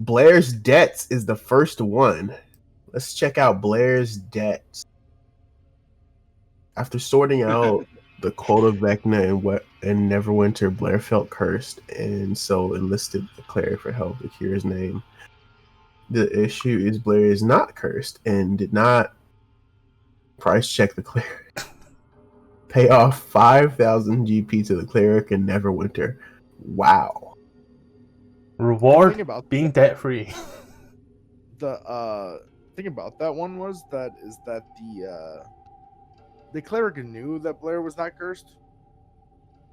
Blair's debts is the first one. Let's check out Blair's debts. After sorting out the quote of Vecna and Neverwinter, Blair felt cursed and so enlisted a cleric for help to cure his name. The issue is Blair is not cursed and did not price check the cleric. Pay off 5,000 GP to the cleric and Neverwinter. Wow. Reward about being debt free. The thing about that one was that the cleric knew that Blair was not cursed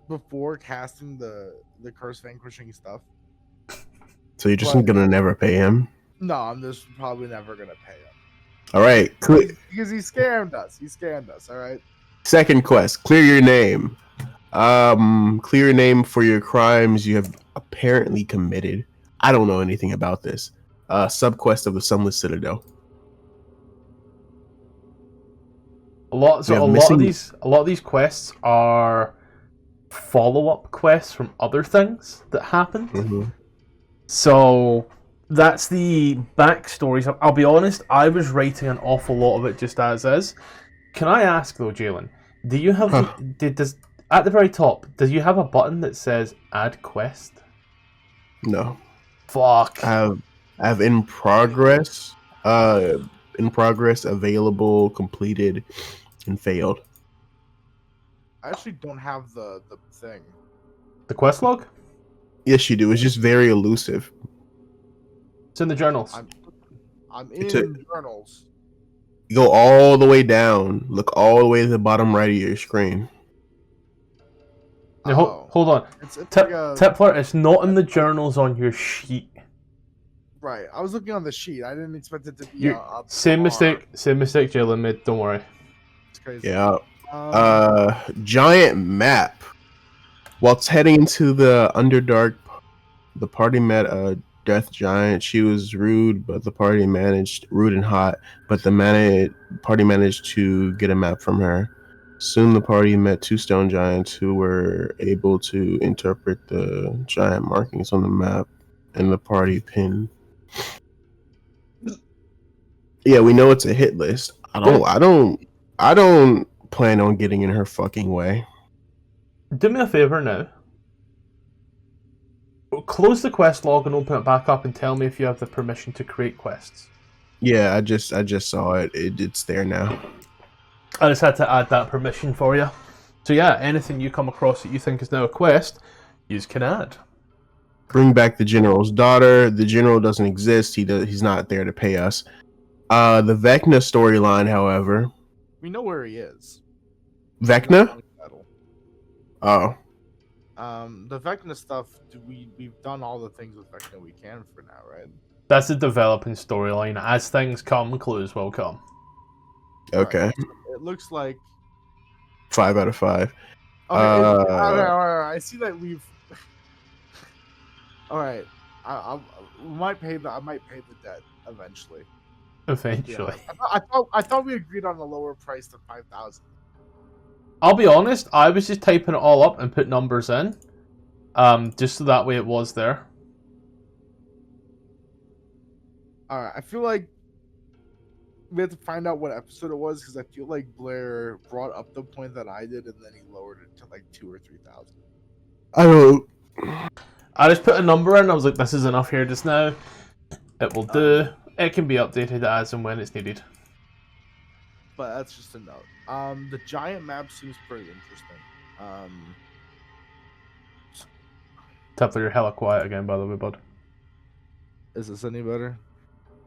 before casting the curse vanquishing stuff. So you're just gonna never pay him? No, I'm just probably never gonna pay him. All right, because he scammed us. All right. Second quest: clear your name. Clear your name for your crimes you have apparently committed. I don't know anything about this. Subquest of the Sunless Citadel. A lot of these quests are follow-up quests from other things that happened. Mm-hmm. So that's the backstories. I'll be honest, I was writing an awful lot of it just as is. Can I ask though, Jalen, do you have at the very top, do you have a button that says add quest? No. Fuck. I have in progress, available, completed, and failed. I actually don't have the thing. The quest log? Yes, you do. It's just very elusive. It's in the journals. I'm in journals. You go all the way down. Look all the way to the bottom right of your screen. Now, hold on. Tipler, it's not in the journals on your sheet. Right. I was looking on the sheet. I didn't expect it to be same mistake Jalen made. Don't worry. It's crazy. Yeah. Giant map. While it's heading into the underdark, the party met a death giant. She was rude, but the party rude and hot, but the party managed to get a map from her. Soon the party met two stone giants who were able to interpret the giant markings on the map, and the party pinned. Yeah, we know it's a hit list. I don't plan on getting in her fucking way. Do me a favor now. Close the quest log and open it back up and tell me if you have the permission to create quests. Yeah, I just saw it. It's there now. I just had to add that permission for you. So yeah, anything you come across that you think is now a quest, you can add. Bring back the general's daughter. The general doesn't exist. He's not there to pay us. The Vecna storyline, however, we know where he is. Vecna? Oh. The Vecna stuff. We've done all the things with Vecna we can for now, right? That's the developing storyline. As things come, clues will come. Okay. Right. It looks like 5 out of 5. Okay, all right. I see that we've. All right, I might pay the debt eventually. Eventually. Yeah. I thought we agreed on a lower price than 5,000. I'll be honest. I was just typing it all up and put numbers in, just so that way it was there. All right, I feel like we have to find out what episode it was because I feel like Blair brought up the point that I did and then he lowered it to like 2,000 or 3,000. I don't. I just put a number in. I was like, "This is enough here just now. It will do. It can be updated as and when it's needed." But that's just a note. The giant map seems pretty interesting. Tipler, you're hella quiet again, by the way, bud. Is this any better?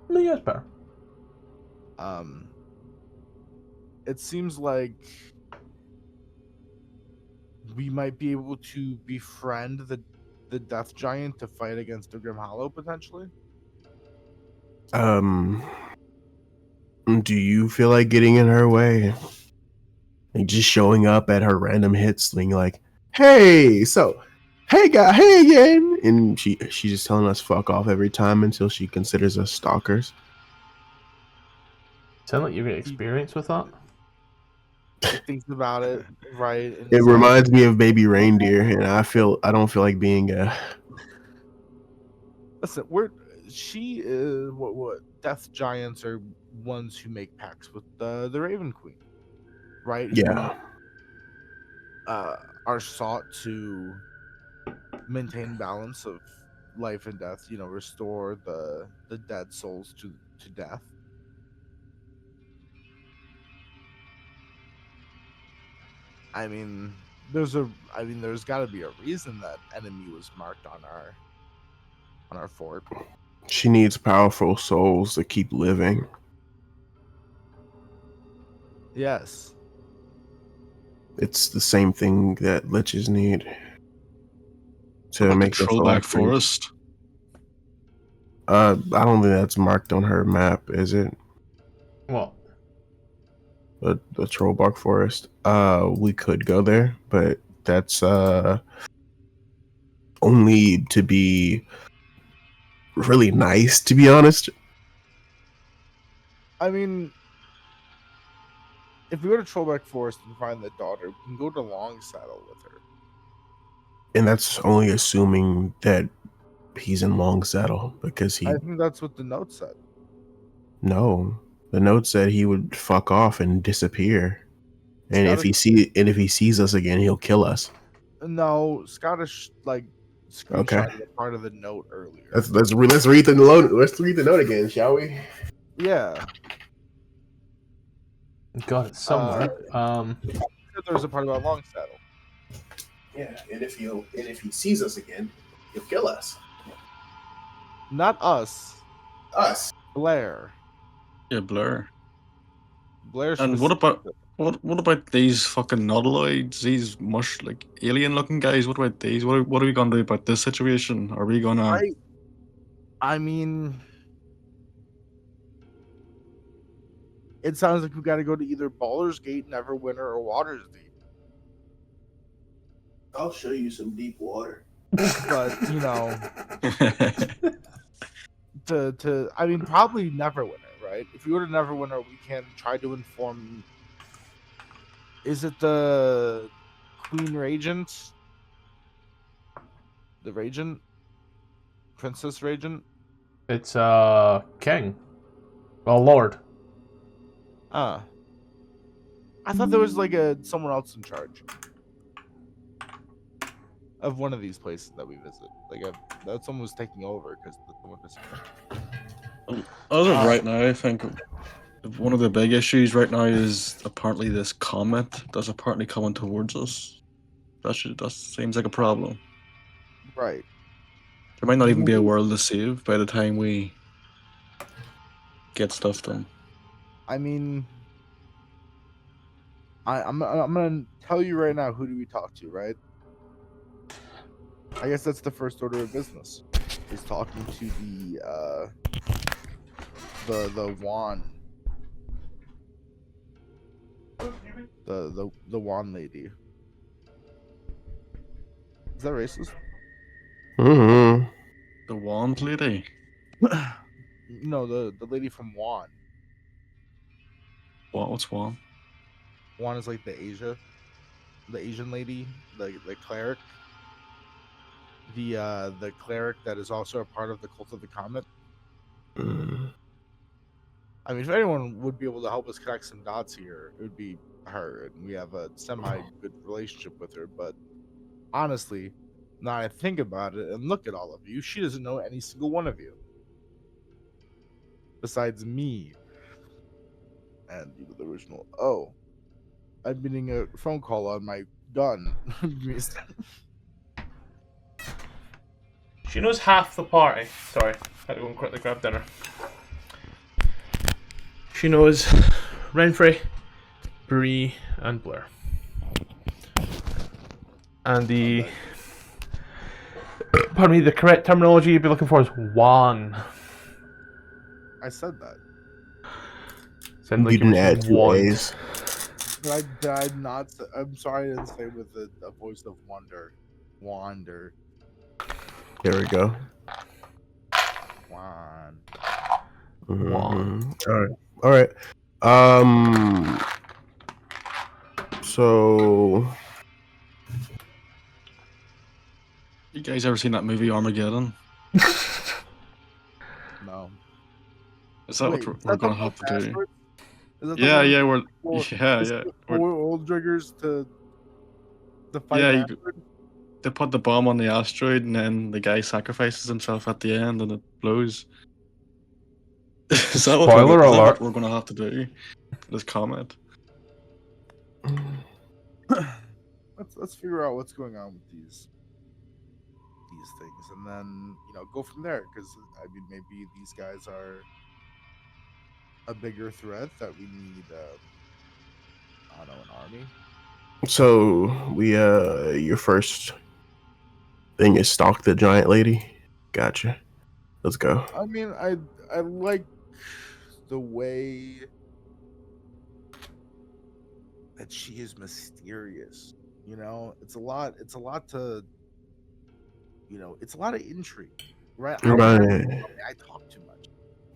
No, yeah, it's better. It seems like we might be able to befriend the death giant to fight against the Grim Hollow potentially. Do you feel like getting in her way? Like just showing up at her random hits, being like, "Hey, hey guy, hey again," and she's just telling us fuck off every time until she considers us stalkers. Sound like you've got experience with that? Thinks about it, right? It reminds me of Baby Reindeer, and I don't feel like being a. Listen, she is what death giants are ones who make pacts with the Raven Queen, right? Yeah. Who are sought to maintain balance of life and death. You know, restore the dead souls to death. I mean, there's got to be a reason that enemy was marked on our fort. She needs powerful souls to keep living. Yes. It's the same thing that liches need to What about the make us alive. Trollback Forest? I don't think that's marked on her map, is it? What? The Trollbark Forest. We could go there, but that's only to be really nice, to be honest. I mean, if we go to Trollback Forest and find the daughter, we can go to Longsaddle with her. And that's only assuming that he's in Longsaddle, because I think that's what the note said. No, the note said he would fuck off and disappear, and if he sees us again, he'll kill us. No, Scottish screenshot a part of the note earlier. Let's read the note. Let's read the note again, shall we? Yeah. Got it somewhere. There was a part about Longsaddle. Yeah, and if he sees us again, he'll kill us. Not us. Us. Blair. Yeah, Blur. Blair. And what about these fucking nautiloids? These alien looking guys? What about these? What are we gonna do about this situation? Are we gonna? I mean, it sounds like we got to go to either Baldur's Gate, Neverwinter, or Water's Deep. I'll show you some deep water. But you know, I mean, probably Neverwinter, right? If we go to Neverwinter, we can try to inform. Is it the Queen Regent? The Regent? Princess Regent? It's King. Well, Lord. I thought there was someone else in charge of one of these places that we visit. That someone was taking over because someone disappeared. As of right now, I think one of the big issues right now is apparently this comet that's apparently coming towards us. That seems like a problem. Right. There might not even be a world to save by the time we get stuff done. I mean, I'm gonna tell you right now. Who do we talk to? Right. I guess that's the first order of business. Is talking to the wand. The wand lady. Is that racist? Mm-hmm. The wand lady? No, the lady from Wand. What's wand? Wand is like the Asian lady, the cleric. The cleric that is also a part of the cult of the comet. Mm. I mean, if anyone would be able to help us connect some dots here, it would be her, and we have a semi-good relationship with her. But honestly, now I think about it and look at all of you, she doesn't know any single one of you, besides me and the original. Oh, I'm getting a phone call on my gun. She knows half the party. Sorry, had to go and quickly grab dinner. She knows Renfrey, Bree, and Blair. And the the correct terminology you'd be looking for is Juan. I said that. Sounded like You didn't add two A's. Did I not? I'm sorry I didn't say with a voice of wonder. Wander. There we go. Wand. Mm-hmm. All right. So You guys ever seen that movie Armageddon? No. Is that Wait, what is we're that the gonna one have with to do? asteroids? Is that the Yeah, one yeah, for yeah. four old triggers to fight Yeah, an you, asteroid? they put the bomb on the asteroid, and then the guy sacrifices himself at the end, and it blows. Is that what Spoiler is that what alert. we're gonna have to do? This comet. Let's figure out what's going on with these things, and then go from there. Because I mean, maybe these guys are a bigger threat that we need. I don't know, an army. So your first thing is stalk the giant lady. Gotcha. Let's go. I mean, I like the way that she is mysterious. It's a lot. It's a lot to. It's a lot of intrigue, right? You remind, I talk too much.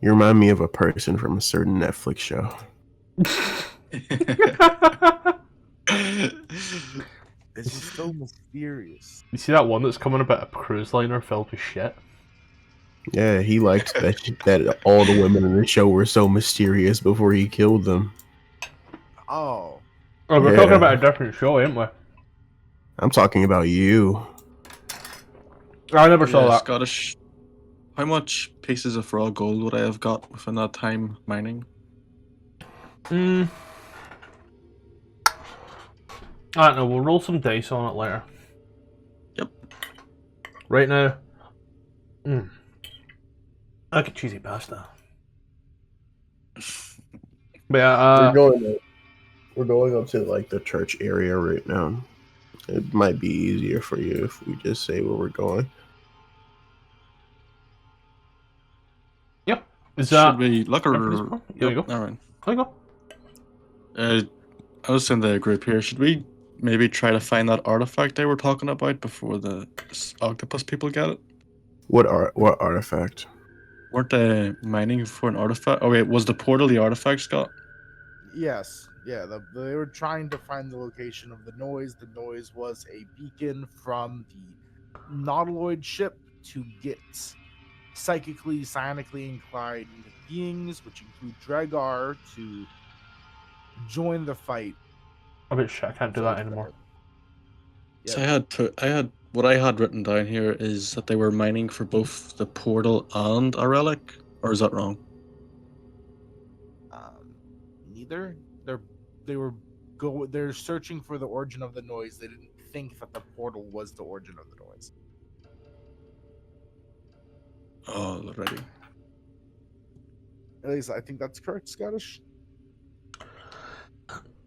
you remind me of a person from a certain Netflix show. It's just so mysterious. You see that one that's coming about a cruise liner filled with shit? Yeah, he liked that all the women in the show were so mysterious before he killed them. Oh, Oh, we're talking about a different show, ain't we? I'm talking about you. I never saw Yeah, that. Scottish. How much pieces of raw gold would I have got within that time mining? I don't know, we'll roll some dice on it later. Yep. Right now, I like a cheesy pasta. But yeah, we're going up to like the church area right now. It might be easier for you if we just say where we're going. yep. Is that... Should we look or? Here you go. All right. There you go. I was in the group here. Should we maybe try to find that artifact they were talking about before the octopus people get it? What artifact? Weren't they mining for an artifact? Oh wait, was the portal the artifact, Scott? yes, yeah. They were trying to find the location of the noise. The noise was a beacon from the Nautiloid ship to get psychically, psionically inclined beings, which include Dragar, to join the fight. A bit shit, I can't do that anymore. So I had what I had written down here is that they were mining for both the portal and a relic, or is that wrong? Neither. They're searching for the origin of the noise. They didn't think that the portal was the origin of the noise. Oh, already. At least I think that's correct, Scottish.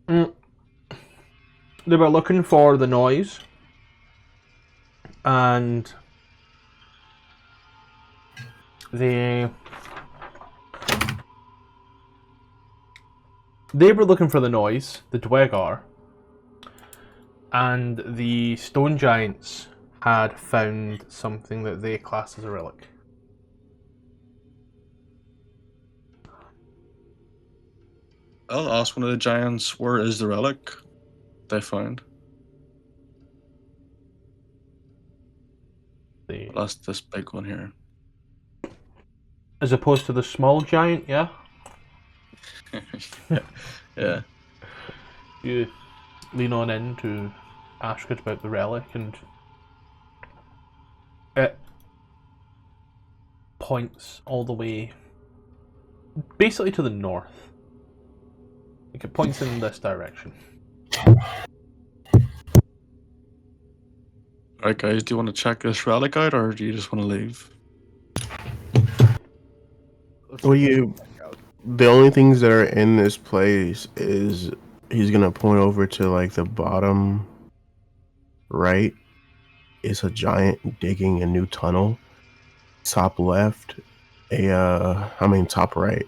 They were looking for the noise, and they were looking for the noise, the Dwegar, and the stone giants had found something that they classed as a relic. I'll ask one of the giants where is the relic they found. That's this big one here. As opposed to the small giant, yeah? Yeah. You lean on in to ask it about the relic, and it points all the way basically to the north. Like it points in this direction. Alright guys, do you want to check this relic out or do you just want to leave? Well, the only things that are in this place is he's gonna point over to like the bottom right. It's a giant digging a new tunnel. Top left, top right,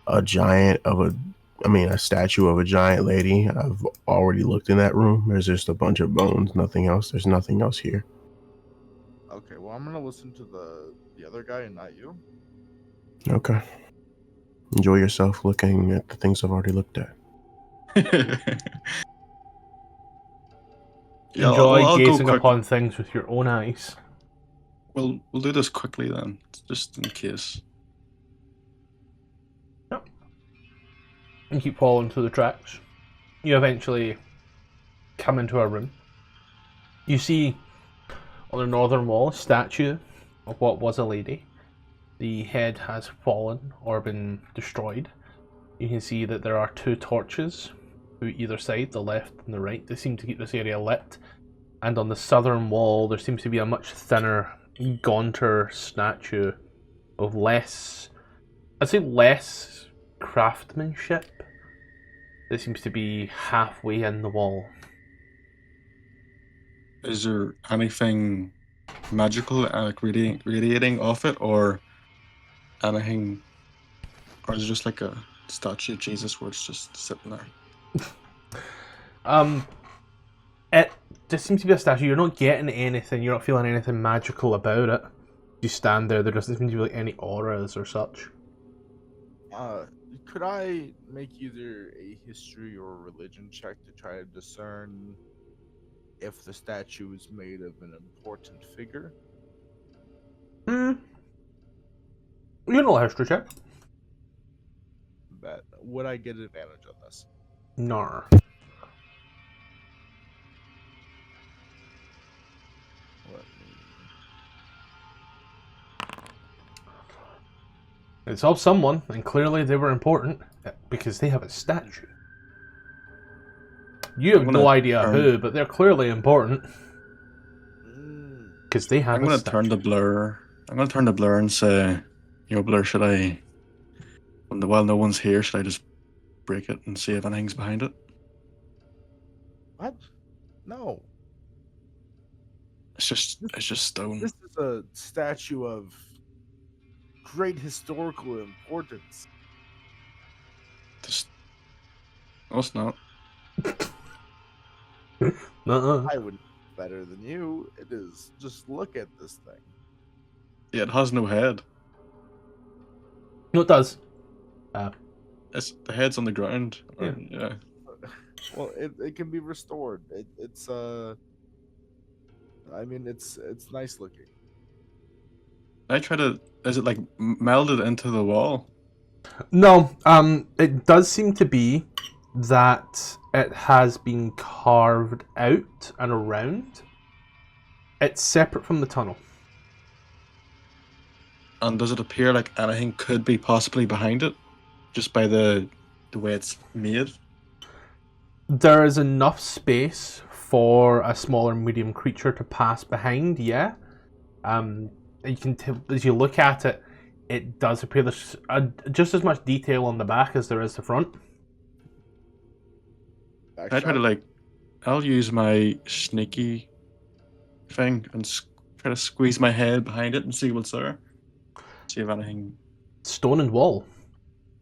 a statue of a giant lady. I've already looked in that room. There's just a bunch of bones, nothing else. There's nothing else here. Okay, well, I'm gonna listen to the other guy and not you. Okay. Enjoy yourself looking at the things I've already looked at. Enjoy gazing upon things with your own eyes. We'll do this quickly then, just in case. Yep. And keep following through the tracks. You eventually come into a room. You see on the northern wall a statue of what was a lady. The head has fallen or been destroyed. You can see that there are 2 torches to either side, the left and the right. They seem to keep this area lit. And on the southern wall, there seems to be a much thinner, gaunter statue of less craftsmanship. It seems to be halfway in the wall. Is there anything magical, like radiating off it, or anything, or is it just like a statue of Jesus where it's just sitting there? It just seems to be a statue. You're not getting anything. You're not feeling anything magical about it. You stand there. There doesn't seem to be like any auras or such. Could I make either a history or a religion check to try to discern if the statue is made of an important figure? You know, a history check. That would I get advantage on this? Nar. Let me... It's of someone, and clearly they were important because they have a statue. You have no idea who, but they're clearly important because they have. I'm going to turn the blur. I'm going to turn the blur and say, Blur, should I? While no one's here, should I just break it and see if anything's behind it? What? No. It's just stone. This is a statue of great historical importance. No, it's not. I would know better than you. It is. Just look at this thing. Yeah, it has no head. No, it does. It's the head's on the ground. Yeah. Well, it can be restored. It's I mean, it's nice looking. I try to. Is it like melded into the wall? No. It does seem to be that it has been carved out and around. It's separate from the tunnel. And does it appear like anything could be possibly behind it, just by the way it's made? There is enough space for a smaller medium creature to pass behind. Yeah. You can as you look at it, it does appear there's just as much detail on the back as there is the front. I try to I'll use my sneaky thing and try to squeeze my head behind it and see what's there. See if anything. Stone and wall.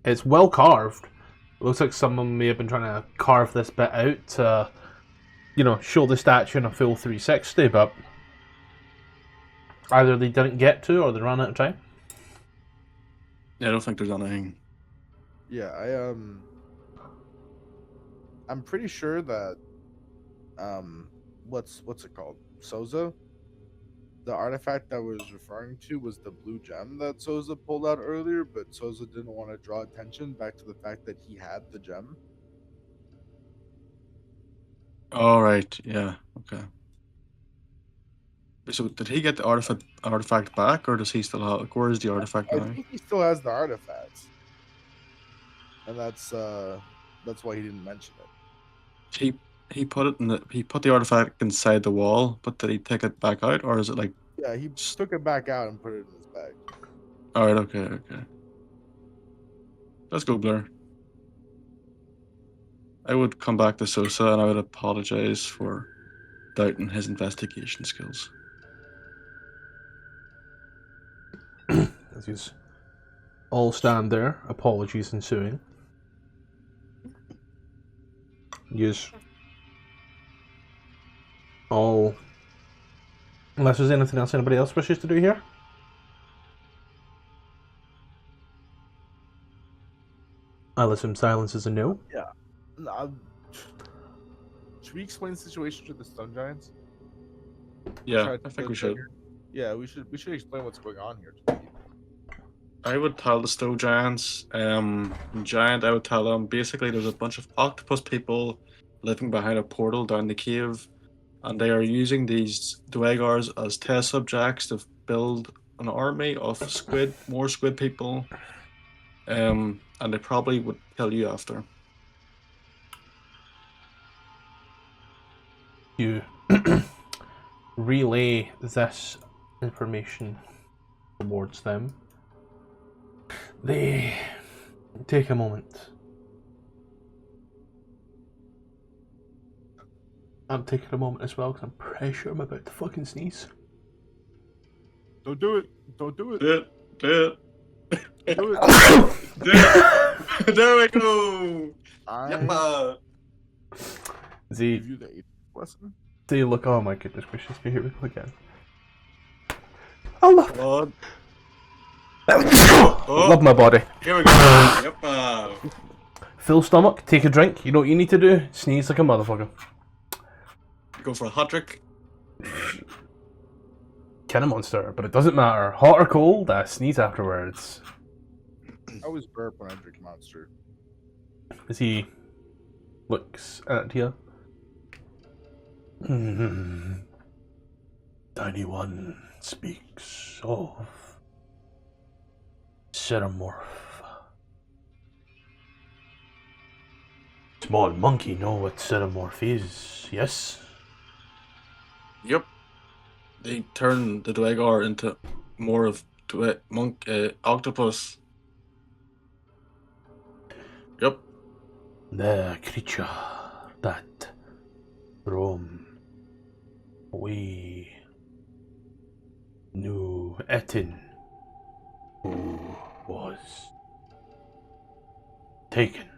It's well carved. It looks like someone may have been trying to carve this bit out to, show the statue in a full 360, but either they didn't get to or they ran out of time. Yeah, I don't think there's anything. Yeah, I'm pretty sure that what's it called? Soza? The artifact that I was referring to was the blue gem that Soza pulled out earlier, but Soza didn't want to draw attention back to the fact that he had the gem. All right. Yeah. Okay. So did he get the artifact back, or does he still have? Where is the artifact now? I think he still has the artifacts, and that's why he didn't mention it. He put it he put the artifact inside the wall, but did he take it back out, or is it like? Yeah, he took it back out and put it in his bag. All right. Okay. Let's go, Blur. I would come back to Sosa and I would apologize for doubting his investigation skills. As you all stand there, apologies ensuing. Yes. All. Unless there's anything else anybody else wishes to do here? I'll assume silence is a no. Yeah. Should we explain the situation to the stone giants? Yeah, I think we should. Yeah, we should explain what's going on here to the people. I would tell the Stow Giants, Giant, I would tell them basically there's a bunch of octopus people living behind a portal down the cave, and they are using these Dwagars as test subjects to build an army of more squid people, and they probably would kill you after. You relay this information towards them. They take a moment. I'm taking a moment as well because I'm pretty sure I'm about to fucking sneeze. Don't do it. Don't do it. Do it. Do it. Do it. Do it. There we go. I Yep. They give you the 8th lesson. look. Oh my goodness gracious! Here we go again. I love. Come on. Love my body. Here we go. Yep. Full stomach. Take a drink. You know what you need to do? Sneeze like a motherfucker. Go for a hot drink. Kind of monster, but it doesn't matter. Hot or cold, I sneeze afterwards. I always burp when I drink Monster. As he looks at you. Tiny one speaks of Ceramorph. Small monkey know what Ceramorph is, yes? Yep. They turn the Dwagar into more of octopus. Yep. The creature that roam we knew Etin, who was taken.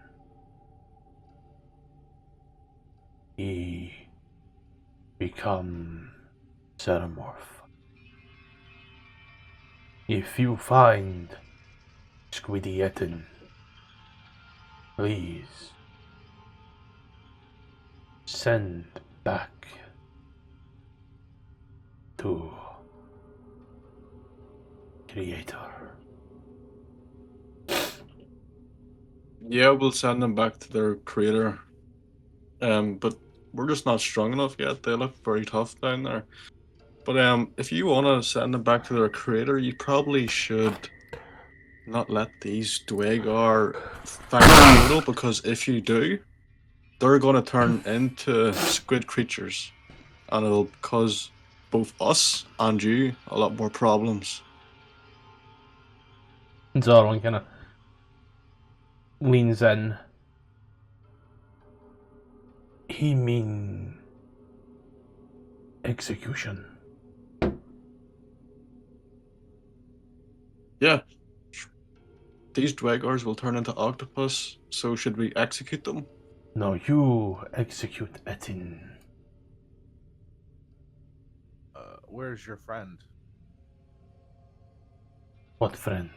He become Ceramorph. If you find Squiddy Etin, please send back to Creator. Yeah, we'll send them back to their creator. But we're just not strong enough yet. They look very tough down there. But if you want to send them back to their creator, you probably should not let these Dwagar find the portal, because if you do, they're going to turn into squid creatures, and it'll cause both us and you a lot more problems. Zarwin kind of leans in. He mean execution. Yeah. These Dwagars will turn into octopus, so should we execute them? No, you execute Etin. Where's your friend? What friend?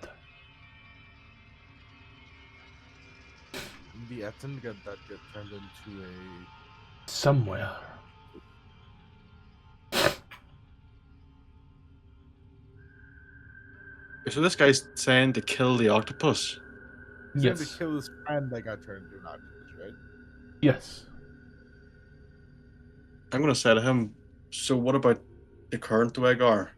The Etten that get turned into a... Somewhere. So this guy's saying to kill the octopus. He's Yes. trying to kill his friend that got turned into an octopus, right? Yes. I'm gonna say to him, so what about the current Dwagar?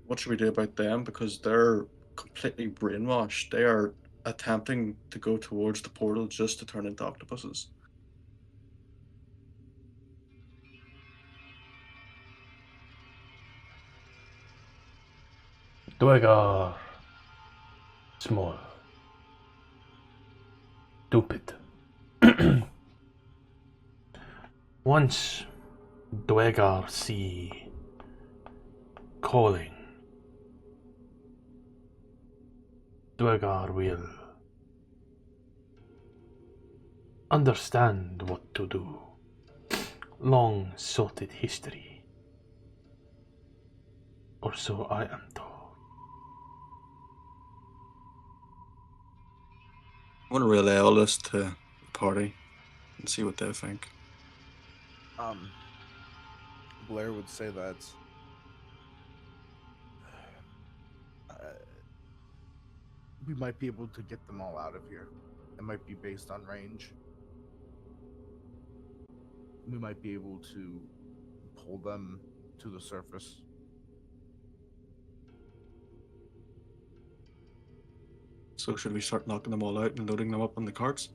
What should we do about them? Because they're completely brainwashed. They are attempting to go towards the portal just to turn into octopuses. Dwagar. Small. Stupid. Once Dwagar see calling, Dwagar will understand what to do. Long sorted history. Or so I am told. I want to relay all this to the party and see what they think. Blair would say that we might be able to get them all out of here. It might be based on range. We might be able to pull them to the surface. So should we start knocking them all out and loading them up on the carts?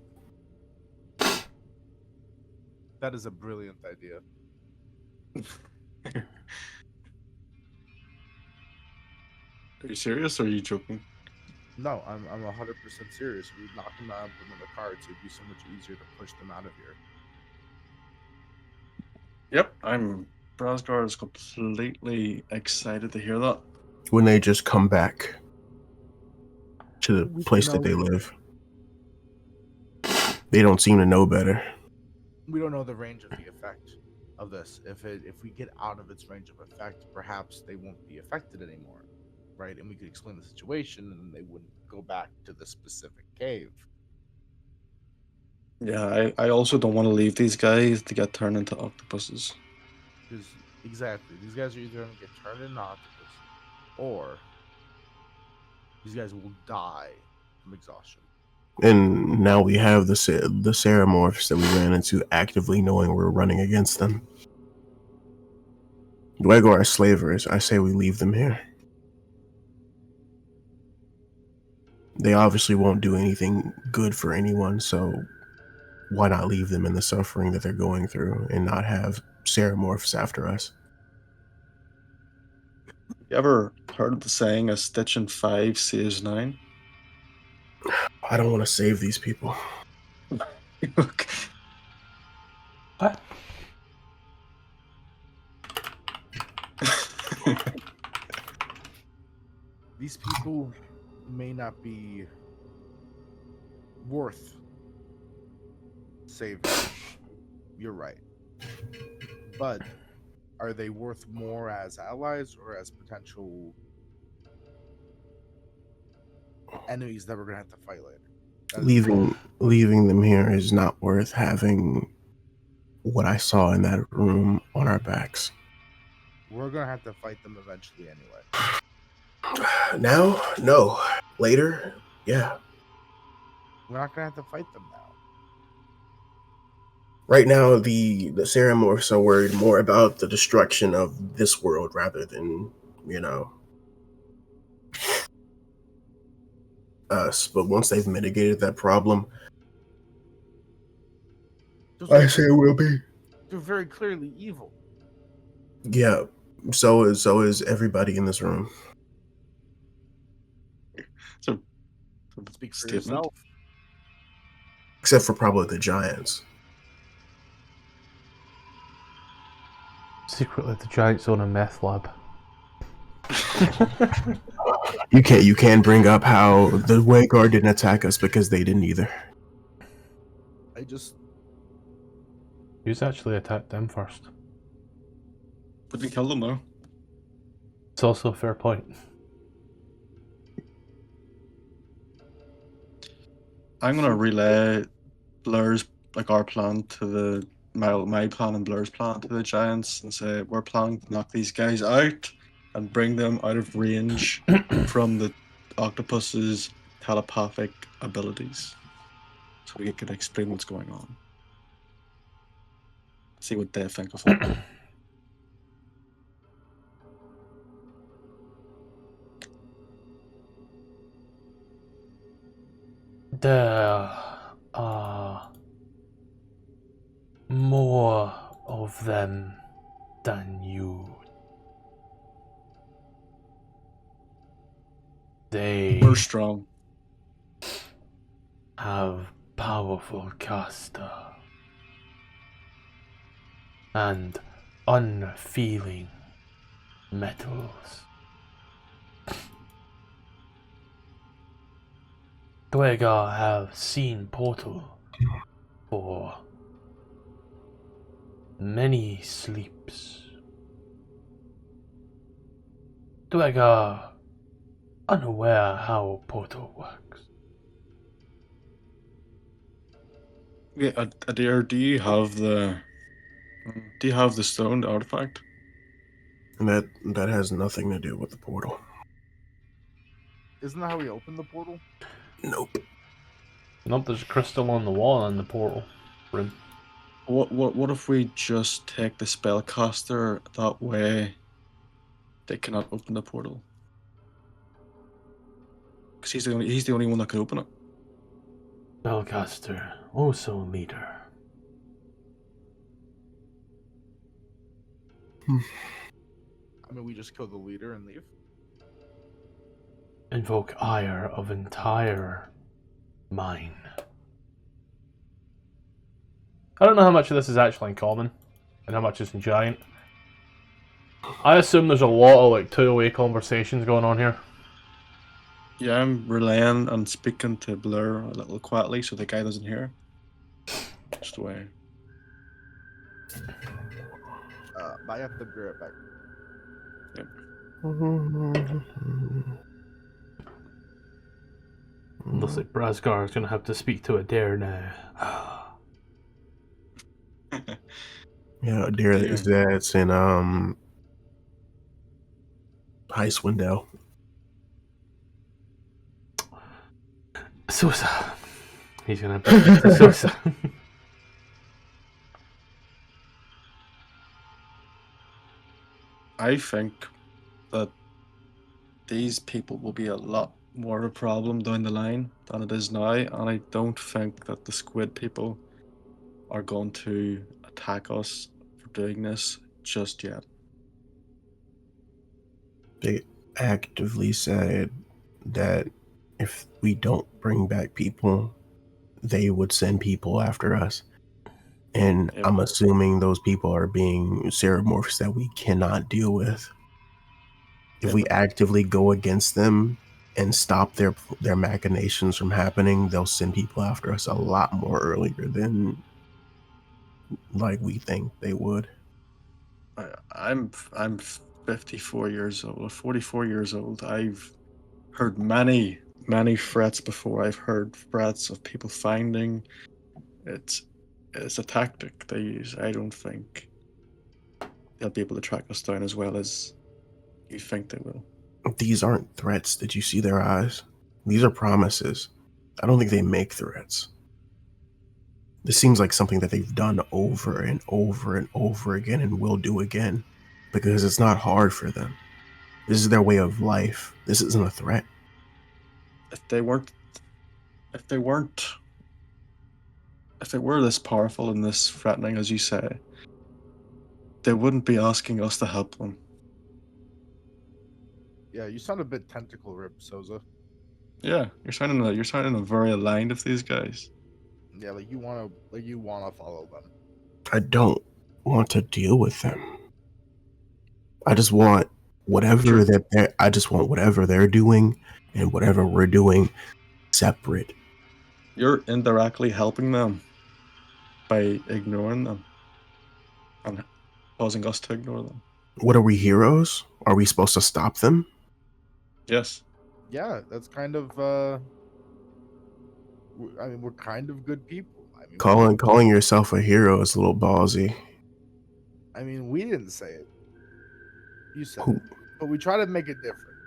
That is a brilliant idea. Are you serious or are you joking? No, I'm 100% serious. We would knock them out, put them in the carts. It'd be so much easier to push them out of here. Yep, Brasgar is completely excited to hear that. When they just come back to the We place don't that they know. live. They don't seem to know better. We don't know the range of the effect of this. If we get out of its range of effect, perhaps they won't be affected anymore, right? And we could explain the situation, and then they wouldn't go back to the specific cave. Yeah, I also don't want to leave these guys to get turned into octopuses. Because exactly, these guys are either going to get turned into octopus, or these guys will die from exhaustion. And now we have the Ceramorphs that we ran into actively knowing we're running against them. Dwarves are slavers. I say we leave them here. They obviously won't do anything good for anyone, so why not leave them in the suffering that they're going through and not have Ceramorphs after us? You ever heard of the saying, a stitch in 5 saves 9? I don't want to save these people. What? These people may not be worth saving. You're right. But are they worth more as allies or as potential enemies that we're going to have to fight later? Leaving them here is not worth having what I saw in that room on our backs. We're going to have to fight them eventually anyway. Now? No. Later? Yeah. We're not going to have to fight them now. Right now, the Ceramorphs are worried more about the destruction of this world rather than, us. But once they've mitigated that problem, I say it will be. They're very clearly evil. Yeah. So is everybody in this room. So, Speak for statement. yourself. Except for probably the giants. Secretly, the giants own a meth lab. You can't bring up how the Wayguard didn't attack us because they didn't either. Who's actually attacked them first? But we killed them though. It's also a fair point. I'm gonna relay Blur's, our plan to my plan and Blur's plan to the giants and say we're planning to knock these guys out and bring them out of range from the octopus's telepathic abilities, so we can explain what's going on. See what they think of it. There are more of them than you. We're strong. Have powerful caster and unfeeling metals. Dwarves have seen Portal for many sleeps. Dwarves are unaware how Portal works. Yeah, Adair, do you have the stone, the artifact? And that has nothing to do with the portal. Isn't that how we open the portal? Nope. Nope, there's a crystal on the wall in the portal room. What if we just take the spellcaster that way? They cannot open the portal because he's the only one that can open it. Spellcaster, also leader. I mean, we just kill the leader and leave. Invoke ire of entire mine. I don't know how much of this is actually in common and how much is in giant. I assume there's a lot of like two-way conversations going on here. Yeah, I'm relaying and speaking to Blur a little quietly so the guy doesn't hear. Just the way. But I have to be right back. Yep. Looks like Brasgar's gonna have to speak to Adair now. Yeah, Adair is that's in Icewind Dale. Sosa. He's gonna have to speak to Sosa. I think that these people will be a lot more of a problem down the line than it is now, and I don't think that the squid people are going to attack us for doing this just yet. They actively said that if we don't bring back people, they would send people after us. And Yep. I'm assuming those people are being ceremorphs that we cannot deal with. If Yep. we actively go against them and stop their machinations from happening, they'll send people after us a lot more earlier than like we think they would. I'm 54 years old, 44 years old. I've heard many threats before. I've heard threats of people finding it's a tactic they use. I don't think they'll be able to track us down as well as you think they will. These aren't threats. Did you see their eyes? These are promises. I don't think they make threats. This seems like something that they've done over and over and over again and will do again because it's not hard for them. This is their way of life. This isn't a threat. If they were this powerful and this threatening as you say, they wouldn't be asking us to help them. Yeah, you sound a bit tentacle ripped, Sosa. Yeah, you're sounding very aligned with these guys. Yeah, like you wanna follow them. I don't want to deal with them. I just want whatever they're doing and whatever we're doing separate. You're indirectly helping them by ignoring them and causing us to ignore them. What are we, heroes? Are we supposed to stop them? Yes. Yeah, that's kind of. I mean, we're kind of good people. I mean, Calling yourself a hero is a little ballsy. we didn't say it. You said Who- it, but we try to make it different.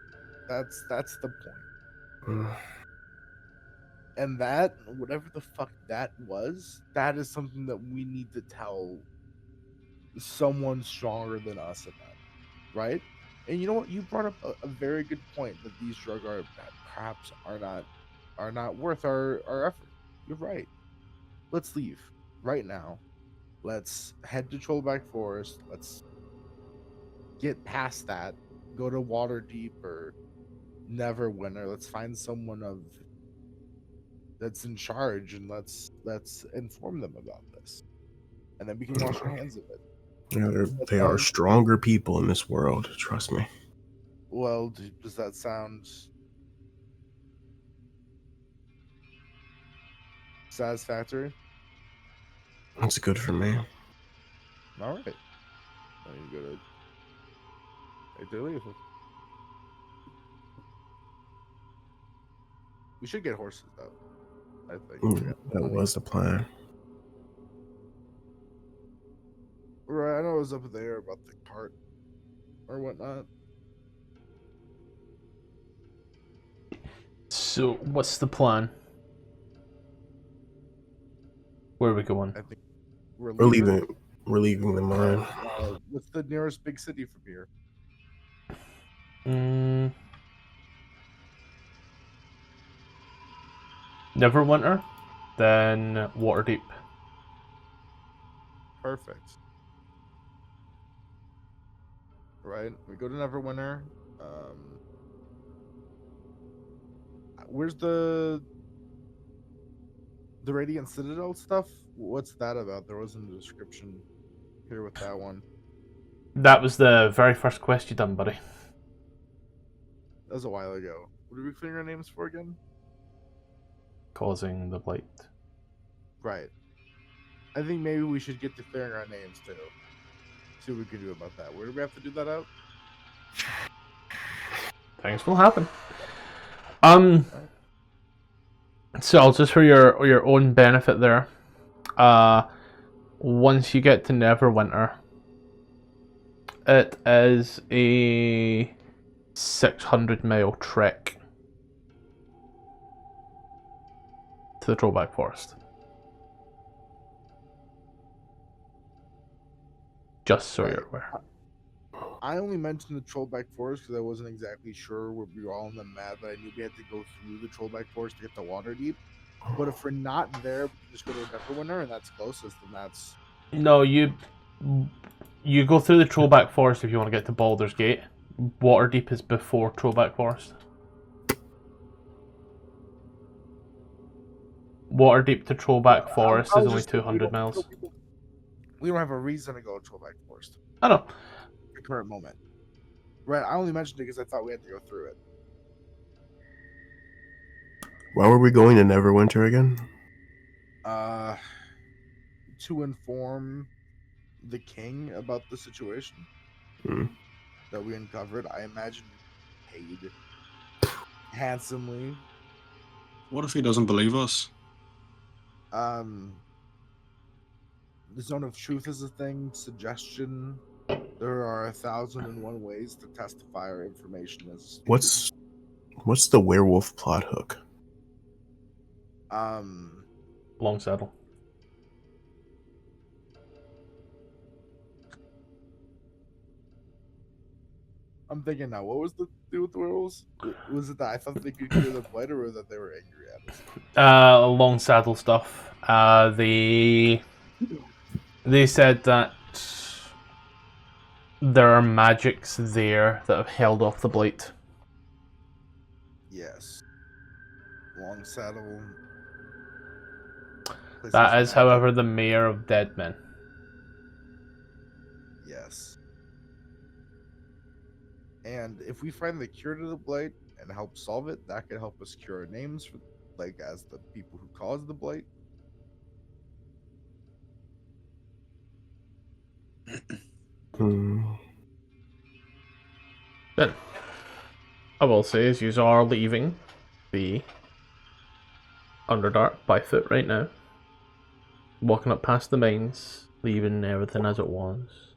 That's the point. And that, whatever the fuck that was, that is something that we need to tell someone stronger than us about, right? And you know what? You brought up a very good point that these drugs perhaps are not worth our effort. You're right. Let's leave right now. Let's head to Trollback Forest. Let's get past that. Go to Waterdeep or Neverwinter. Let's find someone that's in charge and let's inform them about this. And then we can wash our hands of it. Yeah, they are stronger people in this world, trust me. Well, does that sound satisfactory? That's good for me. All right. Now you go to take their leave. We should get horses though. I think That was the plan. Right, I know it was up there about the cart or whatnot. So, what's the plan? Where are we going? I think we're We're leaving. leaving the mine. What's the nearest big city from here? Neverwinter, then Waterdeep. Perfect. Right, we go to Neverwinter. Where's the Radiant Citadel stuff? What's that about? There wasn't a description here with that one. That was the very first quest you done, buddy. That was a while ago. What are we clearing our names for again? Causing the blight. Right. I think maybe we should get to clearing our names too. See what we can do about that. Where do we have to do that out? Things will happen. So just for your own benefit there, once you get to Neverwinter, it is a 600-mile trek to the Trollback Forest. Just so you're aware. I only mentioned the Trollback Forest because I wasn't exactly sure where we were all on the map, but I knew we had to go through the Trollback Forest to get to Waterdeep. But if we're not there, we can just go to Neverwinter, and that's closest, then that's... No, you go through the Trollback Forest if you want to get to Baldur's Gate. Waterdeep is before Trollback Forest. Waterdeep to Trollback Forest is only 200 miles. We don't have a reason to go to Trollback Forest. I know. The current moment. Right, I only mentioned it because I thought we had to go through it. Why were we going to Neverwinter again? To inform the king about the situation that we uncovered. I imagine paid handsomely. What if he doesn't believe us? The zone of truth is a thing. Suggestion. There are 1,001 ways to testify our information as What's the werewolf plot hook? Long saddle. I'm thinking now, what was the deal with the werewolves? Was it that I thought they could clear the blight, or that they were angry at us? Long saddle stuff. They said that there are magics there that have held off the blight. Yes. Long saddle. That is, however, the mayor of Deadmen. Yes. And if we find the cure to the blight and help solve it, that could help us cure our names for, like, as the people who caused the blight. Then, I will say, as you are leaving the Underdark by foot right now, walking up past the mines, leaving everything as it was.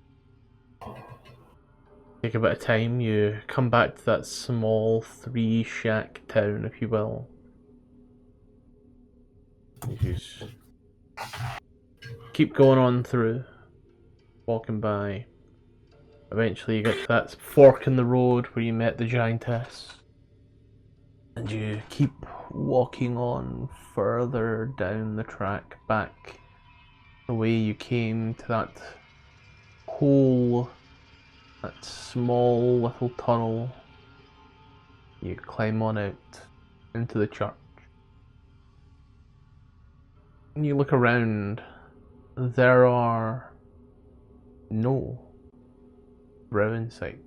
Take a bit of time, you come back to that small 3-shack town, if you will. You just keep going on through, walking by. Eventually you get to that fork in the road where you met the giantess. And you keep walking on further down the track, back the way you came to that hole, that small little tunnel. You climb on out into the church. And you look around, there are no brow in sight.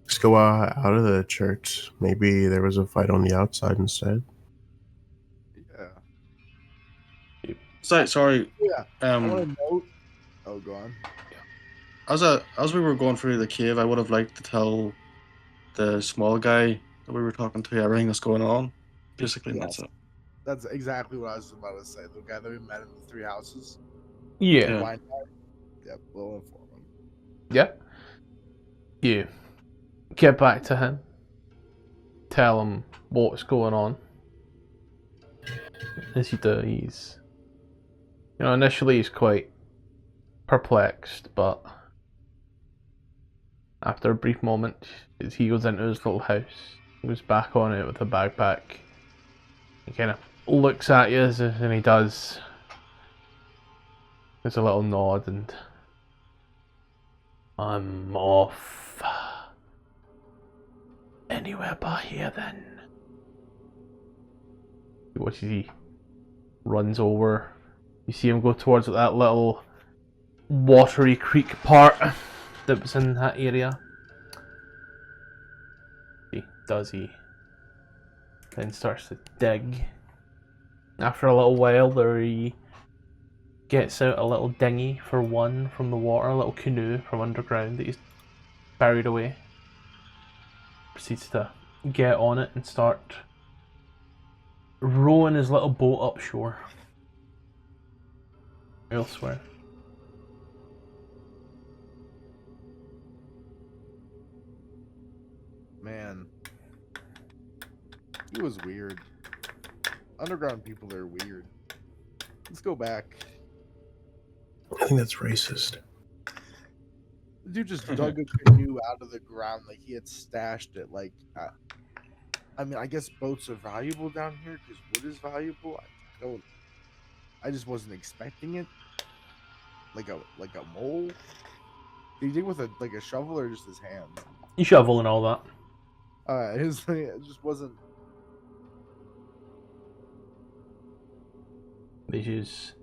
Let's go out of the church. Maybe there was a fight on the outside instead. Yeah. Sorry. Yeah. I want to note. Oh, go on. As we were going through the cave, I would have liked to tell the small guy that we were talking to everything that's going on. Basically, Yes. that's it. That's exactly what I was about to say. The guy that we met in the 3 houses. Yeah. The Yeah. blind guy. Yep, we'll inform him. Yeah. You get back to him. Tell him what's going on. As you do, he's... initially he's quite perplexed, but after a brief moment, as he goes into his little house, he goes back on it with a backpack. He kind of looks at you, and he does. There's a little nod, and I'm off. Anywhere but here, then. You watch as he runs over. You see him go towards that little watery creek part that was in that area. He then starts to dig. After a little while, he gets out a little dinghy for one from the water, a little canoe from underground that he's buried away. Proceeds to get on it and start rowing his little boat up shore. Elsewhere. Man, he was weird. Underground people are weird. Let's go back. I think that's racist. The dude just dug a canoe out of the ground like he had stashed it. Like, I mean, I guess boats are valuable down here because wood is valuable. I just wasn't expecting it. Like a mole. Did he dig with a shovel or just his hands? You shovel and all that. It just wasn't. They just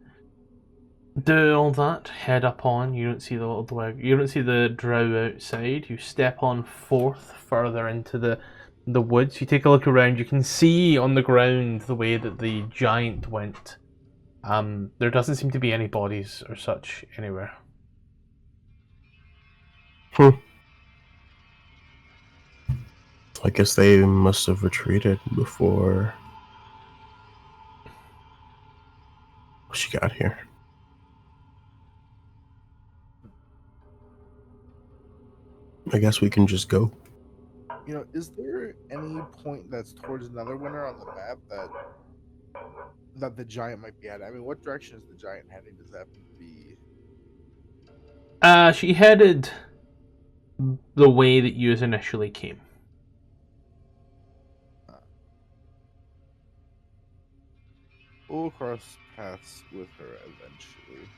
do all that, head up on. You don't see the little you don't see the drow outside. You step on forth further into the woods. You take a look around. You can see on the ground the way that the giant went. There doesn't seem to be any bodies or such anywhere. I guess they must have retreated before she got here. I guess we can just go. Is there any point that's towards Netherwinter on the map that the giant might be heading? I mean, what direction is the giant heading? Does that happen to be? She headed the way that you initially came. We'll cross paths with her eventually.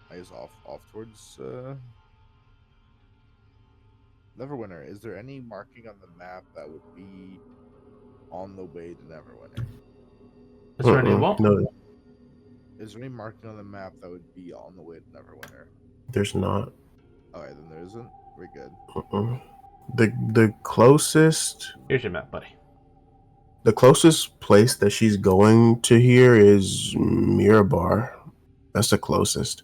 I guess off towards Neverwinter. Is there any marking on the map that would be on the way to Neverwinter? Is there any what? No, Is there any marking on the map that would be on the way to Neverwinter? there's not. Alright, then there isn't. We're good. The closest Here's your map, buddy. the closest place that she's going to here is Mirabar. That's the closest.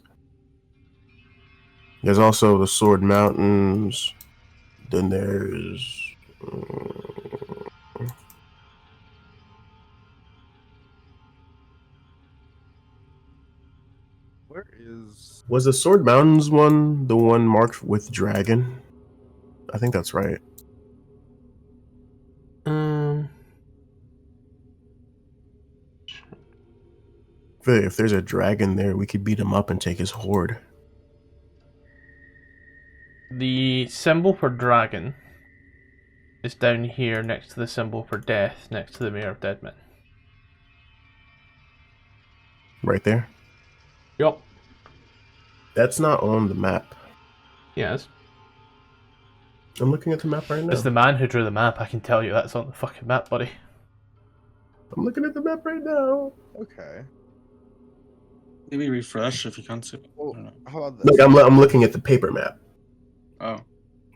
There's also the Sword Mountains. Then there's Where is? was the Sword Mountains one the one marked with dragon? I think that's right. If there's a dragon there, we could beat him up and take his horde. The symbol for dragon is down here next to the symbol for death, next to the Mayor of Deadman. Right there? Yup. That's not on the map. Yes. I'm looking at the map right now. It's the man who drew the map, I can tell you that's on the fucking map, buddy. I'm looking at the map right now. Okay. Maybe refresh if you can't see. Well, how about this? Look, I'm looking at the paper map. Oh.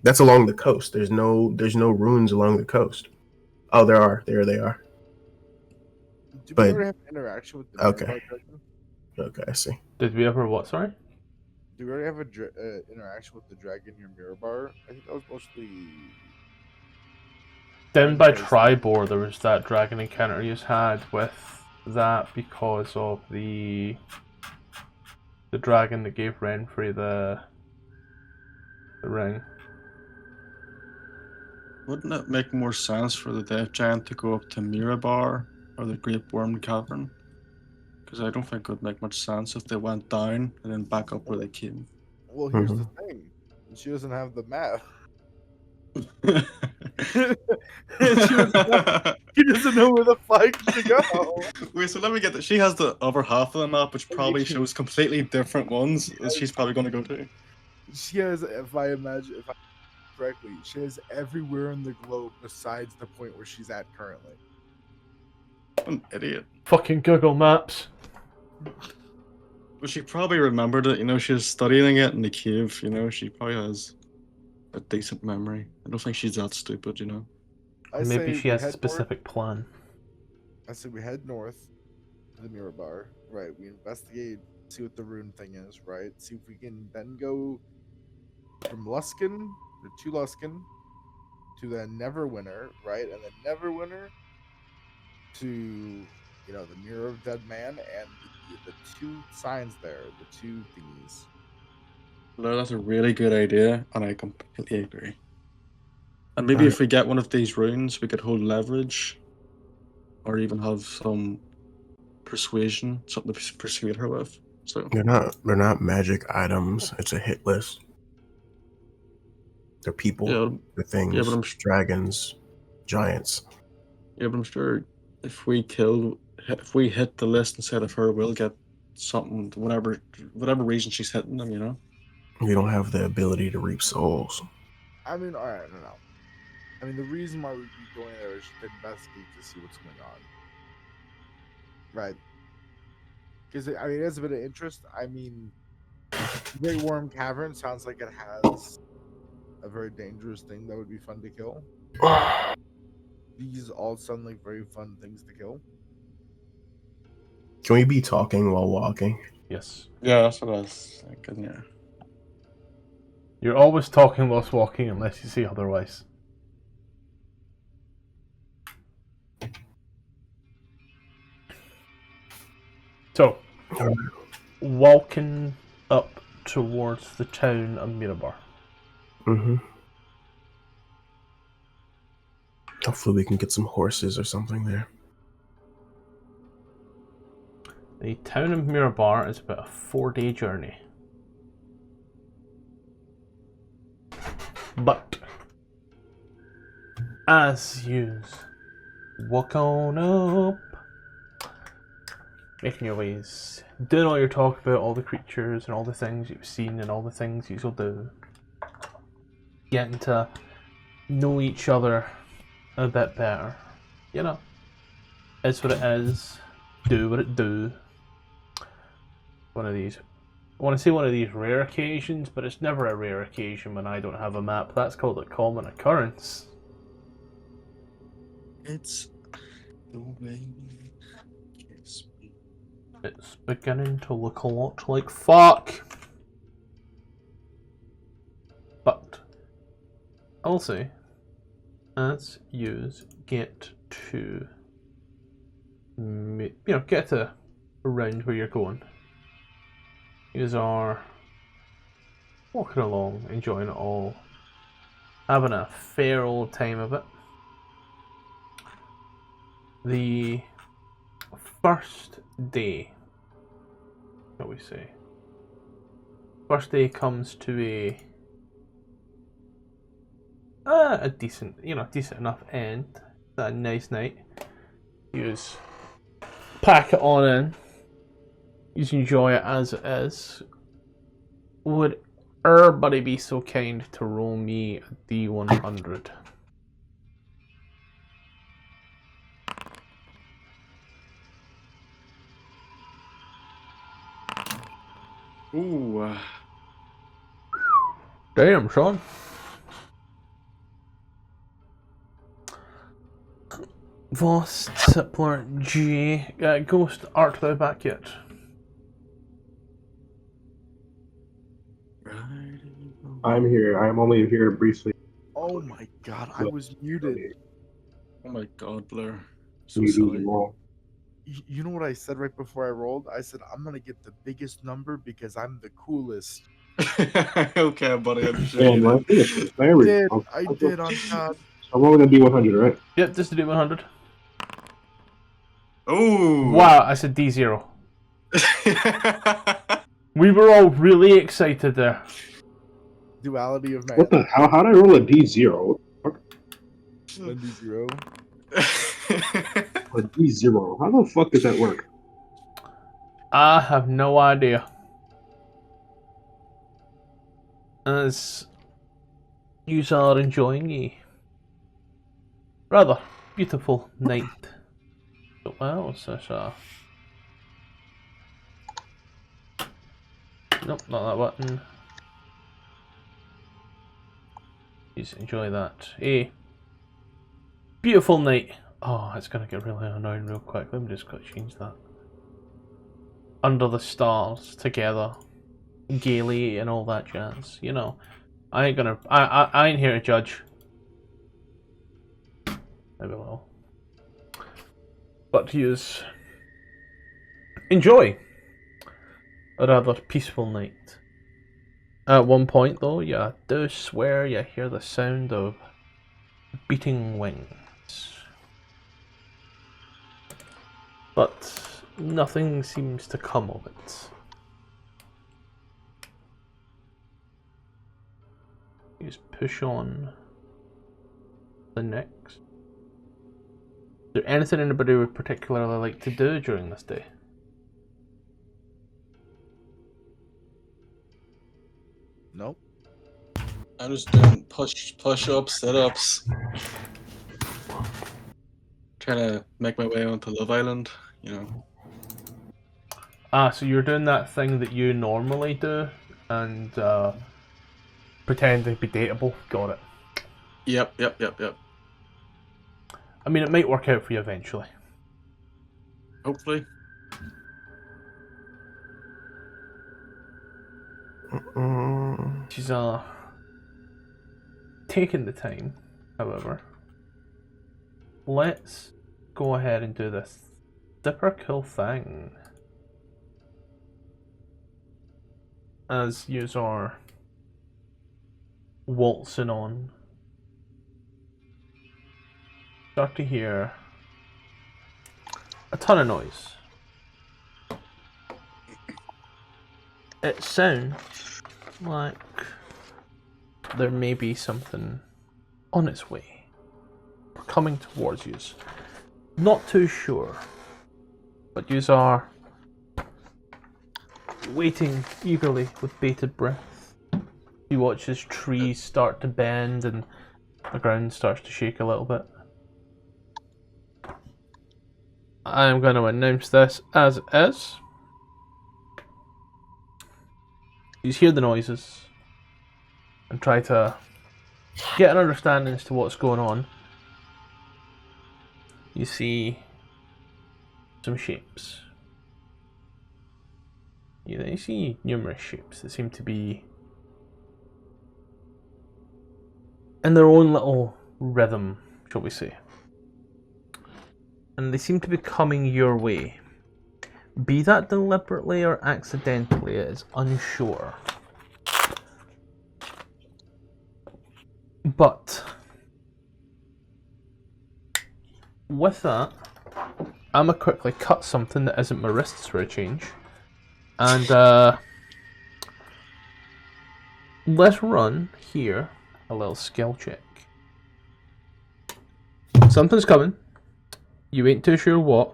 That's along the coast. There's no ruins along the coast. Oh, there are. There they are. Do but- we already have an interaction with the Okay. Mirabar dragon? Okay, I see. Did we ever what, sorry? Do we already have an interaction with the dragon near Mirabar? I think that was mostly. Down by because- Tribor, there was that dragon encounter you had with that because of the dragon that gave Renfrey the ring. Wouldn't it make more sense for the Death Giant to go up to Mirabar or the Great Worm Cavern? Because I don't think it would make much sense if they went down and then back up where they came. Well, here's the thing: she doesn't have the map. She doesn't know where the fuck to go. Wait, so let me get that. She has the other half of the map, which probably shows completely different ones that she's probably going to go to. She has, if I correctly, she has everywhere in the globe besides the point where she's at currently. An idiot. Fucking Google Maps. But she probably remembered it, she was studying it in the cave, she probably has a decent memory. I don't think she's that stupid, Maybe she has a specific plan. I say we head north to the Mirror Bar, right? We investigate, see what the rune thing is, right? See if we can then go from Luskin to Luskin to the Neverwinter, right? And then Neverwinter to the Mirror of Dead Man and the two signs there, the two thingies. No, that's a really good idea, and I completely agree. And maybe if we get one of these runes, we could hold leverage, or even have some persuasion, something to persuade her with. So they're not magic items. It's a hit list. They're people, they're things, dragons, giants. Yeah, but I'm sure if we hit the list instead of her, we'll get something, whatever reason she's hitting them, We don't have the ability to reap souls. I mean, all right, no. I mean, the reason why we'd be going there is to investigate to see what's going on. Right. Because, it has a bit of interest. I mean, Great Worm Cavern sounds like it has a very dangerous thing that would be fun to kill. These all sound like very fun things to kill. Can we be talking while walking? Yes. Yeah, that's what I was thinking, yeah. You're always talking whilst walking unless you say otherwise. So, walking up towards the town of Mirabar. Mm-hmm. Hopefully we can get some horses or something there. The town of Mirabar is about a 4-day journey. But as you walk on up, making your ways, doing all your talk about all the creatures and all the things you've seen and all the things you'll do, getting to know each other a bit better. It's what it is, do what it do. One of these, I want to say one of these rare occasions, but it's never a rare occasion when I don't have a map. That's called a common occurrence. It's the way It's beginning to look a lot like fuck. But I'll say, as you get to, get to around where you're going, you are walking along, enjoying it all, having a fair old time of it. The first day, shall we say, comes to a decent enough end. A nice night. You pack it on in. You enjoy it as it is. Would everybody be so kind to roll me a D100? Ooh. Damn, Sean. Voss, Tippler, G. Ghost, art thou back yet? I'm here. I'm only here briefly. Oh my god, I was muted. Oh my god, Blair. So You lose silly. them all. You know what I said right before I rolled? I said I'm gonna get the biggest number because I'm the coolest. Okay, buddy, I'm sure Damn, you right. did. There we Did go. I did on God. I'm only gonna be 100, right? Yep, just to do 100. Oh! Wow, I said D0. We were all really excited there. Duality of man. What the hell? How did I roll a D0? One D0. A D0. How the fuck does that work? I have no idea. As you are enjoying a rather beautiful night. What else is Nope, not that button. Please enjoy that. A beautiful night. Oh, it's gonna get really annoying real quick. Let me just go change that. Under the stars, together, gaily, and all that jazz. You know, I ain't gonna. I ain't here to judge. Maybe a little, but use enjoy a rather peaceful night. At one point, though, you do swear you hear the sound of beating wings, but nothing seems to come of it. You just push on the next. Is there anything anybody would particularly like to do during this day? Nope. I'm just doing push-ups, sit-ups. Trying to make my way onto Love Island, you know. Ah, so you're doing that thing that you normally do and pretend to be dateable. Got it. Yep. I mean, it might work out for you eventually. Hopefully. She's taking the time, however. Let's go ahead and do this super cool thing. As you are waltzing on, start to hear a ton of noise. It sounds like there may be something on its way, coming towards you. Not too sure, but you are waiting eagerly with bated breath. You watch as trees start to bend and the ground starts to shake a little bit. I am going to announce this as it is. You hear the noises and try to get an understanding as to what's going on. You see some shapes. You see numerous shapes that seem to be in their own little rhythm, shall we say. And they seem to be coming your way. Be that deliberately or accidentally, it is unsure. But with that, I'm gonna quickly cut something that isn't my wrists for a change. And let's run here a little skill check. Something's coming. You ain't too sure what.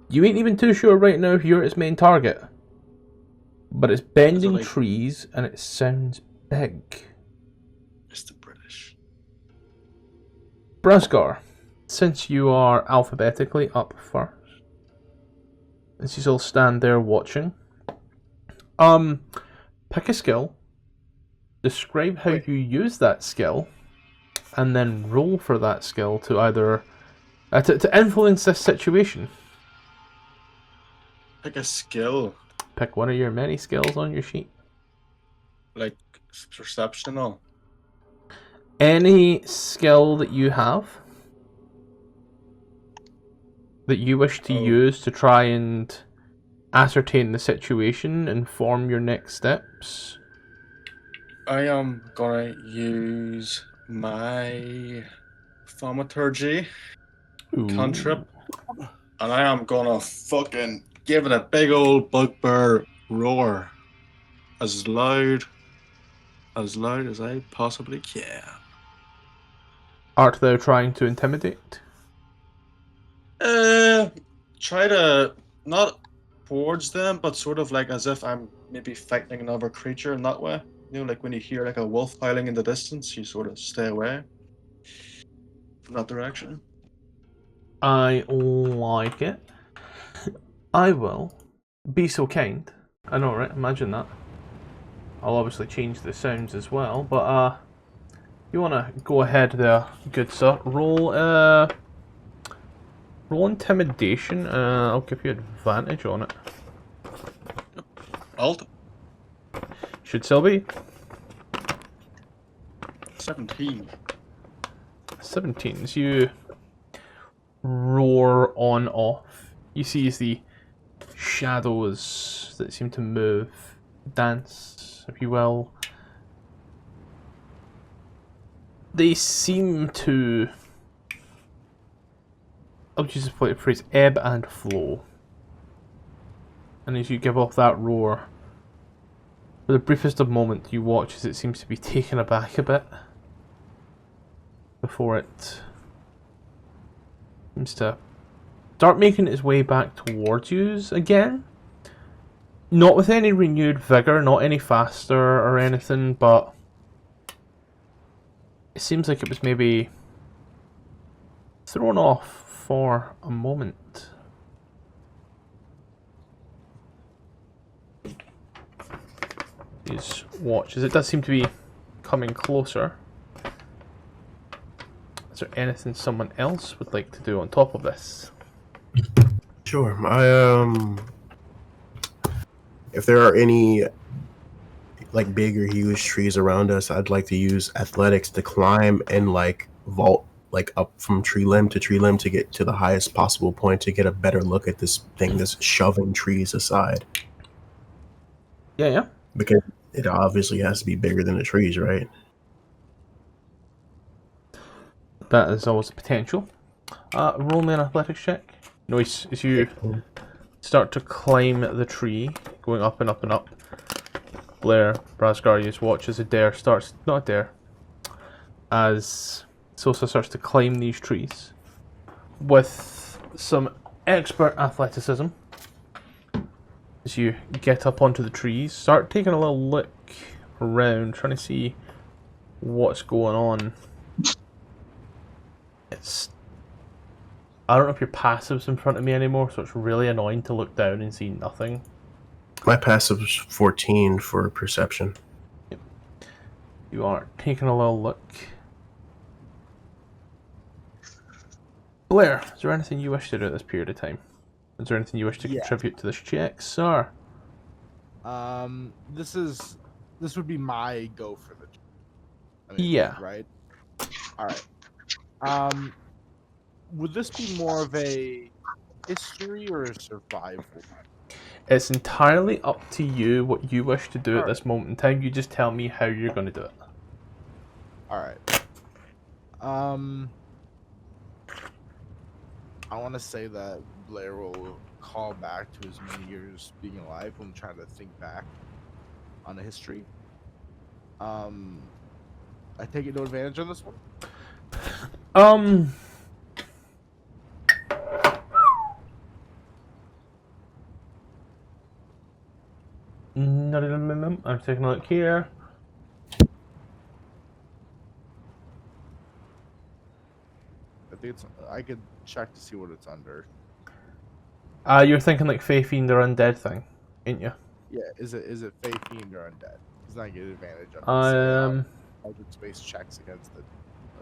You ain't even too sure right now if you're its main target. But it's bending trees and it sounds big. It's the British. Brasgar, since you are alphabetically up first, as you all stand there watching, pick a skill, describe how you use that skill, and then roll for that skill to either to influence this situation. Pick a skill. Pick one of your many skills on your sheet. Like perception and all. Any skill that you have that you wish to use to try and ascertain the situation and form your next steps? I am gonna use my thaumaturgy cantrip, and I am gonna fucking give it a big old bugbear roar, as loud as I possibly can. Art thou trying to intimidate? Try to not towards them, but sort of like as if I'm maybe fighting another creature in that way. You know, like when you hear like a wolf howling in the distance, you sort of stay away from that direction. I like it. I will be so kind. I know, right? Imagine that. I'll obviously change the sounds as well, but you wanna go ahead there, good sir. Roll intimidation. I'll give you advantage on it. Alt Should still be 17. 17. As you roar on off, you see as the shadows that seem to move, dance, if you will. They seem to, I'll just play the phrase, ebb and flow. And as you give off that roar, for the briefest of moments, you watch as it seems to be taken aback a bit before it seems to start making its way back towards you again. Not with any renewed vigor, not any faster or anything, but it seems like it was maybe thrown off for a moment. These watches, it does seem to be coming closer. Is there anything someone else would like to do on top of this? Sure. If there are any like big or huge trees around us, I'd like to use athletics to climb and like vault like up from tree limb to get to the highest possible point to get a better look at this thing that's shoving trees aside. Yeah. Because it obviously has to be bigger than the trees, right? That is always a potential. Roll me an athletics check. Noise as you start to climb the tree, going up and up and up. Blair, Brasgarius watch as Adair starts, not Adair, as Sosa starts to climb these trees with some expert athleticism. As you get up onto the trees, start taking a little look around, trying to see what's going on. I don't know if your passive's in front of me anymore, so it's really annoying to look down and see nothing. My passive's 14 for perception. Yep. You are taking a little look. Blair, is there anything you wish to do at this period of time? Is there anything you wish to contribute to this check, sir? This would be my go for the. Yeah. Right. All right. Would this be more of a history or a survival? It's entirely up to you what you wish to do at this moment in time. You just tell me how you're going to do it. All right. I want to say that Blair will call back to his many years being alive when trying to think back on a history. I take no advantage on this one. I'm taking a look here. I think I could check to see what it's under. You're thinking like Fae Fiend or Undead thing, ain't you? Yeah, is it Fae Fiend or Undead? Does not get advantage on it. Eldritch Space checks against it,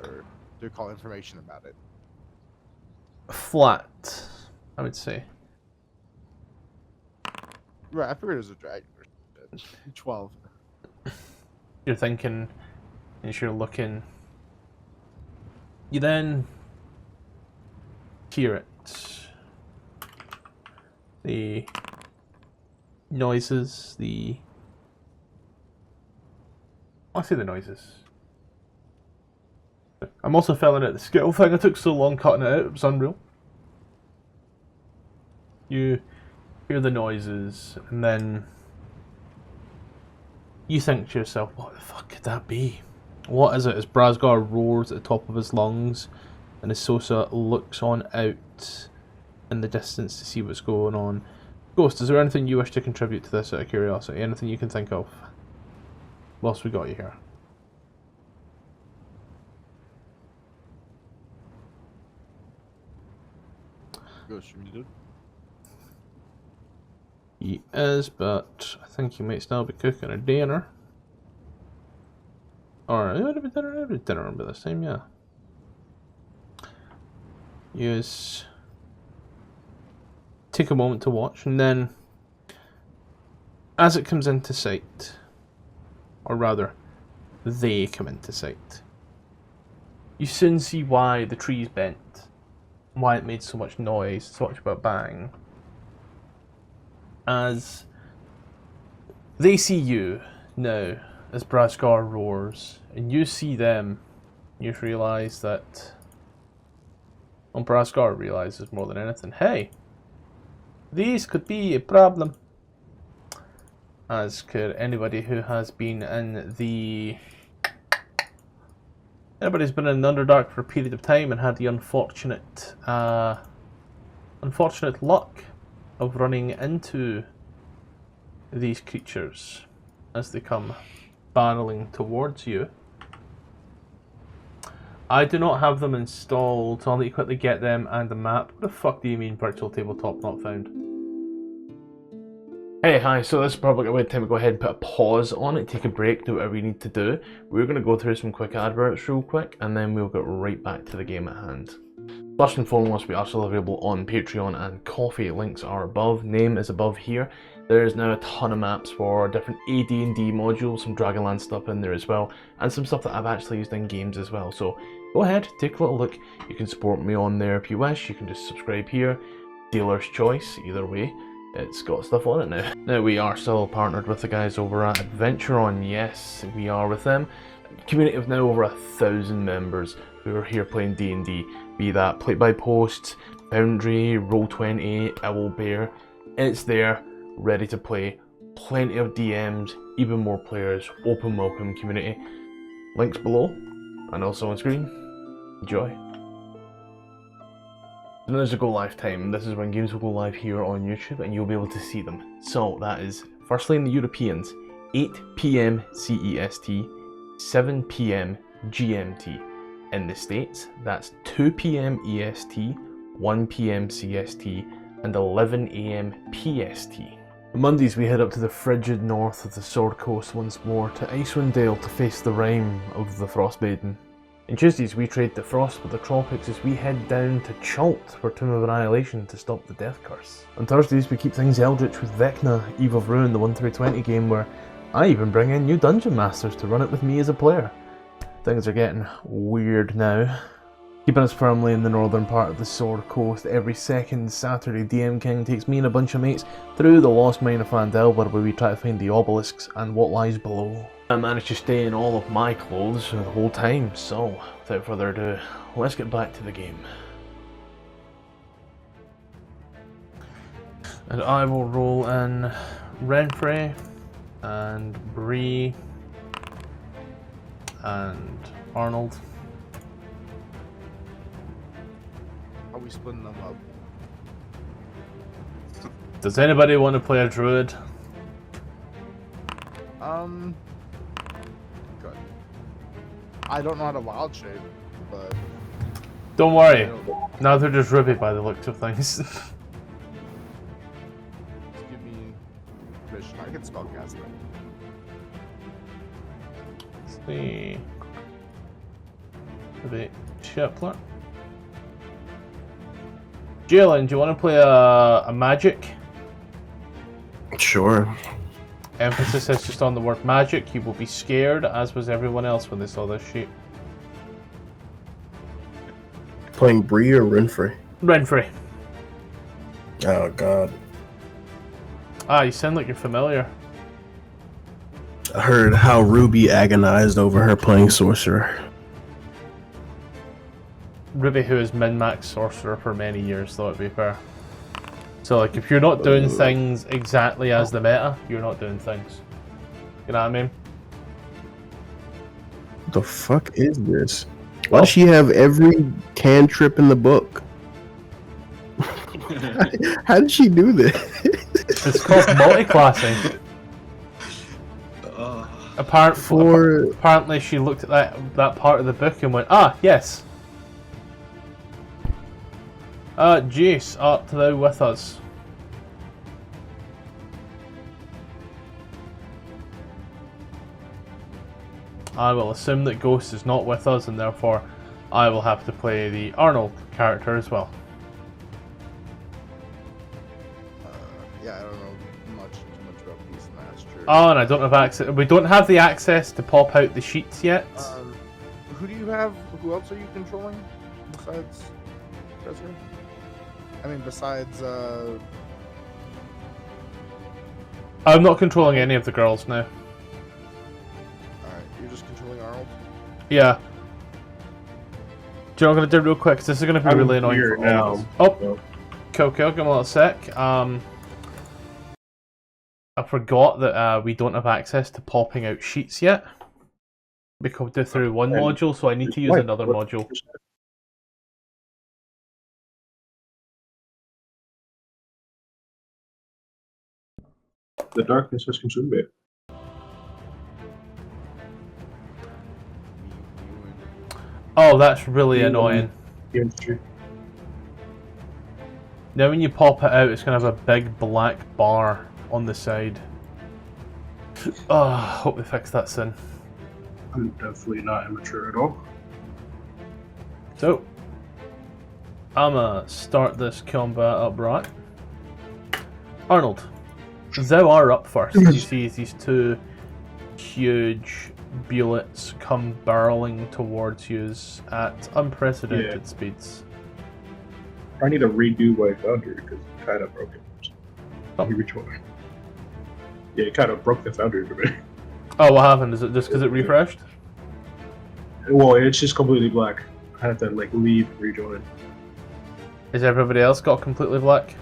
or do call information about it. Flat, I would say. Right, I figured it was a dragon. 12. You're thinking, as you're looking, you then hear it. the noises, I say the noises. I'm also filling out the skill thing. I took so long cutting it out, it was unreal. You hear the noises, and then you think to yourself, what the fuck could that be? What is it? As Brazgar roars at the top of his lungs, and as Sosa looks on out in the distance to see what's going on. Ghost, is there anything you wish to contribute to this out of curiosity? Anything you can think of? Whilst we got you here. Ghost, you muted? He is, but I think he might still be cooking a dinner. Or it would have been dinner by this time, yeah. Yes. Take a moment to watch, and then as it comes into sight, or rather, they come into sight, you soon see why the tree's bent, why it made so much noise, so much of a bang. As they see you now, as Brazgar roars, and you see them, you realise that, well, Brazgar realises more than anything, hey, these could be a problem. As could anybody who has been in the... Anybody's been in the Underdark for a period of time and had the unfortunate luck of running into these creatures as they come barreling towards you. I do not have them installed, so I'll let you quickly get them and the map. What the fuck do you mean virtual tabletop not found? Hey, hi, so this is probably a good time to go ahead and put a pause on it, take a break, do whatever we need to do. We're going to go through some quick adverts real quick, and then we'll get right back to the game at hand. First and foremost, we are still available on Patreon and Coffee. Links are above, name is above here. There is now a ton of maps for different AD&D modules, some Dragonlance stuff in there as well, and some stuff that I've actually used in games as well. So go ahead, take a little look. You can support me on there if you wish. You can just subscribe here. Dealer's choice, either way. It's got stuff on it now. Now we are still partnered with the guys over at AdverntureOn. Yes, we are with them. Community of now over 1,000 members who are here playing D&D. Be that Play by Post, Foundry, Roll20, Owlbear. It's there, ready to play. Plenty of DMs, even more players. Open welcome community. Links below and also on screen. Enjoy. As soon as they go live time, this is when games will go live here on YouTube and you'll be able to see them. So that is, firstly in the Europeans, 8 PM CEST, 7 PM GMT. In the States, that's 2 PM EST, 1 PM CST, and 11 AM PST. On Mondays we head up to the frigid north of the Sword Coast once more to Icewind Dale to face the rime of the Frostmaiden. On Tuesdays we trade the frost with the tropics as we head down to Chult for Tomb of Annihilation to stop the death curse. On Thursdays we keep things eldritch with Vecna, Eve of Ruin, the 1-20 game where I even bring in new dungeon masters to run it with me as a player. Things are getting weird now. Keeping us firmly in the northern part of the Sword Coast, every second Saturday DM King takes me and a bunch of mates through the lost mine of Phandelver where we try to find the obelisks and what lies below. I managed to stay in all of my clothes the whole time, so without further ado, let's get back to the game. And I will roll in Renfrey and Bree and Arnold. Are we splitting them up? Does anybody want to play a druid? Good. I don't know how to wild shape, but Don't worry, now they're just Ruby by the looks of things. just give me permission. I can spellcast them. Let's see. The Chipler. Jalen, do you want to play a magic? Sure. Emphasis is just on the word magic. You will be scared, as was everyone else when they saw this sheet. Playing Bree or Renfrey? Renfrey. Oh god. Ah, you sound like you're familiar. I heard how Ruby agonized over her playing sorcerer. Ruby, who is min-max sorcerer for many years, though, to be fair. So, like, if you're not doing things exactly as the meta, you're not doing things. You know what I mean? The fuck is this? Why does she have every cantrip in the book? How did she do this? It's called multi-classing. Apparently, she looked at that part of the book and went, "Ah, yes. Jace, art thou with us?" I will assume that Ghost is not with us, and therefore I will have to play the Arnold character as well. Yeah, I don't know too much about Beast Master. Oh, and I don't have access. We don't have the access to pop out the sheets yet. Who do you have? Who else are you controlling besides Desiree? I mean, besides. I'm not controlling any of the girls now. Alright, you're just controlling Arnold? Yeah. Do you know what I'm going to do real quick? 'Cause this is going to be really annoying for all of us. Oh, cool. Give me a little sec. I forgot that we don't have access to popping out sheets yet. We could do through one module, so I need to use another module. The darkness has consumed it. Oh, that's really annoying. Now when you pop it out, it's going to have a big black bar on the side. Oh, hope they fix that soon. I'm definitely not immature at all. So, I'm going to start this combat up right. Arnold, thou are up first. You see these two huge bullets come barreling towards you at unprecedented speeds. I need to redo my foundry because it kind of broke it. Oh. Yeah, it kind of broke the foundry for me. Oh, what happened? Is it just because it refreshed? Well, it's just completely black. I have to like leave and rejoin. Is everybody else got completely black?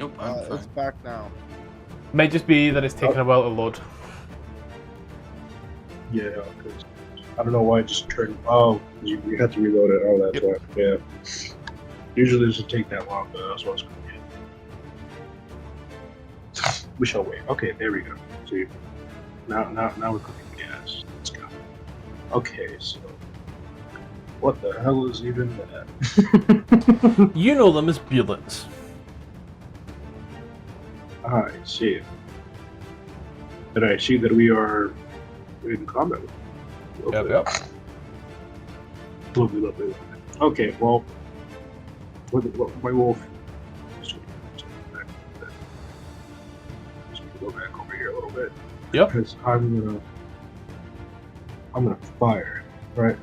Nope, It's back now. Might just be that it's taking a while to load. Yeah, because I don't know why it just turned. Oh, you had to reload it. Oh, that's why. Yeah. Usually it doesn't take that long, but that's what I was going to get. We shall wait. Okay, there we go. See, now we're cooking gas. Let's go. Okay, so what the hell is even that? You know them as bullets. I see. Did I see that we are in combat with them? Yep. Lovely. Okay, well, my wolf. Just go back over here a little bit. Yep. Because I'm gonna fire, right?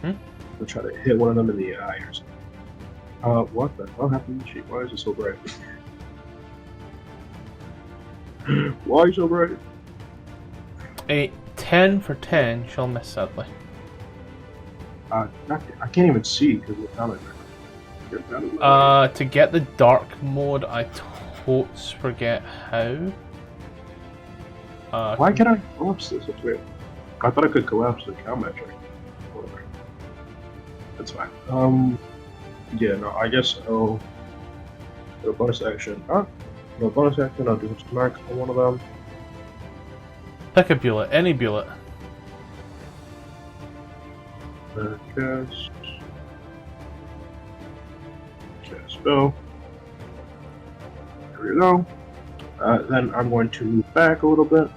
Hmm? I'll try to hit one of them in the eye or something. What the hell happened to the sheet? Why is it so bright? Why are you so bright? A 10 for 10 shall miss, sadly. I can't even see because the found it. To get the dark mode, I totes forget how. Why can't I collapse this? That's weird. I thought I could collapse the combat track. Whatever. That's fine. Yeah, no, I guess I'll do a bonus action. No bonus action, I'll do a smack on one of them. Pick a bullet, any bullet. Cast spell. There we go. Then I'm going to move back a little bit.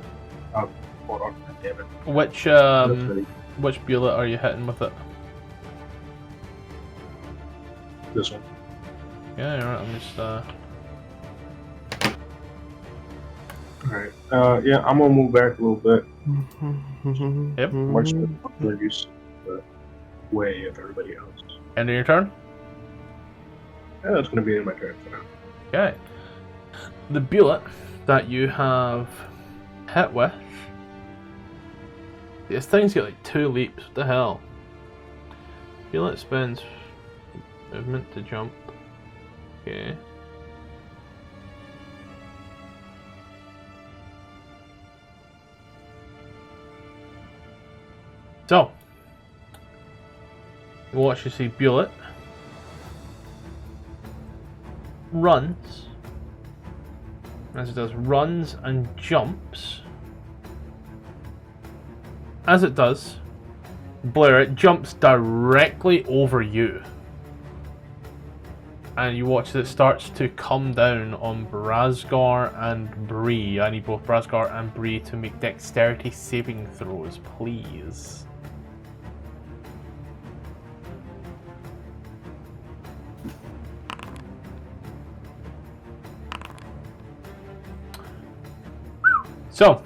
Hold on, damn it. Which bullet are you hitting with it? This one. Yeah, you're right, I'm just Alright. Yeah, I'm gonna move back a little bit. Yep. Much use the way of everybody else. End of your turn? Yeah, that's gonna be in my turn for now. Okay. The bullet that you have hit with, this thing's got like 2 leaps. What the hell? Bullet spends movement to jump. Okay. So, you watch you see Bullet runs. As it does, runs and jumps. As it does, Blair, it jumps directly over you. And you watch as it starts to come down on Brazgar and Bree. I need both Brazgar and Bree to make dexterity saving throws, please. So,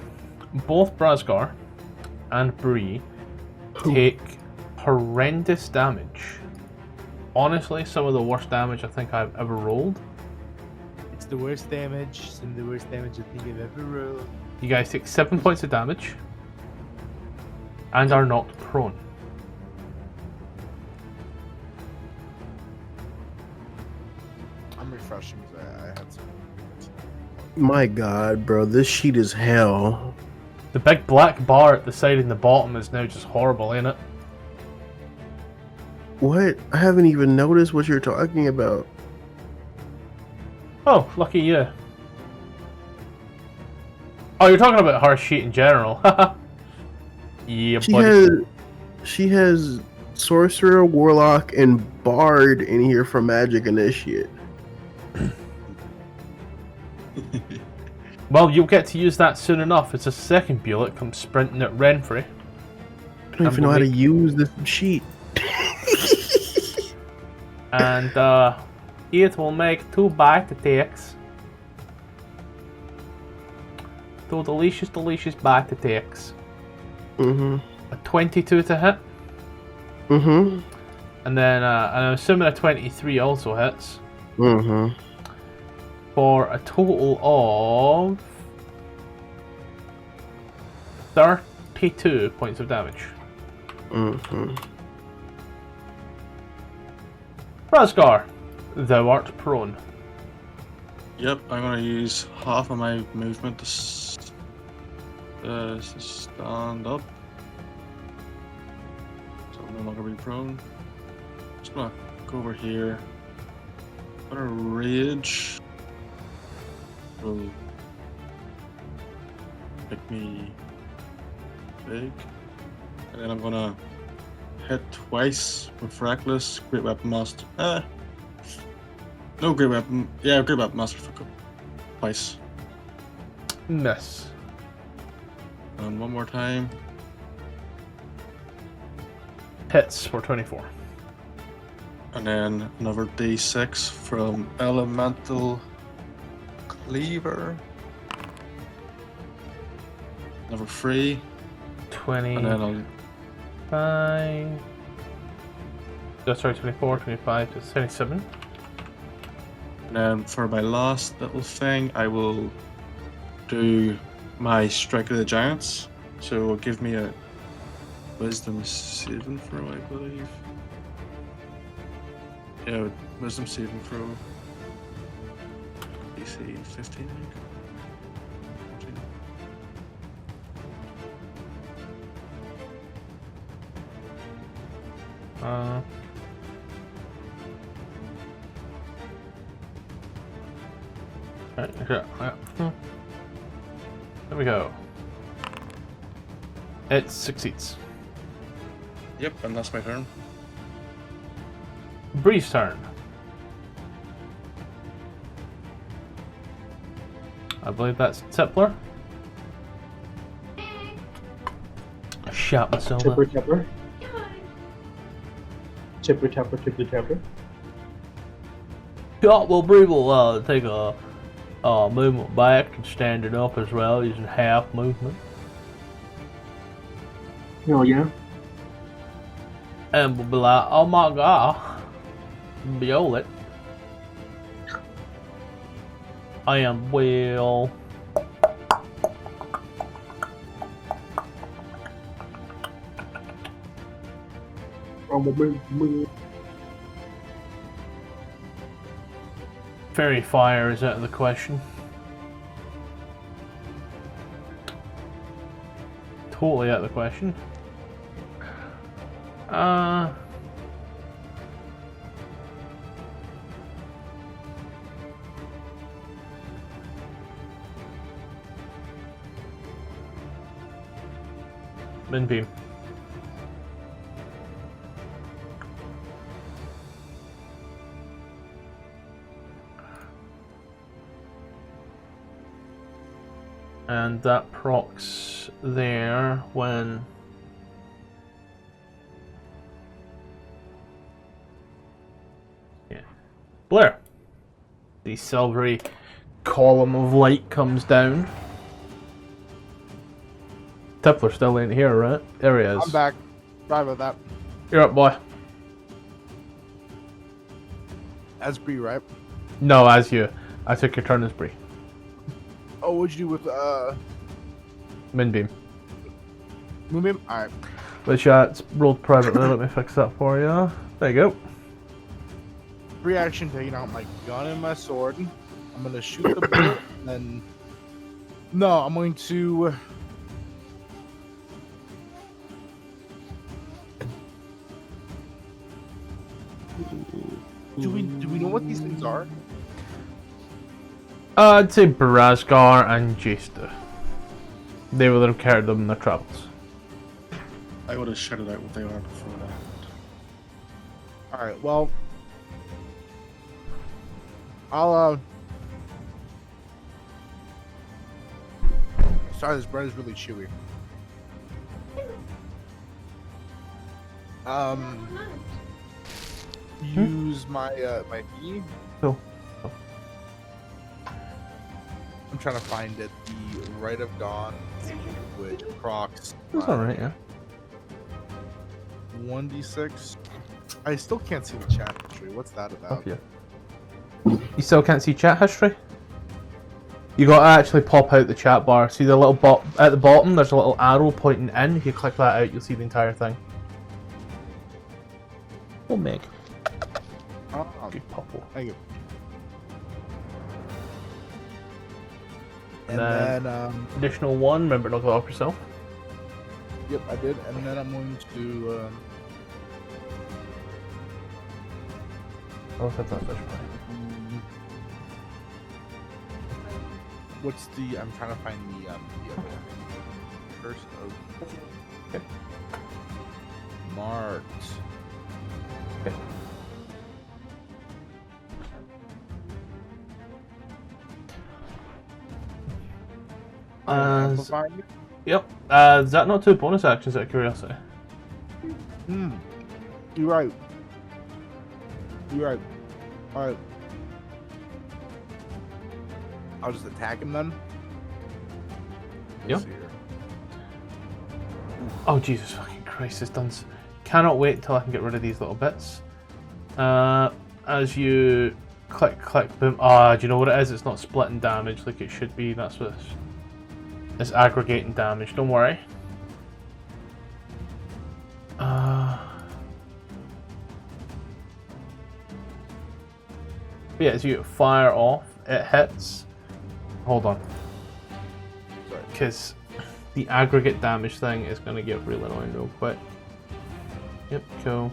both Brazgar and Bree take horrendous damage. Honestly, some of the worst damage I think I've ever rolled. It's the worst damage, and the worst damage I think I've ever rolled. You guys take 7 points of damage and are knocked prone. I'm refreshing because I had some. My God, bro, this sheet is hell. The big black bar at the side and the bottom is now just horrible, ain't it? What? I haven't even noticed what you're talking about. Oh, lucky you. Oh, you're talking about her sheet in general. Yeah, buddy. She has sorcerer, warlock, and bard in here for magic initiate. Well, you'll get to use that soon enough as a second bullet comes sprinting at Renfrey. I don't even know how to use this sheet. And it will make 2 bite attacks. 2 delicious bite attacks. Mm-hmm. A 22 to hit. Mm-hmm. And then I'm assuming a 23 also hits. Mm-hmm. For a total of 32 points of damage. Mm-hmm. Brazgar, thou art prone. Yep, I'm gonna use half of my movement to stand up. So I'm no longer be prone. Just gonna go over here. I'm gonna rage. Will make me big. And then I'm gonna hit twice with Reckless, Great Weapon Master. No Great Weapon. Yeah, Great Weapon Master for twice. Miss. And one more time. Hits for 24. And then another D6 from Elemental Cleaver. Another 3. 20. And then I'll 5. Oh, sorry, 24, 25, 27. And then for my last little thing, I will do my Strike of the Giants. So it'll give me a Wisdom saving throw, I believe. Yeah, Wisdom saving throw. DC 15, I think. 14. Right, okay. There we go. It succeeds. Yep, and that's my turn. Bree's turn. I believe that's Tippler. Shot myself. Tipper tapper. Tipper tapper, tipper tapper. Yeah, well, Bree will take a movement back and stand it up as well, using half movement. Oh yeah. And we'll be like, oh my god, Violet. I am well. Fairy fire is out of the question. Totally out of the question. Moonbeam. And that procs there when Blair. The silvery column of light comes down. Tippler still ain't here, right? There he is. I'm back. Sorry about that. You're up, boy. As Bree, right? No, as you. I took your turn as Bree. Oh, what'd you do with Moonbeam. Moonbeam? Alright. The chat's rolled privately. Let me fix that for you. There you go. Reaction, taking out my gun and my sword. I'm gonna shoot the bullet, and then... No, I'm going to... Do we know what these things are? I'd say Brazgar and Jester. They would have carried them in their travels. I would have shouted out what they are before that. Alright, well... I'll, Sorry, this bread is really chewy. Use my, my E. Cool. I'm trying to find it. The Rite of Dawn, which procs. That's alright, yeah. 1d6. I still can't see the chat history. What's that about? Yeah. You still can't see chat history? You got to actually pop out the chat bar. See the little at the bottom, there's a little arrow pointing in. If you click that out, you'll see the entire thing. Oh, Meg. Oh, Good popple. thank you. And And then, then, additional one, remember to look off yourself. yep, I did. And then I'm going to, I'll set that fish pie. what's the? I'm trying to find the other one. First of Okay. marked. Okay. Amplifying it? Yep. Is that not two bonus actions out of curiosity? You're right. You're right. Alright. I'll just attack him then. Yep. See here. Oh, Jesus fucking Christ, this done. Cannot wait until I can get rid of these little bits. As you click, click, boom. Ah, do you know what it is? It's not splitting damage like it should be. That's what it's aggregating damage. Don't worry. Yeah, as you fire off, it hits. Hold on. Because the aggregate damage thing is going to get really annoying real quick. Yep, cool.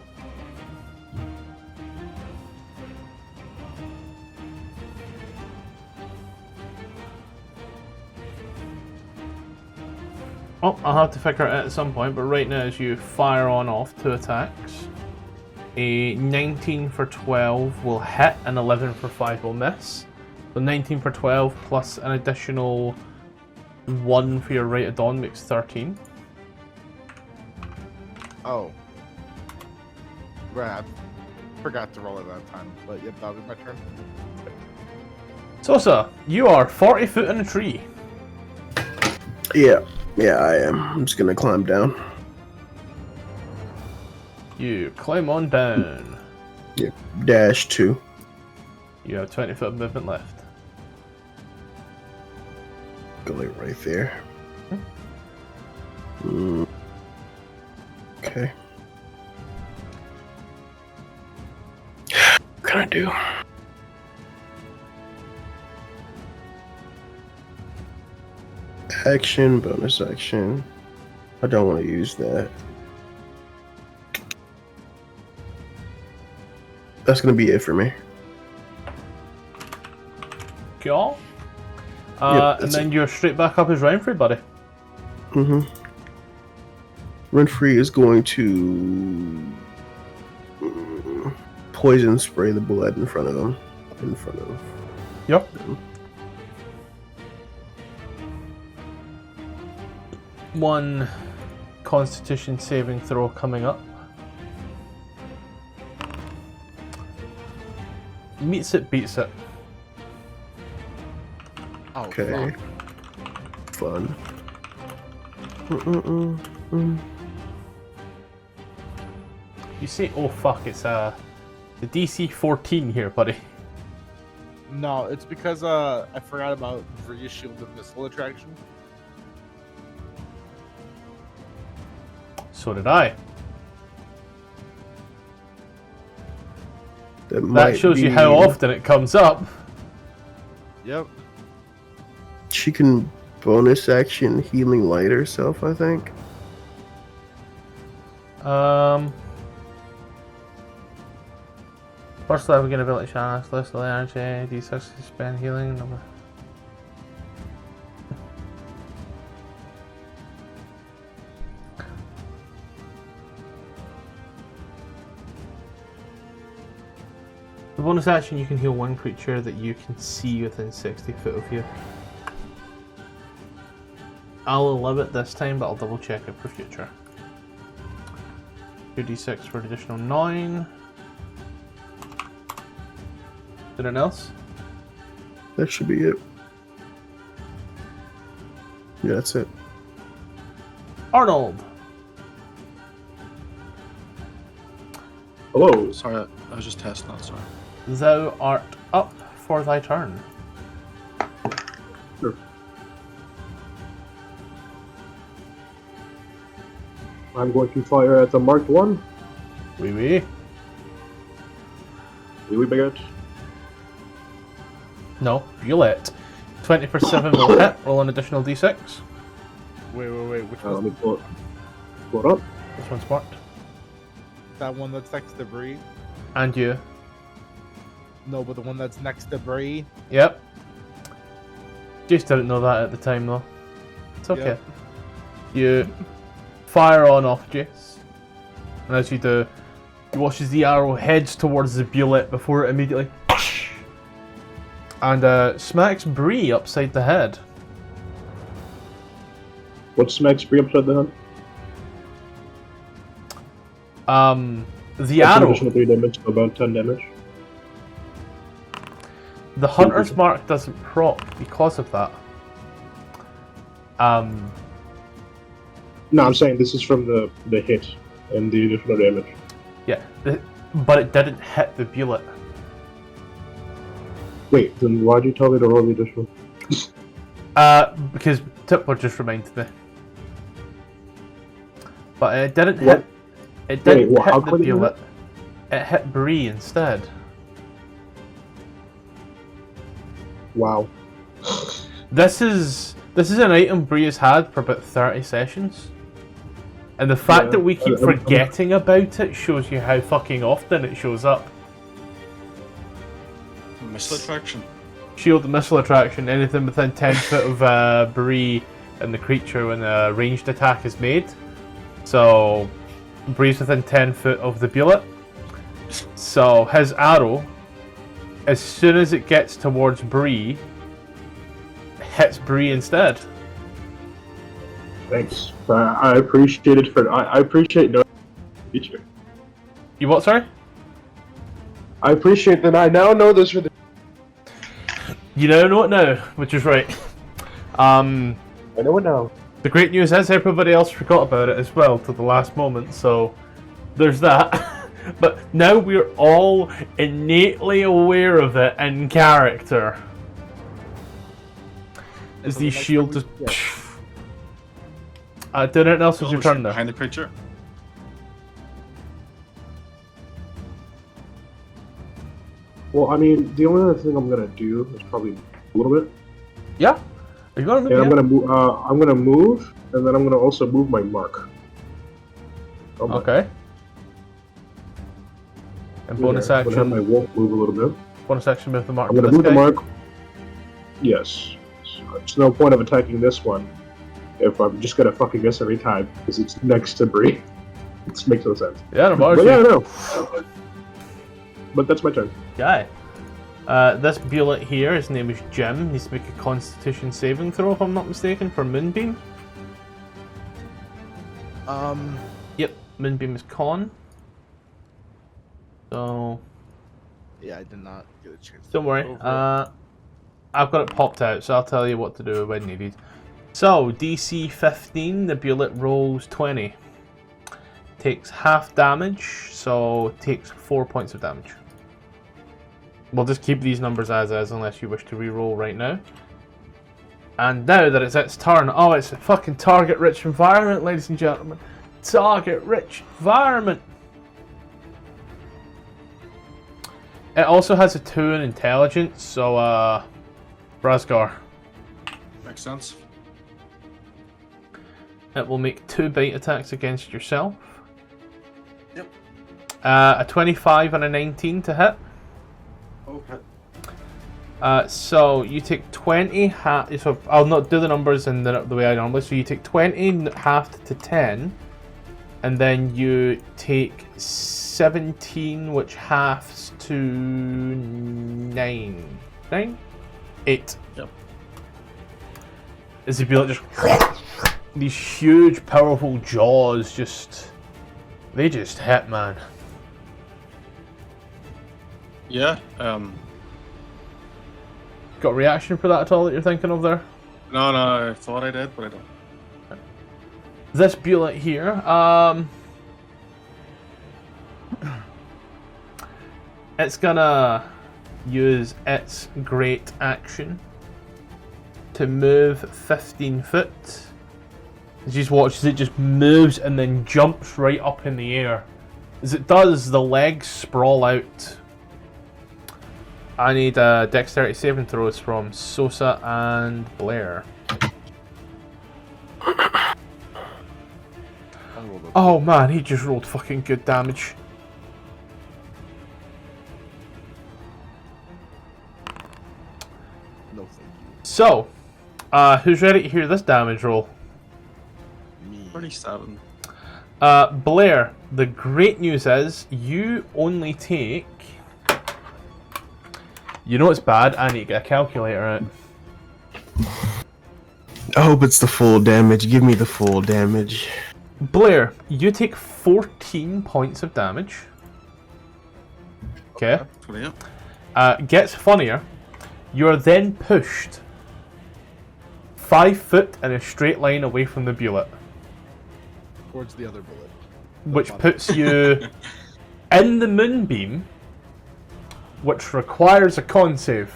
Oh, I'll have to figure it out at some point, but right now as you fire on off 2 attacks, a 19 for 12 will hit and 11 for 5 will miss. So 19 for 12 plus an additional 1 for your Rite of Dawn makes 13. Oh. Right, I forgot to roll it that time, but yep, that'll be my turn. Sosa, you are 40 foot in a tree. Yeah, I am. I'm just gonna climb down. You climb on down. Yep. Dash 2. You have 20 foot of movement left. Go like right there. Okay. What can I do? Action, bonus action. I don't want to use that. That's gonna be it for me. Cool. Yep, and then you're straight back up as Renfrey, buddy. Mm-hmm. Renfrey is going to poison spray the bullet in front of him. Yep. One Constitution saving throw coming up. Meets it, beats it. Oh, Okay. fuck. Fun. You say, oh fuck, it's the DC 14 here, buddy. No, it's because I forgot about Vria's shield and missile attraction. So did I. That shows you how often it comes up. Yep. She can bonus action healing light herself, I think. First level gain ability chance, less energy, D6 to spend healing number. The bonus action, you can heal one creature that you can see within 60 foot of you. I'll allow it this time, but I'll double check it for future. 2d6 for an additional 9. Anything else? That should be it. Yeah, that's it. Arnold! Hello. Sorry, I was just testing that, sorry. Thou art up for thy turn. Sure. I'm going to fire at the marked one. Wee wee. We baguette. No, bullet. 20 for 7 will hit. Roll an additional d6. Wait. Which Let one's me pull it up. This one's marked. that one that's next to Bree? And you. No, but the one that's next to Bree. Yep. Just didn't know that at the time though. It's okay. Yep. You fire on off Jace. And as you do, you watch as the arrow heads towards the bullet before it immediately and smacks Bree upside the head. What smacks Bree upside the head? The That's an arrow. additional 3 damage, so about 10 damage. The hunter's mark doesn't proc because of that. No, I'm saying this is from the hit and the additional damage. Yeah, but it didn't hit the bullet. Wait, then why'd you tell me to roll the additional? Because Tipler just reminded me. But it didn't What? hit. It didn't Wait, how hit the could it hit? bullet. It hit Bree instead. Wow. This is an item Bree has had for about 30 sessions. And the fact Yeah, that we keep I'm- forgetting about it shows you how fucking often it shows up. Missile attraction. Shield, missile attraction, anything within 10 foot of Bree and the creature when a ranged attack is made. So, Bree's within 10 foot of the bullet. So, his arrow, as soon as it gets towards Bree, hits Bree instead. Thanks. I appreciate it I appreciate no feature. You what, sorry? I appreciate that I now know this for the. You now know it now, which is right. I know it now. The great news is everybody else forgot about it as well to the last moment, so there's that. But now we're all innately aware of it in character. As For the the next shield time just. we- Do anything else was Oh, your shoot, turn there? behind the creature. Well, I mean, the only other thing I'm gonna do is probably a little bit. Yeah. Are you going to move? And Yeah. I'm gonna move, and then I'm gonna also move my mark. Okay. And bonus I'm gonna have my action. wolf move a little bit. Bonus action move the mark. I'm to gonna this move the guy. mark. Yes. There's no point of attacking this one if I'm just gonna fucking miss every time because it's next to Bree. It makes no sense. Yeah, no bother But you. yeah, no. But that's my turn. Guy. This bullet here, his name is Jim. Needs to make a Constitution saving throw, if I'm not mistaken, for Moonbeam. Yep, Moonbeam is con. So Yeah, I did not get a chance. don't worry. Go for I've got it popped out, so I'll tell you what to do when needed. So DC 15, the bullet rolls 20. Takes half damage, so takes 4 points of damage. We'll just keep these numbers as is unless you wish to reroll right now. And now that it's its turn, oh, it's a fucking target-rich environment, ladies and gentlemen. Target-rich environment. It also has a 2 in intelligence, so Brazgar. Makes sense. It will make 2 bite attacks against yourself. Yep. A 25 and a 19 to hit. Okay. So you take 20 so I'll not do the numbers in the way I normally. So you take 20 halved to 10, and then you take 17, which halves to 9. 9? 8. Yep. As if you just these huge, powerful jaws they just hit, man. Yeah. Got a reaction for that at all that you're thinking of there? No, I thought I did, but I don't. This bullet here, it's gonna use its great action to move 15 foot. You just watch as it just moves and then jumps right up in the air. As it does, the legs sprawl out. I need dexterity saving throws from Sosa and Blair. Oh man, he just rolled fucking good damage. No, thank you. So, who's ready to hear this damage roll? Me. 27. Blair, the great news is you only take... You know it's bad, I need to get a calculator out. I hope it's the full damage. Give me the full damage. Blair, you take 14 points of damage. Okay. 28. Gets funnier. You are then pushed 5 foot in a straight line away from the bullet, Towards the other bullet. which puts you in the moonbeam, which requires a con save.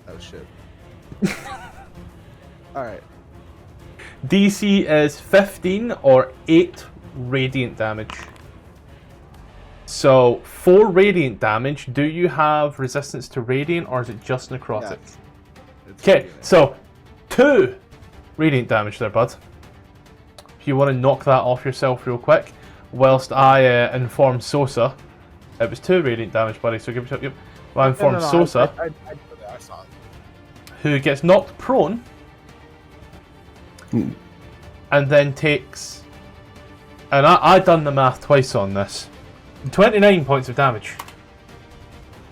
Oh shit. Alright. DC is 15 or 8 radiant damage. So, 4 radiant damage. Do you have resistance to radiant or is it just necrotic? Okay, so 2 radiant damage there, bud. If you want to knock that off yourself real quick, whilst I inform Sosa, it was 2 radiant damage, buddy. So give yourself. Yep. Well, I inform Sosa, I saw it. who gets knocked prone, and then takes. And I done the math twice on this. 29 points of damage.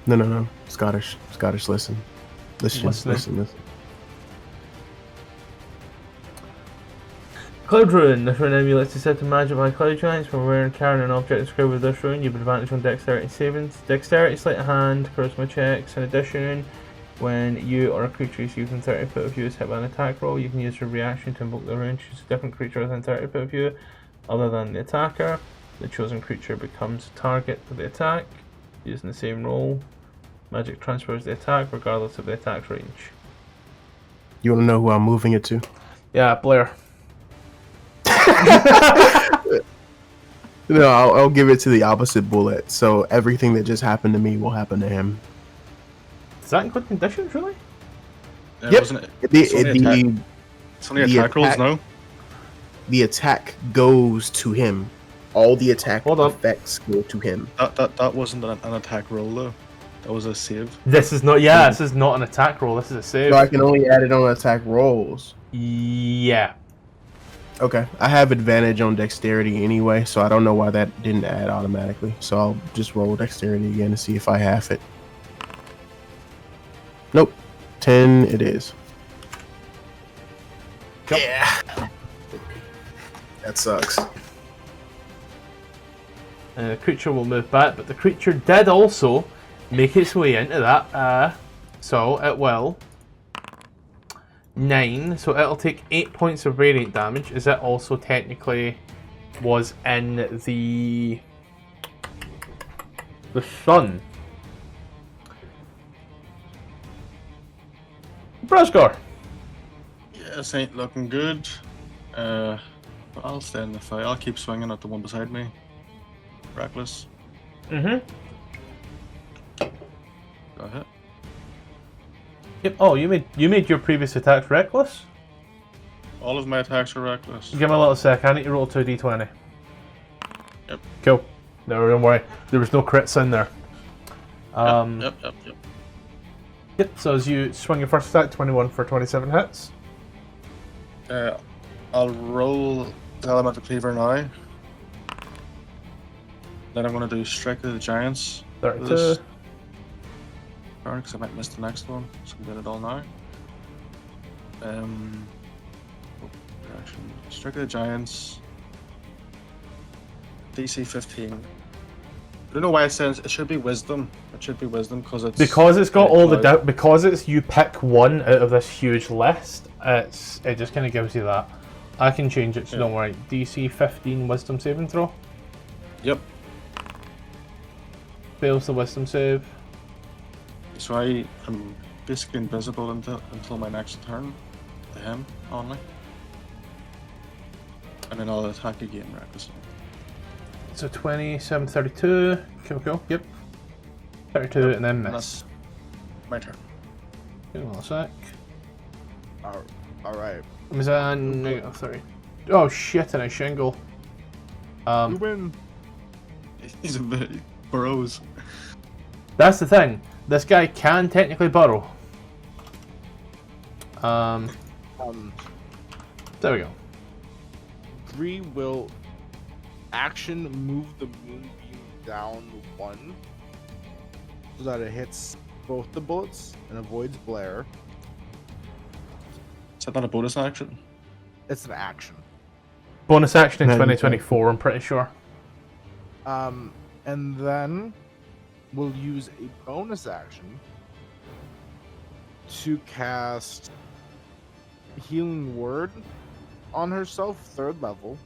No. Scottish, listen. Listen. Cloud Rune. This rune emulates the set of magic by cloud giants. When wearing carrying an object described with this rune, you have advantage on dexterity savings. Dexterity, sleight of hand, charisma checks. In addition, when you or a creature is within 30 foot of you is hit by an attack roll, you can use your reaction to invoke the rune. Choose a different creature within 30 foot of you, other than the attacker. The chosen creature becomes a target for the attack, using the same roll. Magic transfers the attack regardless of the attack's range. You want to know who I'm moving it to? Yeah, Blair. No, I'll give it to the opposite bullet. So everything that just happened to me will happen to him. Does that include conditions, really? Yeah, Yep. wasn't it? It's only attack rolls now. The attack goes to him. All the attack Hold on. effects go to him. That wasn't an attack roll though. That was a save. This is not. Yeah, this is not an attack roll. This is a save. So I can only add it on attack rolls. Yeah. Okay, I have advantage on dexterity anyway, so I don't know why that didn't add automatically. So I'll just roll dexterity again to see if I have it. Nope. 10 it is. Yep. Yeah. That sucks. The creature will move back, but the creature did also make its way into that. So it will 9. So it'll take 8 points of radiant damage, as it also technically was in the sun. Brasgar. Yes, ain't looking good. But I'll stay in the fight. I'll keep swinging at the one beside me. Reckless. Mm-hmm. Go ahead. Yep. Oh, you made your previous attacks reckless? All of my attacks are reckless. Give me a little sec. I need to roll 2d20. Yep. Cool. No, don't worry. There was no crits in there. Yep. Yep. So as you swing your first attack, 21 for 27 hits. I'll roll the elemental cleaver now. Then I'm gonna do strike of the giants. 32. Because I might miss the next one, so I'm doing it all now. Action. Strike of the giants. DC 15. I don't know why it says it should be wisdom. It should be wisdom because it's got all the because it's you pick one out of this huge list. It just kind of gives you that. I can change it, so don't worry. DC 15 wisdom saving throw. Yep. Fails the wisdom save. So I am basically invisible until my next turn to him only. And then I'll attack again recklessly. So 27, 32. Cool. Yep. 32 and then miss. That's my turn. Give me a sec. Alright. Was that negative 30? Oh shit, and I shingle. You win. He's a bit burrows. That's the thing. This guy can technically burrow. There we go. 3 will action move the moonbeam down 1 so that it hits both the bullets and avoids Blair. Is that not a bonus action? It's an action. Bonus action in 2024, I'm pretty sure. And then we'll use a bonus action to cast Healing Word on herself, 3rd level.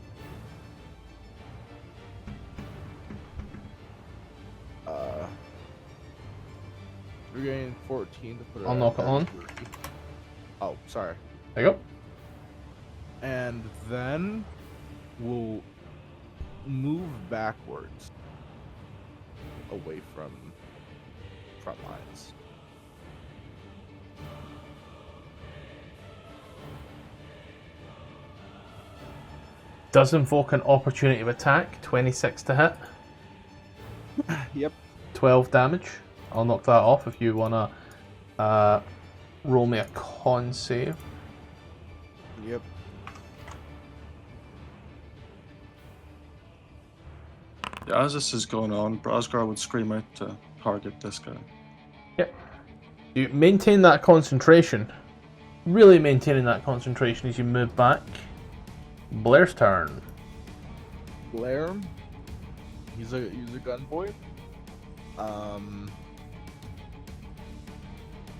We're getting 14 to put it. I'll knock it on. Oh, sorry. There you go. And then we'll move backwards away from front lines. Does invoke an opportunity of attack. 26 to hit. Yep. 12 damage. I'll knock that off if you wanna roll me a con save. Yep. Yeah, as this is going on, Brasgar would scream out to target this guy. Yep. You maintain that concentration. Really maintaining that concentration as you move back. Blair's turn. Blair, he's a gun boy.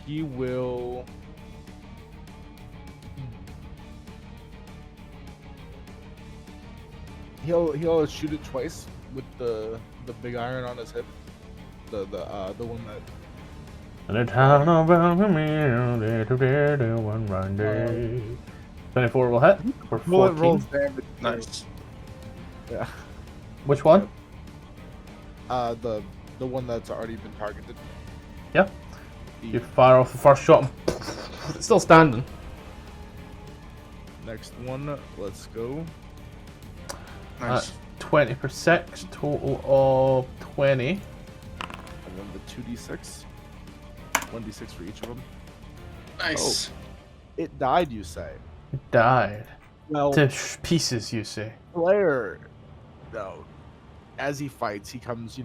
He will he'll shoot it twice with the big iron on his hip. The one that In a town of one run day. 24 will hit for Bullet 14. rolls damage. Nice. Yeah. Which one? The one that's already been targeted. Yeah. You fire off the first shot. It's still standing. Next one, let's go. Nice. 20 for 6, total of 20. And then the 2d6. 1d6 for each of them. Nice. It died, you say? It died. Well, To pieces, you say. Blair, no. As he fights, he comes,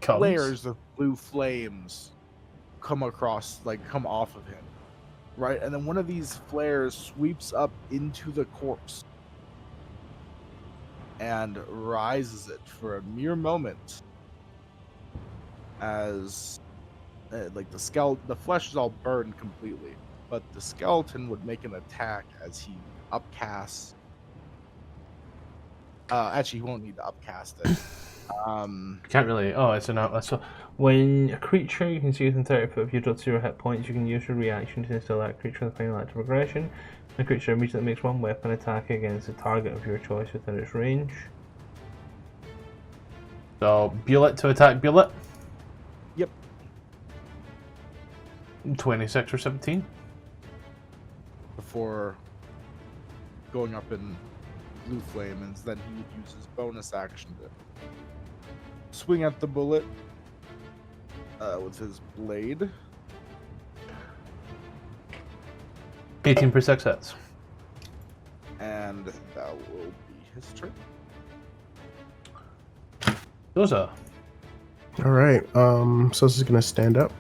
Comes. layers of blue flames come off of him. Right? And then one of these flares sweeps up into the corpse and rises it for a mere moment as the flesh is all burned completely, but the skeleton would make an attack as he upcasts. Actually, he won't need to upcast it. Can't really. Oh, it's an outlet. So, when a creature you can see within 30 foot of you does 0 hit points, you can use your reaction to instill that creature in the final act of progression. The creature immediately makes one weapon attack against the target of your choice within its range. So, Bullet to attack Bullet. Yep. 26 or 17. Before going up in blue flame, and then he would use his bonus action to swing at the bullet with his blade. 18 for 6 hits. And that will be his turn. Doza. All right. So this is gonna stand up,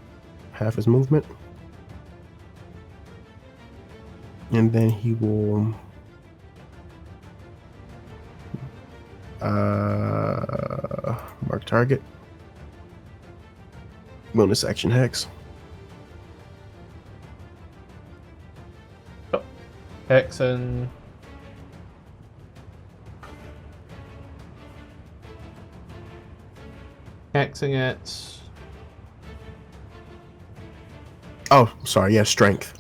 half his movement, and then he will mark target. Bonus action hex. Hex and hexing it. Oh, sorry. Yeah, strength.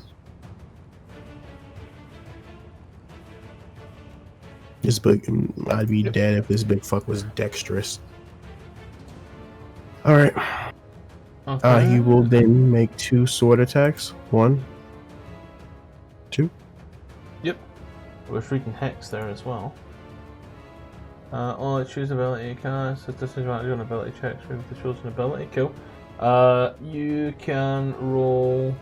This big, I'd be dead if this big fuck was dexterous. All right. Okay. He will then make 2 sword attacks. 1, 2. Yep. We're freaking hex there as well. Choose ability. Cast disadvantage on ability checks with the chosen ability. Cool. You can roll.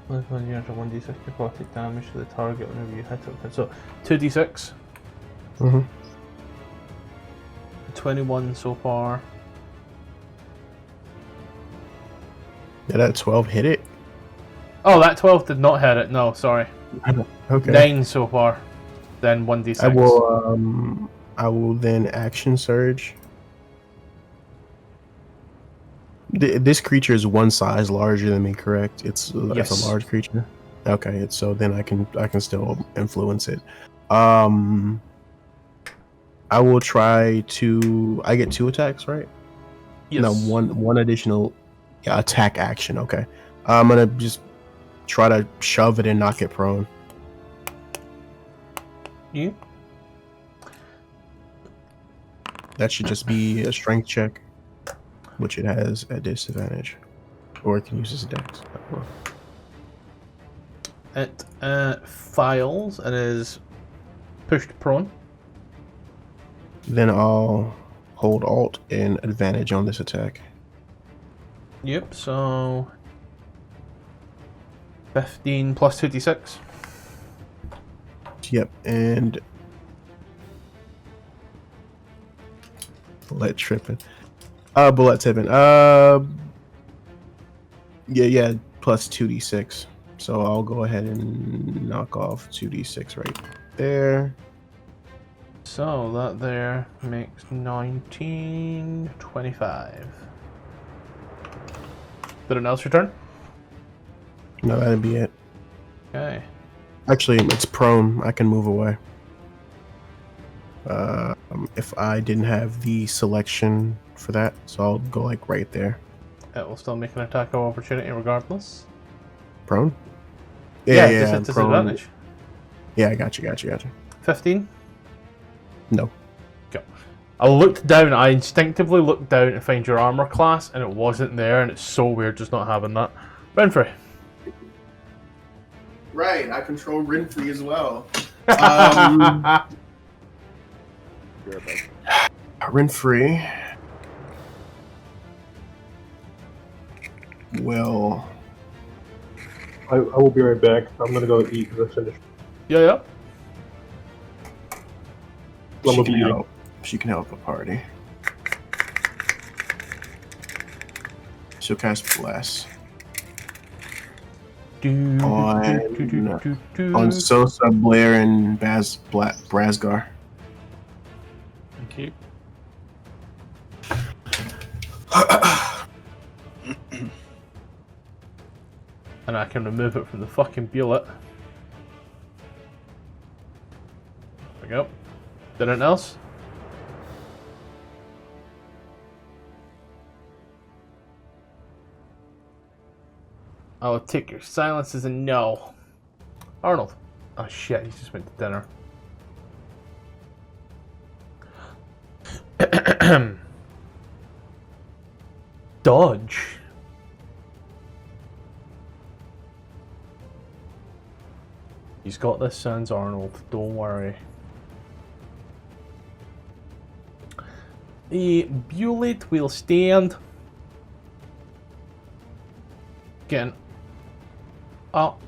When you enter 1d6 necrotic damage to the target whenever you hit it. So 2d6. Mm-hmm. 21 so far. Did that 12 hit it? Oh, that 12 did not hit it. No, sorry. Okay. 9 so far. Then 1d6. I will then action surge. This creature is one size larger than me, correct? It's Yes. a large creature. Okay, so then I can still influence it. I will try to. I get 2 attacks, right? Yes. No, one additional attack action. Okay, I'm gonna just try to shove it and knock it prone. Yeah. That should just be a strength check, which it has at disadvantage, or it can use his dex. It files and is pushed prone. Then I'll hold Alt and advantage on this attack. Yep, so 15 plus 2d6. Yep, and bullet tripping. Bullet tipping. Yeah, plus 2d6. So I'll go ahead and knock off 2d6 right there. So that there makes 19, 25. Did it else return? No, that'd be it. Okay. Actually, it's prone. I can move away. If I didn't have the selection for that, so I'll go like right there. It will still make an attack of opportunity regardless. Prone? This I'm is prone. disadvantage. Yeah, I got you. 15? No. Go. I looked down, I instinctively looked down to find your armor class, and it wasn't there, and it's so weird just not having that. Renfrey. Right, I control Renfrey as well. Renfrey will. I will be right back. I'm gonna go eat because I finished. Yeah. She can help a party. She'll cast Bless. On Sosa, Blair, and Brasgar. Thank you. And I can remove it from the fucking bullet. There we go. Anything else? I'll take your silence as a no. Arnold. Oh shit, he just went to dinner. Dodge. He's got this, Sans Arnold. Don't worry. The bullet will stand. Getting up.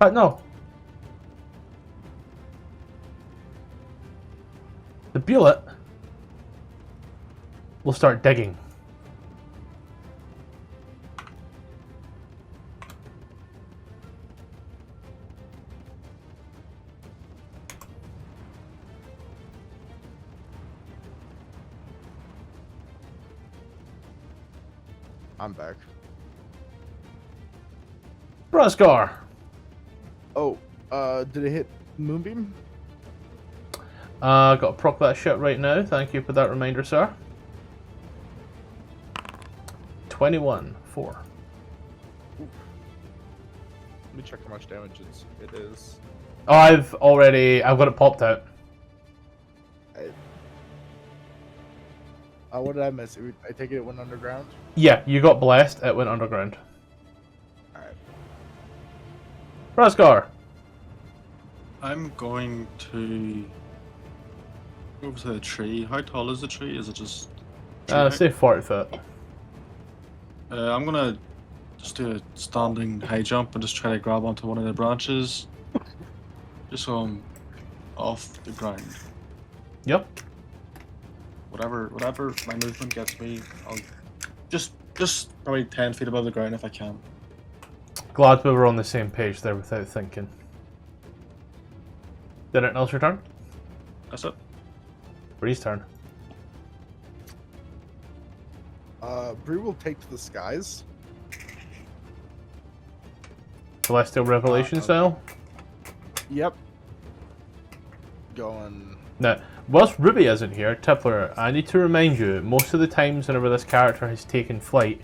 No. The bullet will start digging. I'm back. Brasgar. Oh, did it hit Moonbeam? Got to proc that shit right now. Thank you for that reminder, sir. 21, 4. Let me check how much damage it is. Oh, I've got it popped out. What did I miss? I take it went underground? Yeah, you got blessed. It went underground. Alright. Brasgar. I'm going to go over to the tree. How tall is the tree? Is it just... Say 40 foot. I'm gonna just do a standing high jump and just try to grab onto one of the branches. Just so I'm off the ground. Yep. Whatever my movement gets me, I'll just probably 10 feet above the ground if I can. Glad we were on the same page there without thinking. Did it else your turn? That's it. Bree's turn. Bree will take to the skies. Celestial Revelation style? Yep. Going... Now, whilst Ruby isn't here, Tippler, I need to remind you, most of the times whenever this character has taken flight,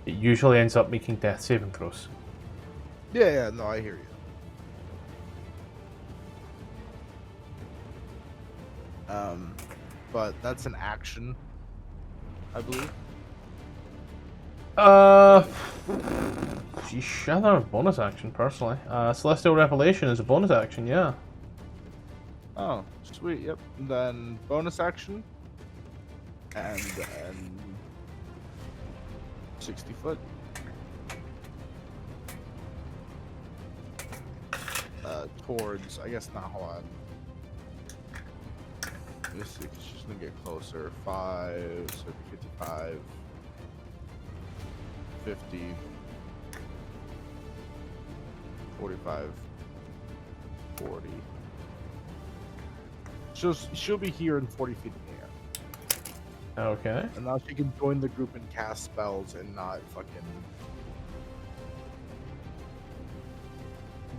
it usually ends up making death saving throws. Yeah, no, I hear you. But that's an action, I believe. Sheesh, I thought it was a bonus action, personally. Celestial Revelation is a bonus action, yeah. Oh, sweet, yep. And then bonus action. And then 60 foot. Towards, I guess not, hold on. Let me see, she's gonna get closer. 5, so 55, 50, 45, 40. She'll be here in 40 feet in the air. Okay. And now she can join the group and cast spells and not fucking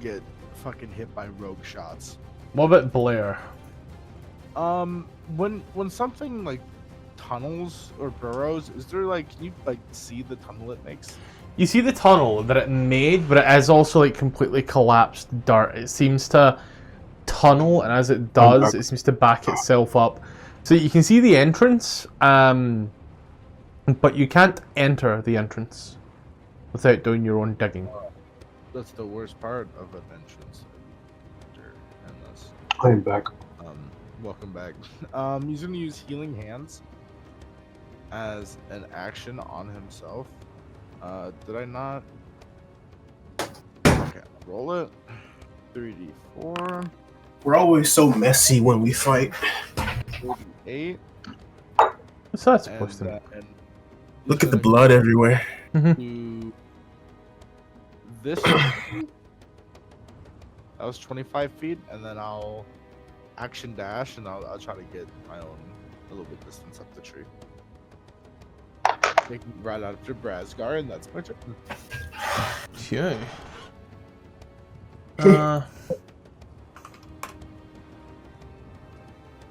get fucking hit by rogue shots. What about Blair? when something like tunnels or burrows, is there like, can you like see the tunnel it makes? You see the tunnel that it made, but it is also like completely collapsed dirt. It seems to tunnel, and as it does, it seems to back itself up. So you can see the entrance, but you can't enter the entrance without doing your own digging. That's the worst part of adventures. I am back. Welcome back. He's gonna use healing hands as an action on himself. Did I not? Okay, roll it. 3d4. We're always so messy when we fight. 48. What's that supposed to And Look at the blood everywhere. do this. That was 25 feet, and then I'll action dash, and I'll try to get my own a little bit distance up the tree. Taking right after Brasgar, and that's my turn. Okay.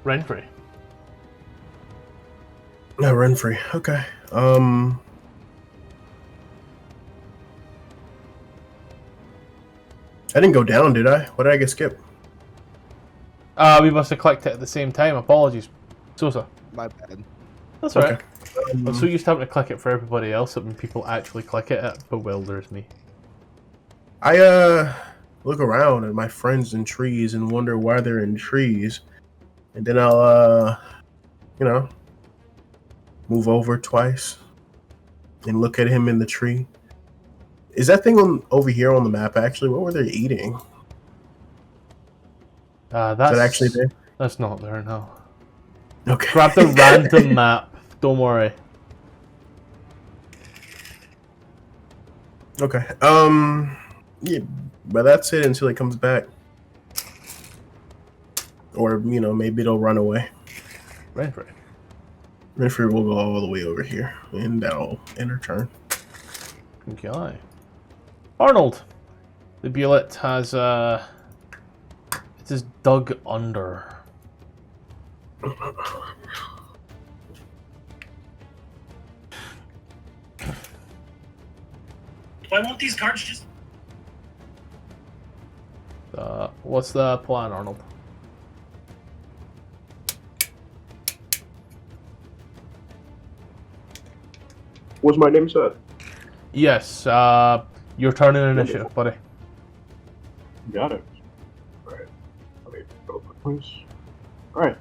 Renfrey. No, Renfrey. Okay. I didn't go down, did I? What did I get skipped? We must have clicked it at the same time. Apologies. Sosa. My bad. That's alright. Okay. I'm so used to having to click it for everybody else that when people actually click it, it bewilders me. I look around at my friends in trees and wonder why they're in trees, and then I'll move over twice and look at him in the tree. Is that thing over here on the map actually? What were they eating? That's Is that actually there? That's not there, no. Okay. Grab the random map. Don't worry. Okay. Yeah, but that's it until it comes back. Or, maybe it'll run away. Renfrey. Renfrey will go all the way over here, and that'll end her turn. Okay. Arnold. The bullet has, it is dug under. Why won't these cards just... What's the plan, Arnold? What's my name said? Yes, your turn in initiative, buddy. Got it. Alright. Let me go please. Alright,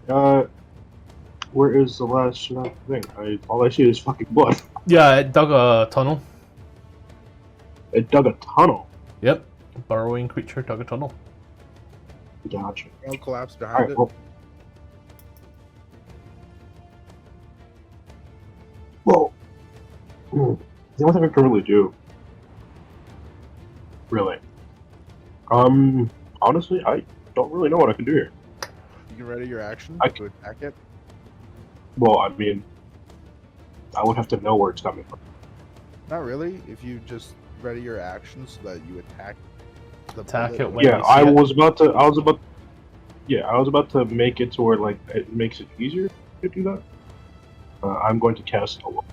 where is the last thing? All I see is fucking blood. Yeah, it dug a tunnel. It dug a tunnel. Yep. Burrowing creature dug a tunnel. Gotcha. I'll collapse behind Alright, it. well, the only thing I can really do, really, honestly, I don't really know what I can do here. You can ready your action to attack it. Well, I mean, I would have to know where it's coming from. Not really. If you just ready your action so that you attack the Attack bullet it when Yeah, you see I it. was about to make it to where like it makes it easier to do that. I'm going to cast alarm.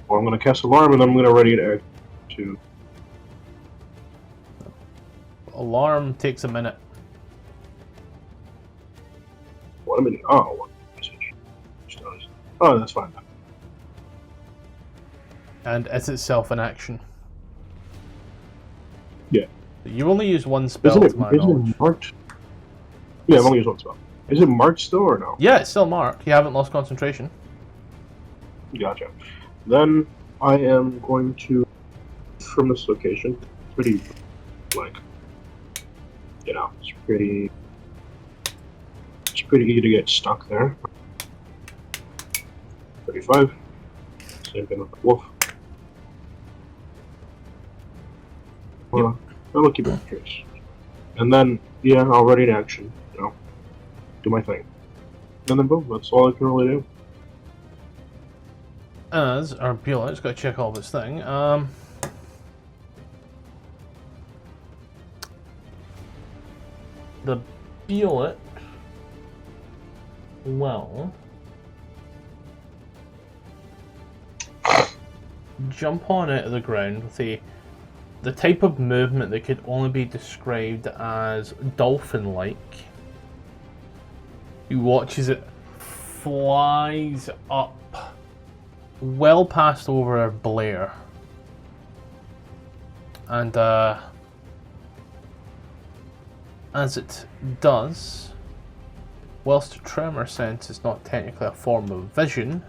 Well, I'm going to cast alarm, and then I'm going to ready an act to. Alarm takes a minute. What a minute! Oh, what message? Oh, that's fine. And is itself an action. Yeah. You only use one spell Isn't to my it knowledge. marked? Yeah, I've only used one spell. Is it marked still or no? Yeah, it's still marked. You haven't lost concentration. Gotcha. Then I am going to, from this location, pretty, like, it's pretty easy to get stuck there. 35. Same thing with the wolf. I'll keep it in case. And then, yeah, I'll ready an action, do my thing. And then boom, that's all I can really do. As our pilot's got to check all this thing. The bullet will jump on out of the ground with the type of movement that could only be described as dolphin-like. He watches it flies up well past over Blair. And as it does, whilst a tremor sense is not technically a form of vision,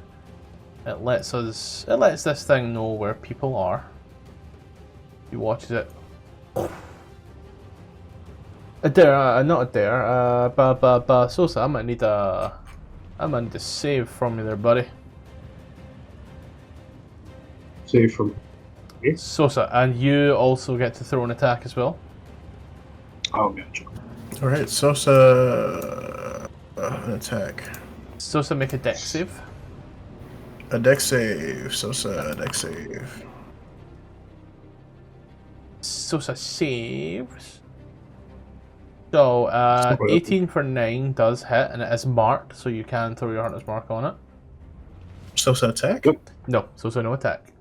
it lets this thing know where people are. He watches it. Sosa, I might need a save from you there, buddy. Save from me? Sosa, and you also get to throw an attack as well. Oh, gotcha. All right, Sosa, an attack. Sosa, make a dex save. A dex save. Sosa, a dex save. Sosa saves. So, 18 for 9 does hit, and it is marked, so you can throw your Hunter's Mark on it. Sosa attack? No, Sosa no attack.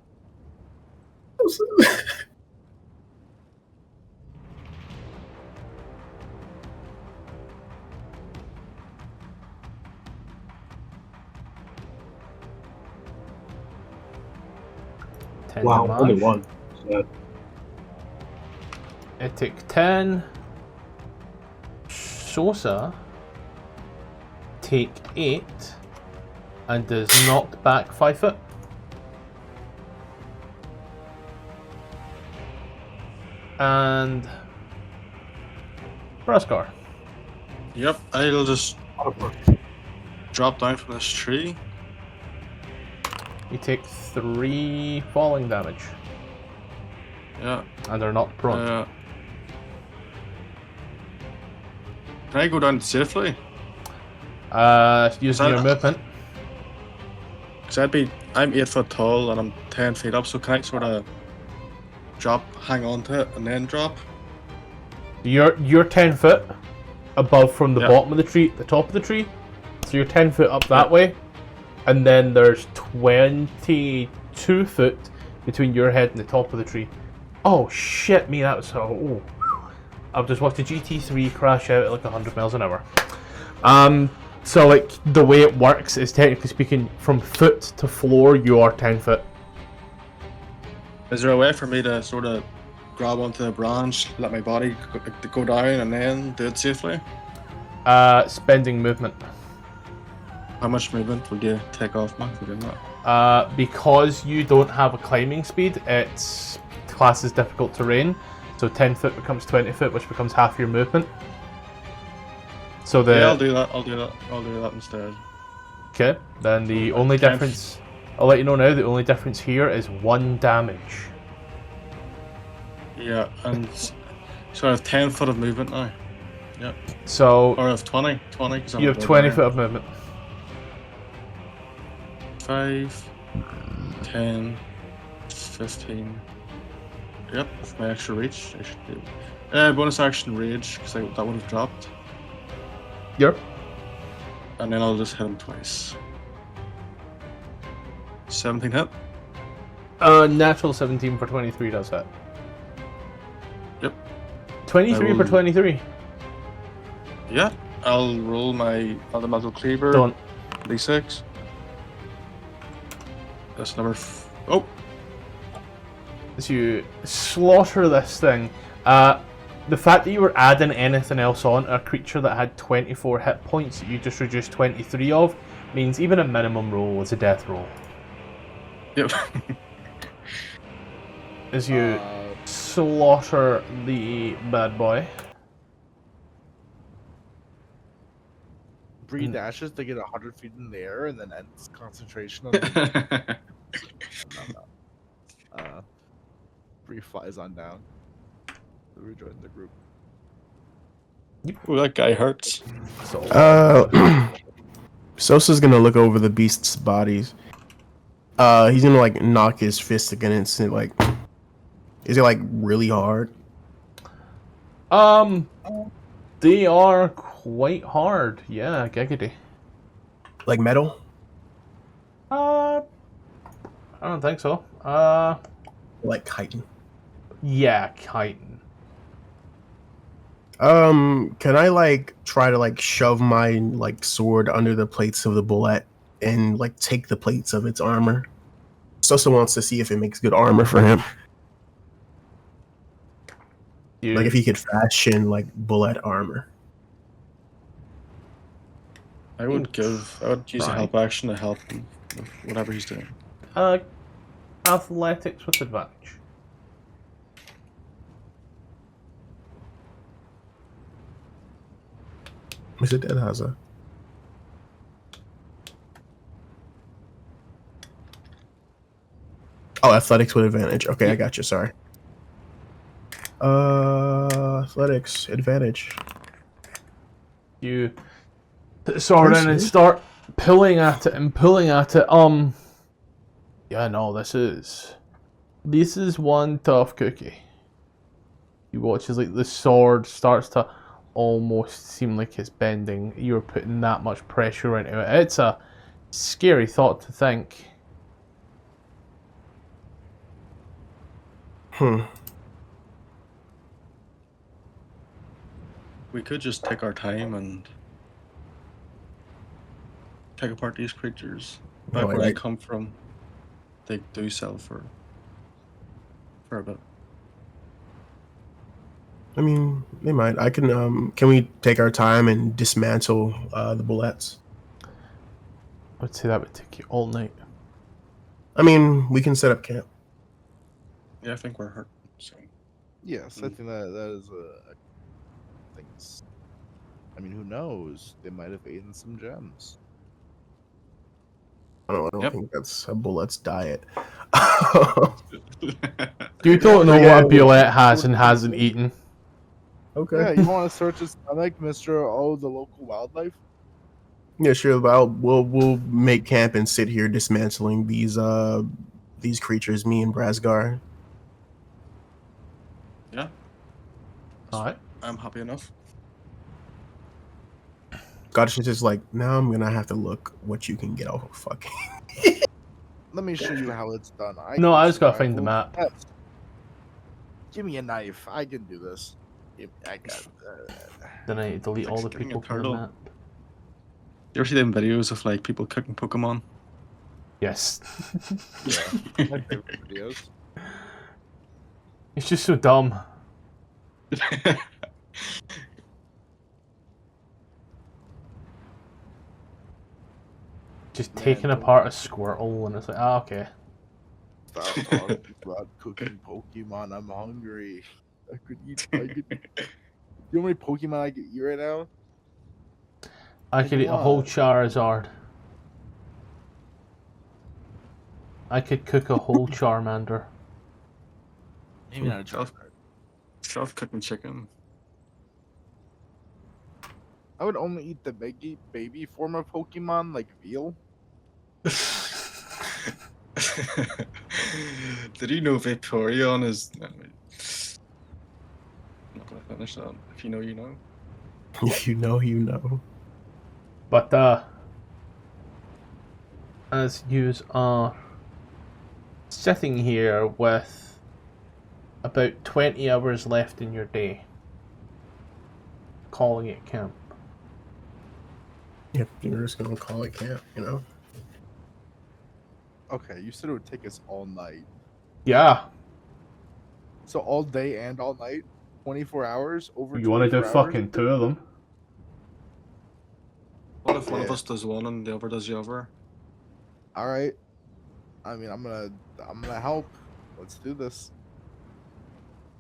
Wow, damage. only one. Sad. It took 10. Sosa take 8 and is knocked back 5 foot. And Braskar. Yep, I'll just drop down from this tree. You take 3 falling damage. Yeah. And they're not prone. Can I go down safely? Using your movement. Because I'm 8 foot tall and I'm 10 feet up, so can I sort of hang on to it and then drop? You're 10 foot above from the Yep. bottom of the tree, the top of the tree. So you're 10 foot up that way. And then there's 22 foot between your head and the top of the tree. Oh shit me, that was so... Oh. I've just watched a GT3 crash out at like 100 miles an hour. So like the way it works is technically speaking, from foot to floor you are 10 foot. Is there a way for me to sort of grab onto the branch, let my body go down and then do it safely? Spending movement. How much movement would you take off me for doing that? Because you don't have a climbing speed, it's class is difficult terrain. So 10 foot becomes 20 foot, which becomes half your movement. So Yeah, I'll do that. I'll do that instead. Okay, then the only difference... I'll let you know now, the only difference here is 1 damage. Yeah, and so I have 10 foot of movement now. Yep. So... Or I have 20. 20 'cause I'm you have above 20 there. foot of movement. 5, 10, 15. Yep, with my extra reach, I should do. Bonus action rage, because that would have dropped. Yep. And then I'll just hit him twice. 17 hit. Natural 17 for 23 does that. Yep. 23 for 23. Yeah, I'll roll my elemental cleaver. Don't. D6. That's number. Oh! As you slaughter this thing, the fact that you were adding anything else on a creature that had 24 hit points that you just reduced 23 of means even a minimum roll is a death roll. Yep. As you slaughter the bad boy. Breathe ashes to get 100 feet in the air and then ends concentration on the Bree flies on down to rejoin the group. Ooh, that guy hurts. So, Sosa's gonna look over the beast's bodies. He's gonna like knock his fist against it. Like, is it like really hard? they are quite hard. Yeah, giggity. Like metal? I don't think so. Like chitin? Yeah, chitin. Can I like try to like shove my like sword under the plates of the bullet and like take the plates of its armor? Sosa wants to see if it makes good armor for him. Like if he could fashion like bullet armor. I would use a help action to help him with whatever he's doing. Athletics with advantage. Is it dead, Haza? Oh, athletics with advantage. Okay, I got you. Sorry. Athletics advantage. You sword in and start pulling at it and pulling at it. Yeah, no, this is one tough cookie. You watch as like the sword starts to almost seem like it's bending. You're putting that much pressure into it. It's a scary thought to think. We could just take our time and take apart these creatures. Back where they come from, they do sell for a bit. I mean, they might. I can. Can we take our time and dismantle the bullets? I'd say that would take you all night. I mean, we can set up camp. Yeah, I think we're hurt. So. Yes, I think that is a thing. I mean, who knows? They might have eaten some gems. I don't think that's a bullet's diet. You don't know what a bullet has and hasn't eaten. Okay. Yeah, you want to search his stomach, Mr. Oh, the local wildlife? Yeah, sure. But we'll make camp and sit here dismantling these creatures. Me and Brasgar. Yeah. All right. I'm happy enough. Goddess is just like, now I'm gonna have to look what you can get off of fucking. Let me show you how it's done. I can just gotta find the survival. map. Give me a knife. I can do this. I got. Then I delete all the Getting a people from the turtle. map. You ever see them videos of like people cooking Pokemon? Yes. Yeah, my favorite videos. It's just so dumb. Just taking apart a Squirtle and it's like, okay. Stop talking about cooking Pokemon. I'm hungry. I could eat. You know how many Pokemon I could eat right now? I could eat a whole Charizard. I could cook a whole Charmander. Maybe not a Charizard. Self-cooking chicken. I would only eat the baby form of Pokemon, like veal. Did you know Vaporeon is... I'm not going to finish that. If you know, you know. If you know, you know. But, as you are sitting here with about 20 hours left in your day, calling it camp. Yep, you're just gonna call it camp, you know? Okay, you said it would take us all night. Yeah. So all day and all night? 24 hours? Over You want to do 24 hours? fucking 2 of them? What if one of us does one and the other does the other? Alright. I mean, I'm gonna help. Let's do this.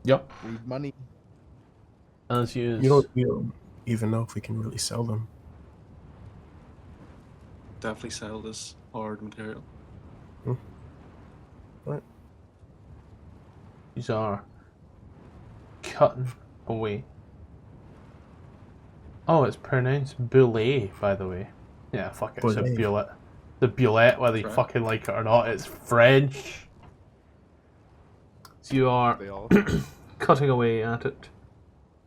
Yep. Need money. As you don't even know if we can really sell them. Definitely sell this hard material. What? These are cutting away. Oh, it's pronounced boulet, by the way. Yeah, fuck it, it's a Boulet. bullet. The bullet, whether you Right. fucking like it or not, it's French. So you are They all. cutting away at it,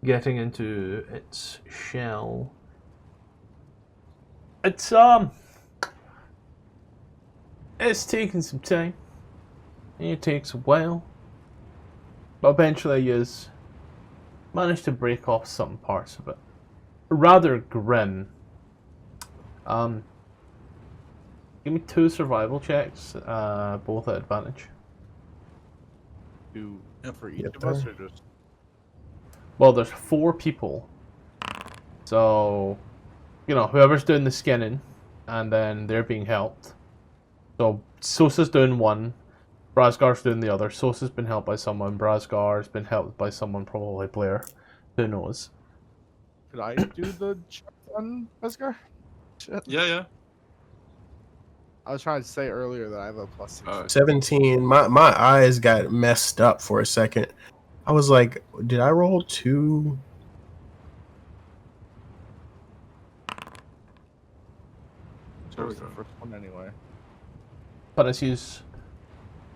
getting into its shell. It's It's taking some time. It takes a while. But eventually you manage to break off some parts of it. Rather grim. Give me 2 survival checks, both at advantage. For each of us, or just... Well, there's 4 people. So, you know, whoever's doing the skinning, and then they're being helped. So, Sosa's doing one, Brasgar's doing the other. Sosa's been helped by someone, Brasgar's been helped by someone, probably Blair. Who knows? Could I do the check on Brasgar? Yeah. I was trying to say earlier that I have a plus 6. 17. My eyes got messed up for a second. I was like, did I roll 2? That was the first one anyway. But as you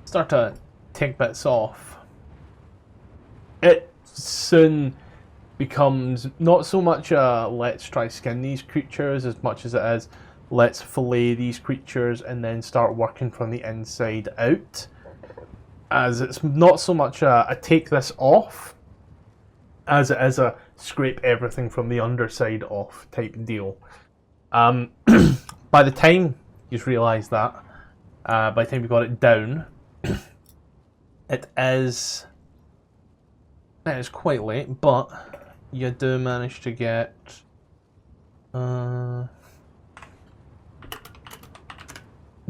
start to take bits off, it soon becomes not so much a let's try skin these creatures as much as it is let's fillet these creatures and then start working from the inside out. As it's not so much a take this off as it is a scrape everything from the underside off type deal. By the time you realise that, by the time you got it down, it is quite late, but you do manage to get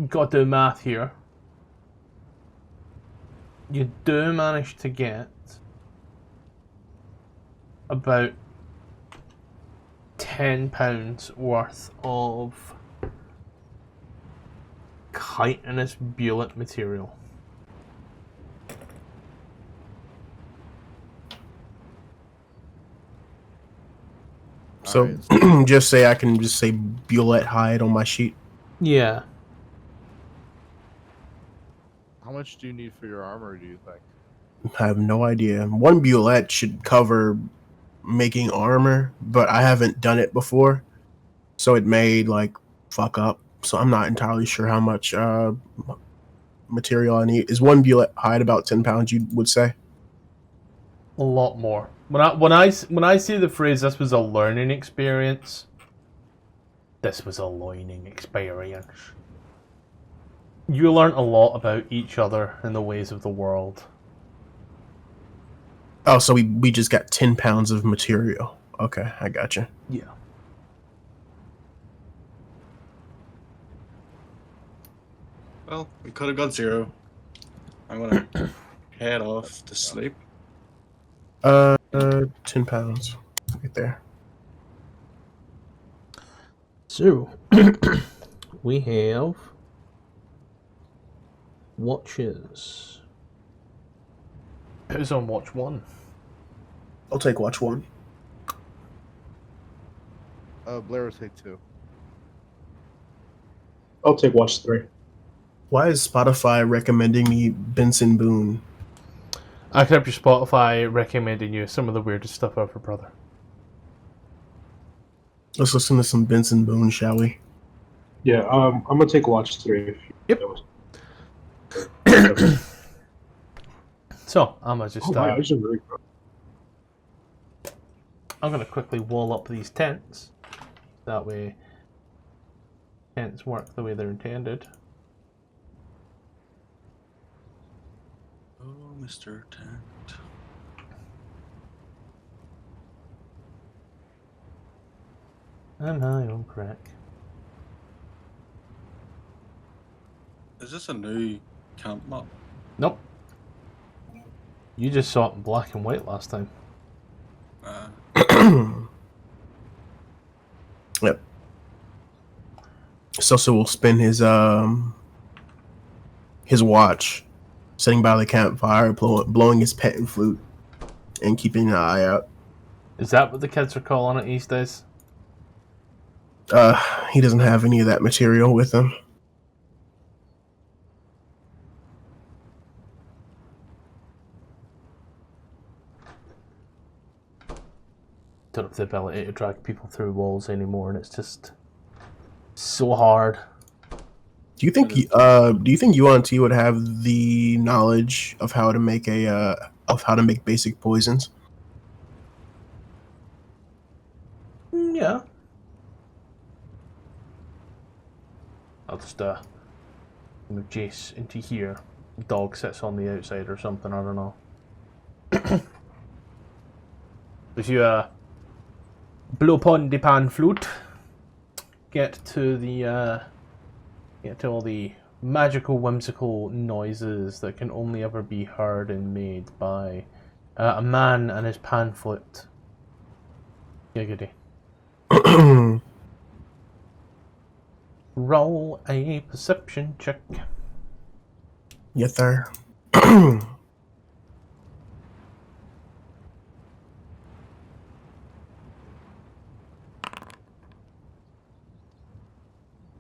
got to do math here. You do manage to get about £10 worth of chitinous bullet material. So just say I can just say bullet hide on my sheet. Yeah. How much do you need for your armor, do you think? I have no idea. 1 bullet should cover making armor, but I haven't done it before, so it may like fuck up. So I'm not entirely sure how much material I need. Is 1 bullet hide about 10 pounds? You would say? A lot more. When I see the phrase "this was a learning experience," this was a learning experience. You learn a lot about each other and the ways of the world. Oh, so we just got 10 pounds of material. Okay, I gotcha. Yeah. Well, we could have got 0. I'm gonna head off to sleep. 10 pounds. Right there. So, we have watches. Who's on watch 1? I'll take watch 1. Blair will take 2. I'll take watch 3. Why is Spotify recommending me Benson Boone? I can have your Spotify recommending you some of the weirdest stuff ever, brother. Let's listen to some Benson Boone, shall we? Yeah, I'm gonna take watch 3. Yep. So, I'm gonna just I'm gonna quickly wall up these tents. That way, tents work the way they're intended. Oh, Mr. Tent. And my own crack. Is this a new camp map? Nope. You just saw it in black and white last time. Yep. Sosa will spend his watch sitting by the campfire, blowing his petting flute, and keeping an eye out. Is that what the kids are calling it these days? He doesn't have any of that material with him. Don't have the ability to drag people through walls anymore, and it's just so hard. Do you think Yuan T would have the knowledge of how to make basic poisons? Yeah. I'll just move Jace into here. Dog sits on the outside or something, I don't know. As you blow upon the pan flute, get to all the magical, whimsical noises that can only ever be heard and made by a man and his pan flute. Giggity. Roll a perception check. Yes, sir.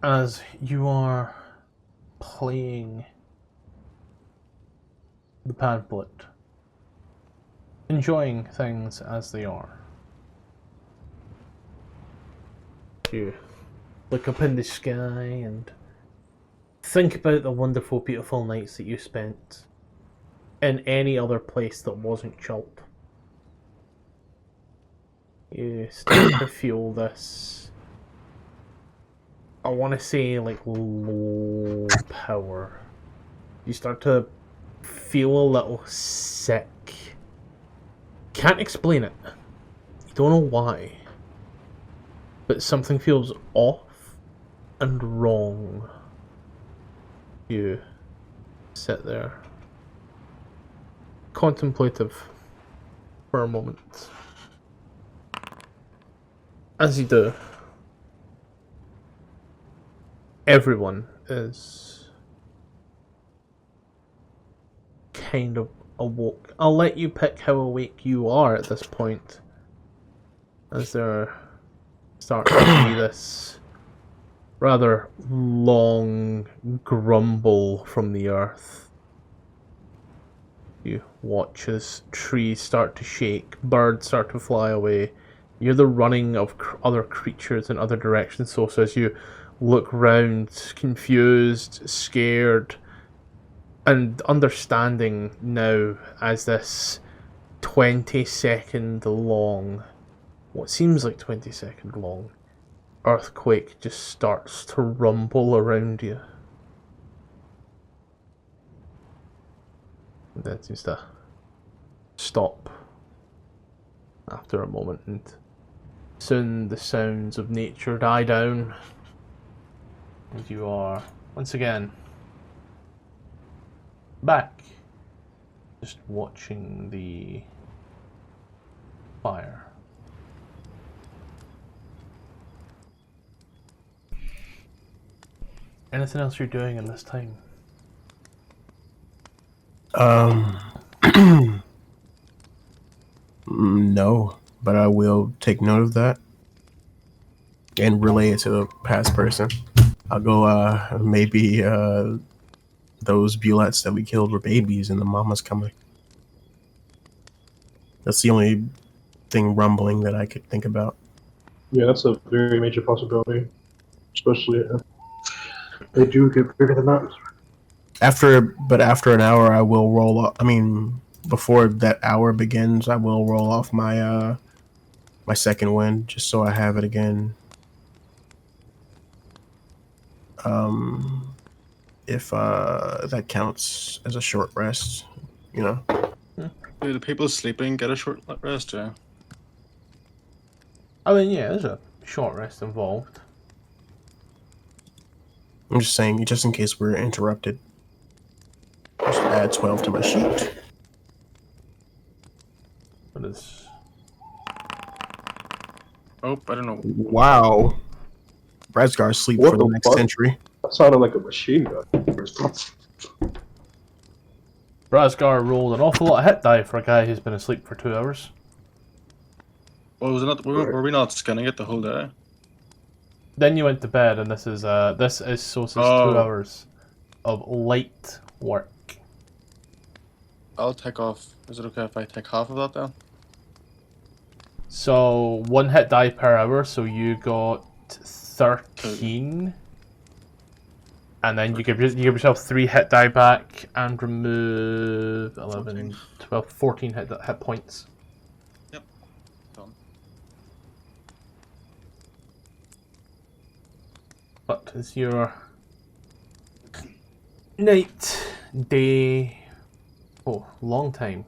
As you are playing the pan flute, enjoying things as they are. You look up in the sky and think about the wonderful, beautiful nights that you spent in any other place that wasn't Chult. You start to feel this, I want to say, like, low power. You start to feel a little sick. Can't explain it. You don't know why. But something feels off and wrong. You sit there, contemplative for a moment. As you do, everyone is kind of awoke. I'll let you pick how awake you are at this point, as there starts to be this rather long grumble from the earth. You watch as trees start to shake, birds start to fly away. You hear the running of other creatures in other directions. So as you look round, confused, scared, and understanding now as this 20-second long, what seems like 20-second long, earthquake just starts to rumble around you. And then seems to stop after a moment, and soon the sounds of nature die down, and you are once again back, just watching the fire. Anything else you're doing in this time? No, but I will take note of that and relay it to the past person. I'll go, maybe, those bullets that we killed were babies and the mama's coming. That's the only thing rumbling that I could think about. Yeah, that's a very major possibility, especially if they do get bigger than that. After an hour, I will roll off. I mean, before that hour begins, I will roll off my my second wind, just so I have it again. If that counts as a short rest, you know. Do the people sleeping get a short rest? Yeah. I mean, yeah, there's a short rest involved. I'm just saying, just in case we're interrupted. Just add 12 to my sheet. But it's... Oh, I don't know. Wow. Bradgar sleep What for the the next fuck? century. That sounded like a machine gun. Brazgar rolled an awful lot of hit die for a guy who's been asleep for 2 hours. Well, was it not? Were we not scanning it the whole day? Then you went to bed, and this is Sosa's 2 hours of light work. I'll take off. Is it okay if I take half of that then? So 1 hit die per hour, so you got 13. And then you give yourself 3 hit die back and remove 11, 12, 14 hit points. Yep. Done. What is your night, day? Oh, long time.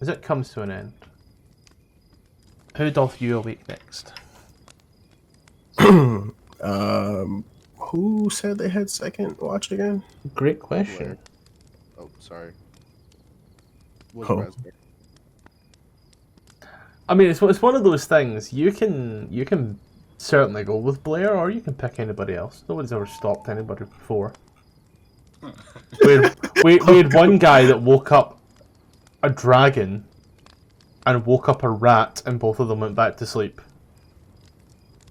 As it comes to an end. Who doth you awake next? Who said they had second watch again? Great question. Oh, sorry. Was Oh. raspberry. I mean, it's one of those things. You can certainly go with Blair, or you can pick anybody else. Nobody's ever stopped anybody before. we had one guy that woke up a dragon and woke up a rat, and both of them went back to sleep.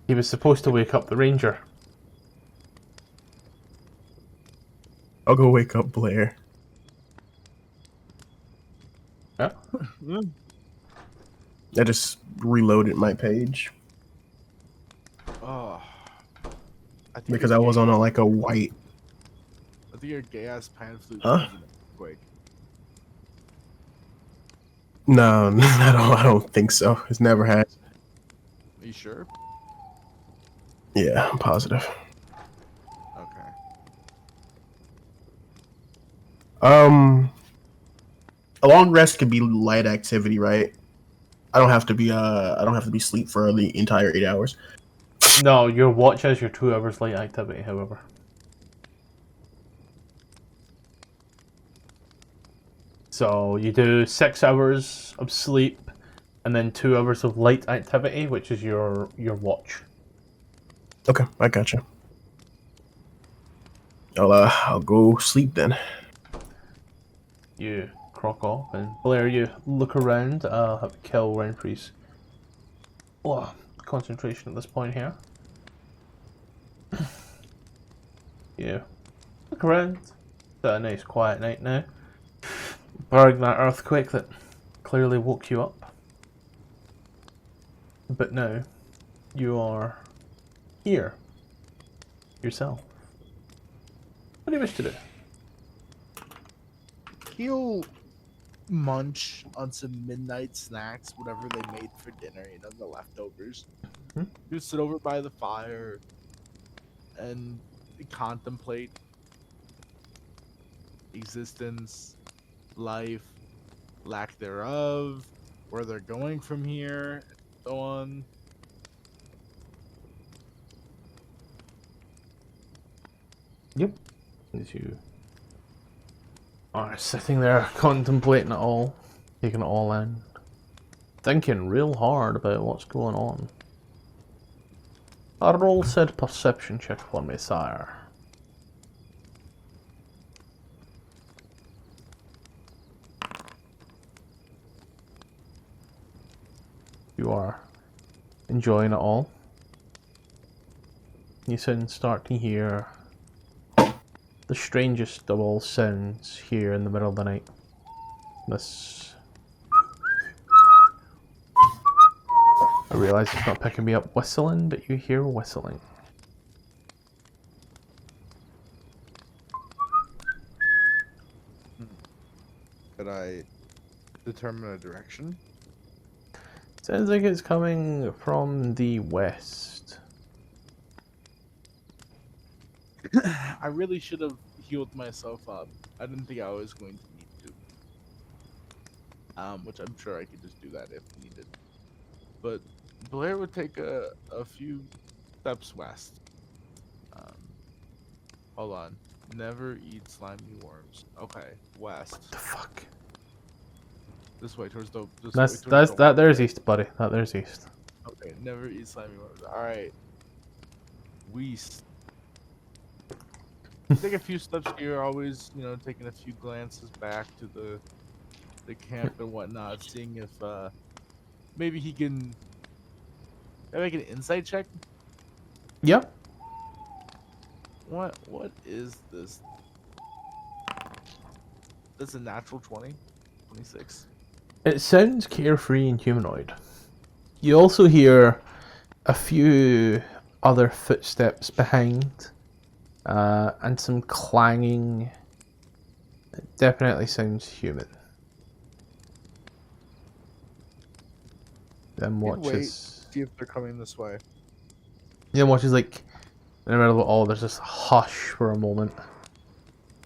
He was supposed to wake up the ranger. I'll go wake up Blair. Yeah. I just reloaded my page Oh. I think because your I was gay- on a white. I think your gay ass pan flute. Huh? is an earthquake. No, I don't think so. It's never had. Are you sure? Yeah, I'm positive. Okay. A long rest could be light activity, right? I don't have to be sleep for the entire 8 hours. No, your watch has your 2 hours light activity, however. So you do 6 hours of sleep, and then 2 hours of light activity, which is your watch. Okay, I gotcha. I'll go sleep then. You crock off, and Blair, you look around. Have to kill Renfrey's concentration at this point here. You look around. It's a nice quiet night now. Barring that earthquake that clearly woke you up. But now, you are here. Yourself. What do you wish to do? He'll munch on some midnight snacks, whatever they made for dinner, the leftovers. Mhm. He'll sit over by the fire and contemplate existence, life, lack thereof, where they're going from here, and so on. Yep. As you are sitting there contemplating it all, taking it all in, thinking real hard about what's going on. Roll said perception check for me, sire. You are enjoying it all. You soon start to hear the strangest of all sounds here in the middle of the night. This... I realise it's not picking me up whistling, but you hear whistling. Could I determine a direction? Sounds like it's coming from the west. I really should have healed myself up. I didn't think I was going to need to. Which I'm sure I could just do that if needed. But Blair would take a few steps west. Hold on. Never eat slimy worms. Okay, west. What the fuck? This way towards the. There's east, buddy. That there's east. Okay, never eat slimy worms. All right. West. Take a few steps here. Always, taking a few glances back to the camp and whatnot, seeing if maybe he can. Can I make an insight check? Yep. What is this? That's a natural 20? 26. It sounds carefree and humanoid. You also hear a few other footsteps behind, And some clanging. It definitely sounds human. Then You'd wait, watches. see if they're coming this way. Then watches like in the middle of it all. There's this hush for a moment.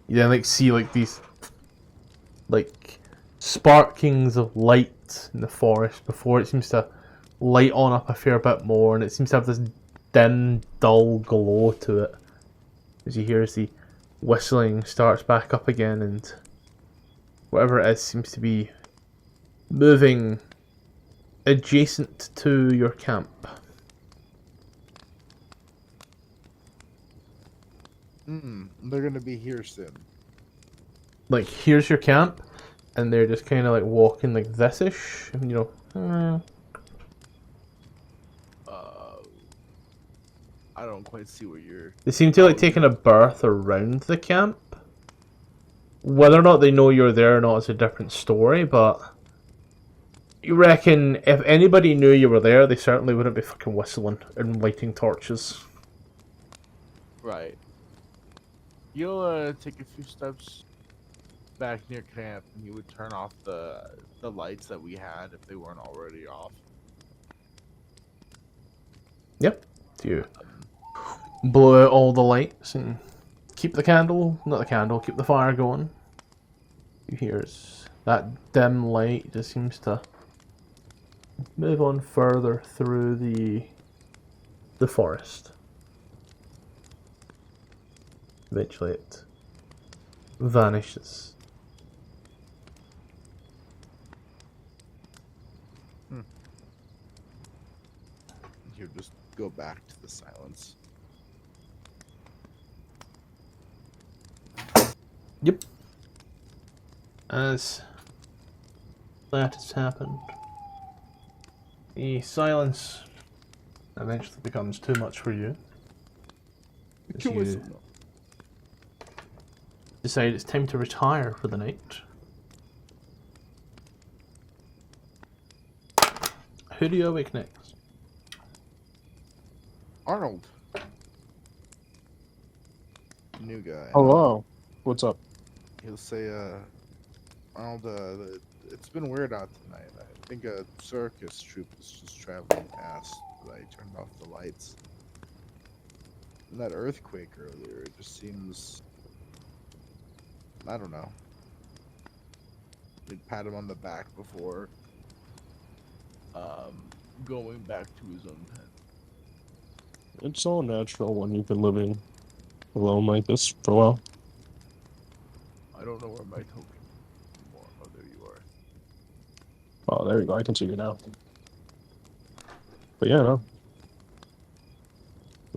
You then like see like these like sparkings of light in the forest before it seems to light on up a fair bit more, and it seems to have this dim, dull glow to it. As you hear as the whistling starts back up again, and whatever it is seems to be moving adjacent to your camp. They're gonna be here soon. Like, here's your camp, and they're just kind of like walking like this-ish, and, you know. I don't quite see what you're. They seem to like taking a berth around the camp. Whether or not they know you're there or not is a different story, but you reckon if anybody knew you were there, they certainly wouldn't be fucking whistling and lighting torches. Right. You'll take a few steps back near camp, and you would turn off the lights that we had if they weren't already off. Yep. Do you blow out all the lights and keep the candle, not the candle, keep the fire going? You hear that dim light just seems to move on further through the forest. Eventually it vanishes. You just go back to the silence. Yep. As that has happened, the silence eventually becomes too much for you. As you decide it's time to retire for the night. Who do you awake next? Arnold. New guy. Hello. What's up? He'll say, Arnold, it's been weird out tonight. I think a circus troupe is just traveling past, but I turned off the lights. And that earthquake earlier, it just seems... I don't know. He'd pat him on the back before going back to his own tent. It's all natural when you've been living alone like this for a while. I don't know where my token anymore. Oh, there you are. Oh, there you go. I can see you now. But yeah, no.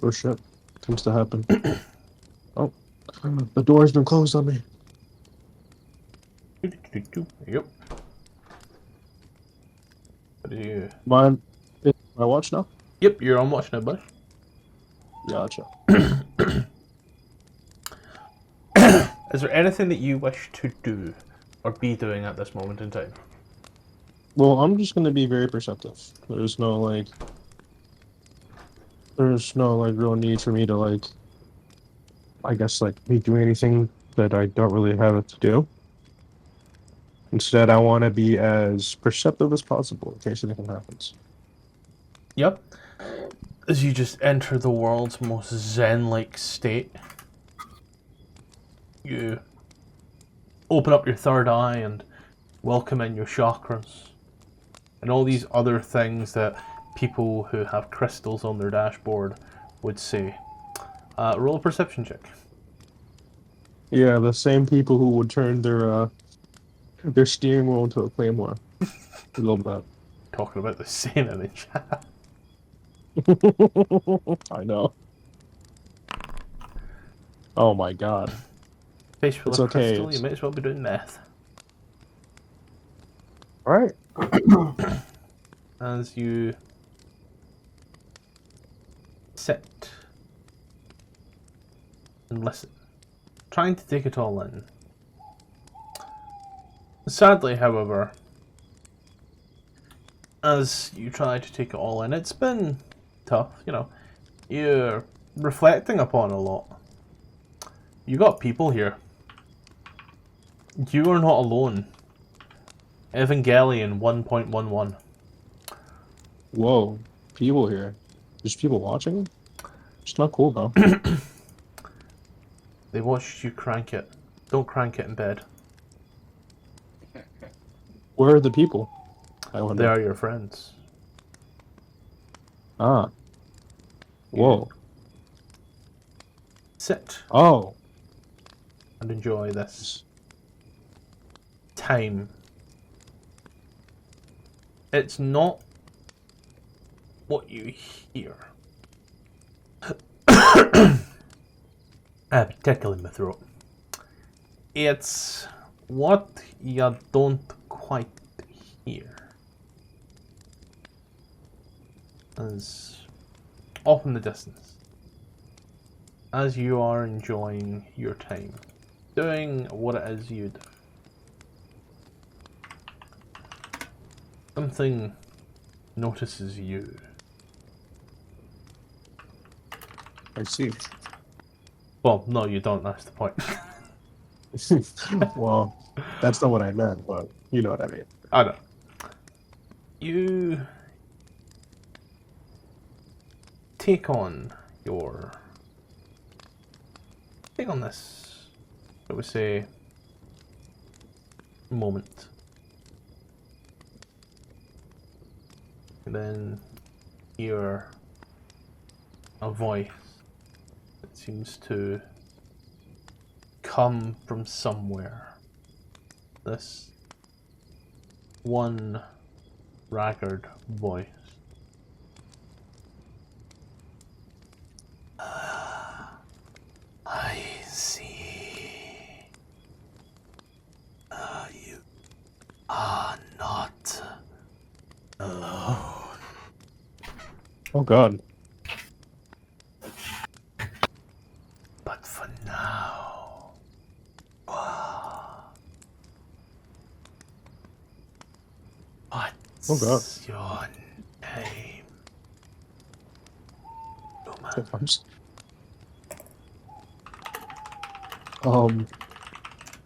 Oh shit. Seems to happen. Oh. The door's been closed on me. Yep. What do you... Mine. Is my watch now? Yep, you're on watch now, buddy. Gotcha. Is there anything that you wish to do or be doing at this moment in time? Well, I'm just gonna be very perceptive. There's no real need for me to I guess be doing anything that I don't really have to do. Instead, I want to be as perceptive as possible in case anything happens. Yep. As you just enter the world's most zen-like state, you open up your third eye and welcome in your chakras and all these other things that people who have crystals on their dashboard would say. Roll a perception check. Yeah, the same people who would turn their steering wheel into a claymore. I love that. Talking about the same in the chat. I know. Oh my god. Face full It's of okay, crystal, you might as well be doing math. Alright. As you sit and listen, trying to take it all in. Sadly, however, as you try to take it all in, it's been tough, you know. You're reflecting upon a lot. You got people here. You are not alone. Evangelion 1.11. Whoa, people here. There's people watching? It's not cool, though. They watched you crank it. Don't crank it in bed. Where are the people? I They wonder. are your friends. Ah. Whoa. Sit Oh. and enjoy this time. It's not what you hear. Particularly in my throat. It's what you don't quite hear. As off in the distance, as you are enjoying your time, doing what it is you do. Something notices you. I see. Well, no, you don't, that's the point. Well, that's not what I meant, but you know what I mean. I know. You take on this, I would say, moment. And then hear a voice that seems to come from somewhere. This one ragged voice. I see. You are not alone. Oh god. But for now, what's Oh god. your name? I'm just...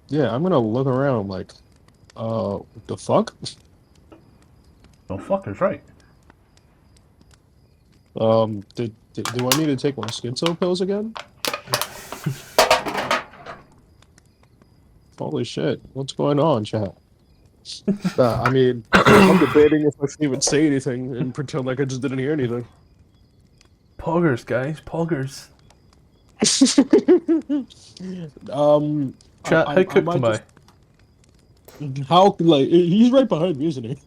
Yeah, I'm gonna look around like, what the fuck? The fuck is right. Do I need to take my schizo pills again? Holy shit, what's going on, chat? I mean, I'm debating if I should even say anything and pretend like I just didn't hear anything. Poggers, guys, poggers. Chat, how cooked am I? How, like, he's right behind me, isn't he?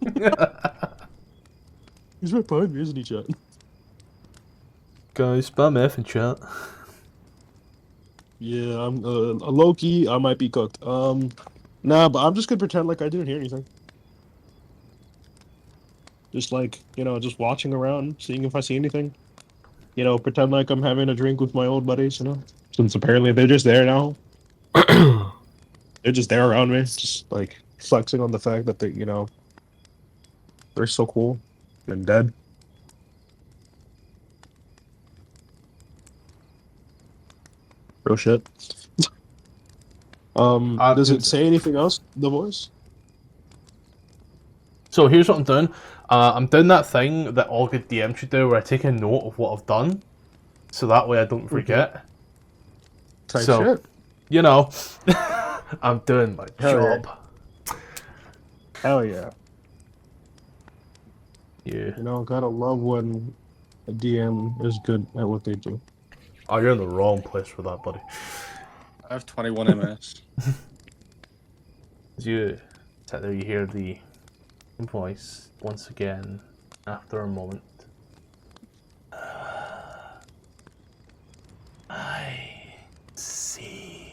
He's right behind me, isn't he, chat? Guys, spam F in chat. Yeah, I'm, low-key, I might be cooked. Nah, but I'm just gonna pretend like I didn't hear anything. Just like, you know, just watching around, seeing if I see anything. You know, pretend like I'm having a drink with my old buddies, you know? Since apparently they're just there now. They're just there around me, just like flexing on the fact that they, you know, they're so cool and dead. Real shit. Does it say anything else, the voice? So here's what I'm doing. I'm doing that thing that all good DMs should do, where I take a note of what I've done, so that way I don't forget. Type So, shit. you know, I'm doing my Hell yeah. job. Hell yeah. Yeah. You know, gotta love when a DM is good at what they do. Oh, you're in the wrong place for that, buddy. I have 21 MS. As you sit there, you hear the voice once again after a moment. I see.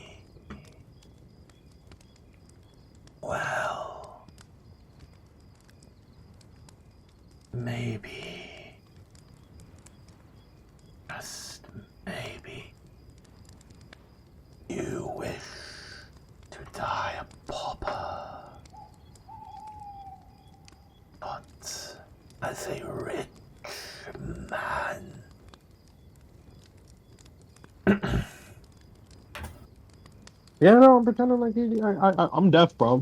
Well, maybe, just maybe, you wish to die a pauper. Not as a rich man. Yeah, no, I'm pretending like I'm deaf, bro.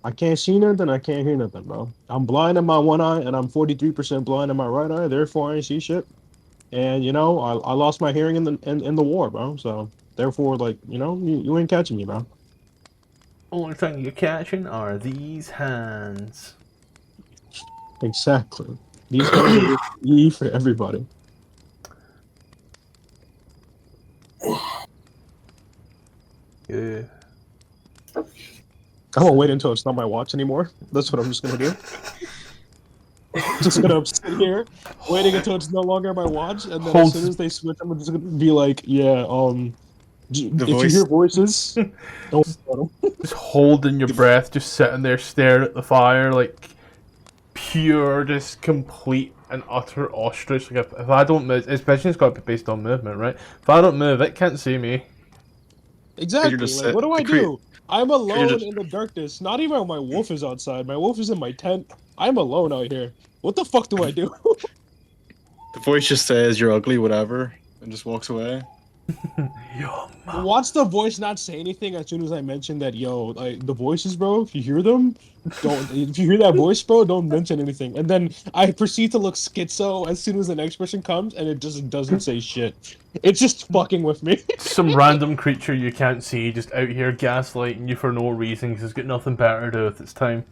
I can't see nothing. I can't hear nothing, bro. I'm blind in my one eye, and I'm 43% blind in my right eye. Therefore, I ain't see shit. And I lost my hearing in the war, bro. So therefore, like, you ain't catching me, bro. Only thing you're catching are these hands. Exactly. These hands are E for everybody. Yeah. I won't wait until it's not my watch anymore. That's what I'm just gonna do. Just gonna sit here waiting until it's no longer my watch, and then as soon as they switch, I'm just gonna be like, yeah, The if you voice. hear voices, don't let 'em. Just holding your breath, just sitting there staring at the fire, like pure, just complete and utter ostrich. Like if I don't move, especially it's got to be based on movement, right? If I don't move, it can't see me. Exactly. just Like, what do I do? I'm creature alone just in the darkness. Not even my wolf is outside. My wolf is in my tent. I'm alone out here. What the fuck do I do? the voice just says you're ugly, whatever, and just walks away. Watch the voice not say anything as soon as I mention that, yo, like the voices, bro, if you hear them, don't if you hear that voice, bro, don't mention anything. And then I proceed to look schizo as soon as the next person comes and it just doesn't say shit. It's just fucking with me. Some random creature you can't see, just out here gaslighting you for no reason because it's got nothing better to do with its time.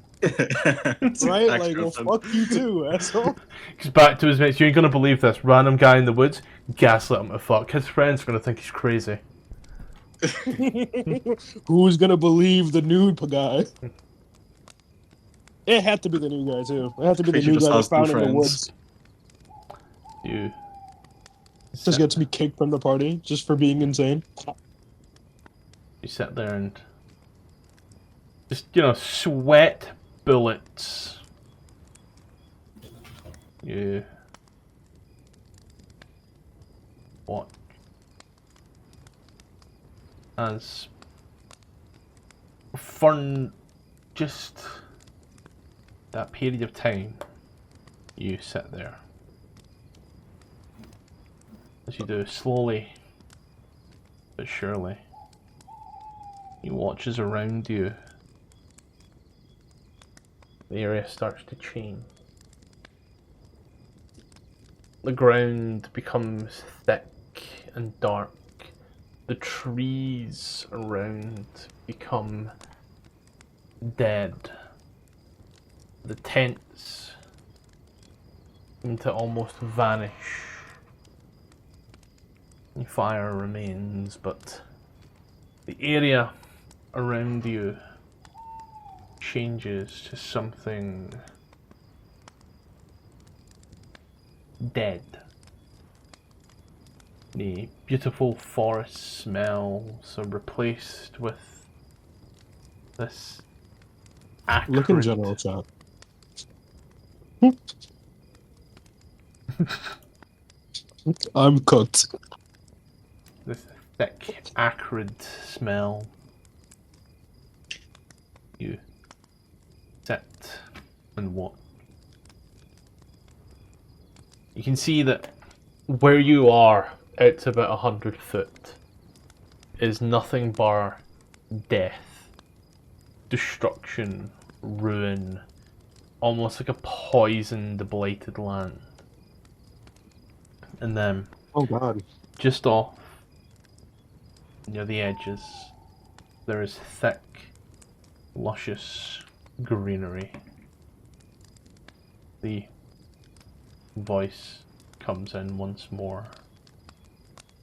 Right? Like, well, fuck you too, asshole. He's back to his mates. You ain't gonna believe this. Random guy in the woods, gaslit him to fuck. His friends are gonna think he's crazy. Who's gonna believe the nude guy? It had to be the new guy too. It had to be the Creature new just guy that has two found in the friends. woods. You Just gets me kicked from the party just for being insane. You sit there and just, sweat bullets. You watch as for just that period of time you sit there. As you do, slowly but surely, you watch as around you the area starts to change. The ground becomes thick and dark. The trees around become dead. The tents seem to almost vanish. The fire remains, but the area around you changes to something dead. The beautiful forest smells are replaced with this acrid... Look in general chat. I'm cooked. This thick, acrid smell. You sit and watch. You can see that where you are, out to about 100 foot, is nothing but death, destruction, ruin, almost like a poisoned, blighted land. And then, Oh god. just off, near the edges, there is thick, luscious greenery. The voice comes in once more.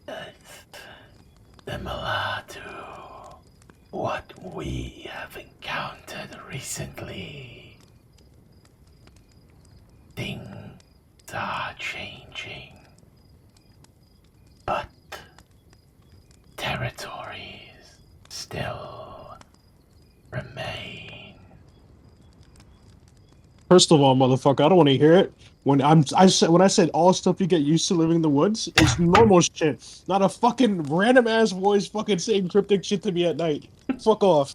It's similar to what we have encountered recently. Things are changing, but territories still remain. First of all, motherfucker, I don't want to hear it. When I said all stuff you get used to living in the woods, it's normal shit. Not a fucking random ass voice fucking saying cryptic shit to me at night. Fuck off.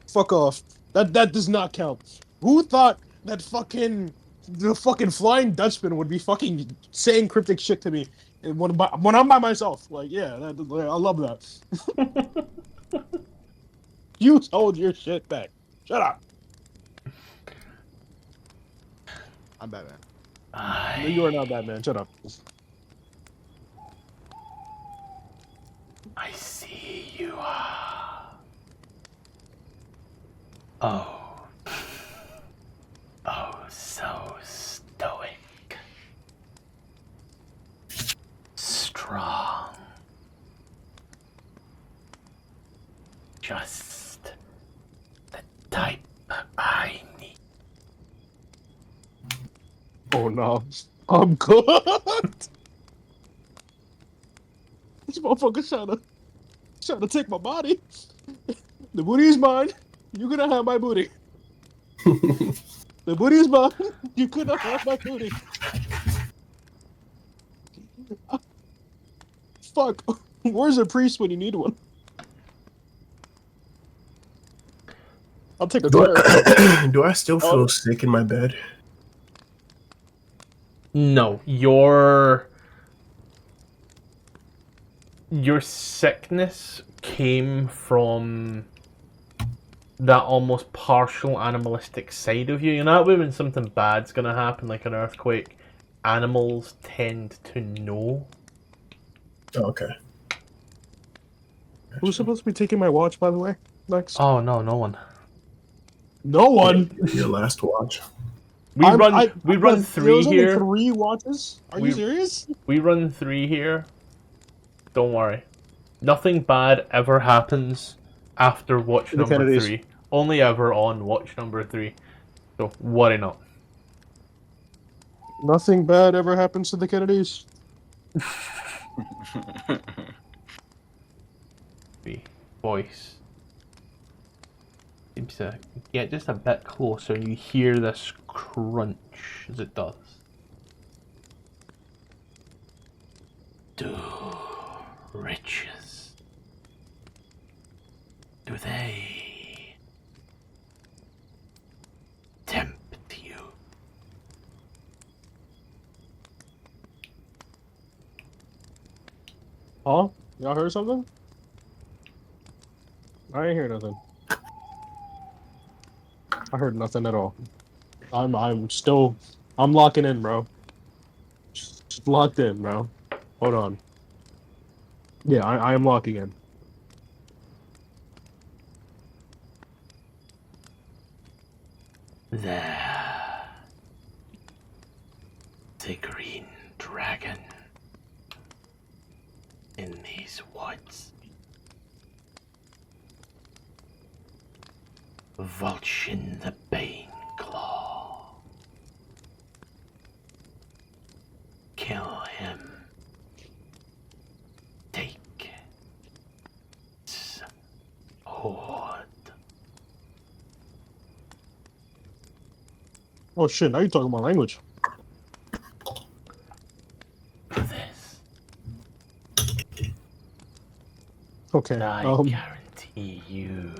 Fuck off. That does not count. Who thought that the fucking Flying Dutchman would be fucking saying cryptic shit to me when I'm by myself? Like, yeah, I love that. You hold your shit back. Shut up. I'm Batman. No, you are not Batman. Shut up. I see you are. Oh. Oh, so stoic. Strong. Just the type I need. Oh no. I'm good. This motherfucker's trying to take my body. The booty is mine. You're gonna have my booty. The booty is mine. You cannot have my booty. Fuck. Where's a priest when you need one? I'll take a Do turn. do I still feel sick in my bed? No, your sickness came from that almost partial animalistic side of you. You know that way when something bad's gonna happen, like an earthquake, animals tend to know. Oh, okay. Who's supposed to be taking my watch, by the way? Next. Oh no, no one. No one. Your last watch. We run three There's here. only 3 watches. Are you serious? We run 3 here. Don't worry. Nothing bad ever happens after watch The number Kennedys. 3. Only ever on watch number 3. So worry not. Nothing bad ever happens to the Kennedys. The voice seems to get just a bit closer and you hear this crunch as it does. Do riches, do they tempt you? Huh? Y'all heard something? I ain't hear nothing. I heard nothing at all. I'm locking in, bro. Just locked in, bro. Hold on. Yeah, I am locking in. There, the green dragon in these woods. Vulchin the Bane Claw. Kill him. Take his hoard. Oh shit, now you're talking my language. For this, Okay. I guarantee you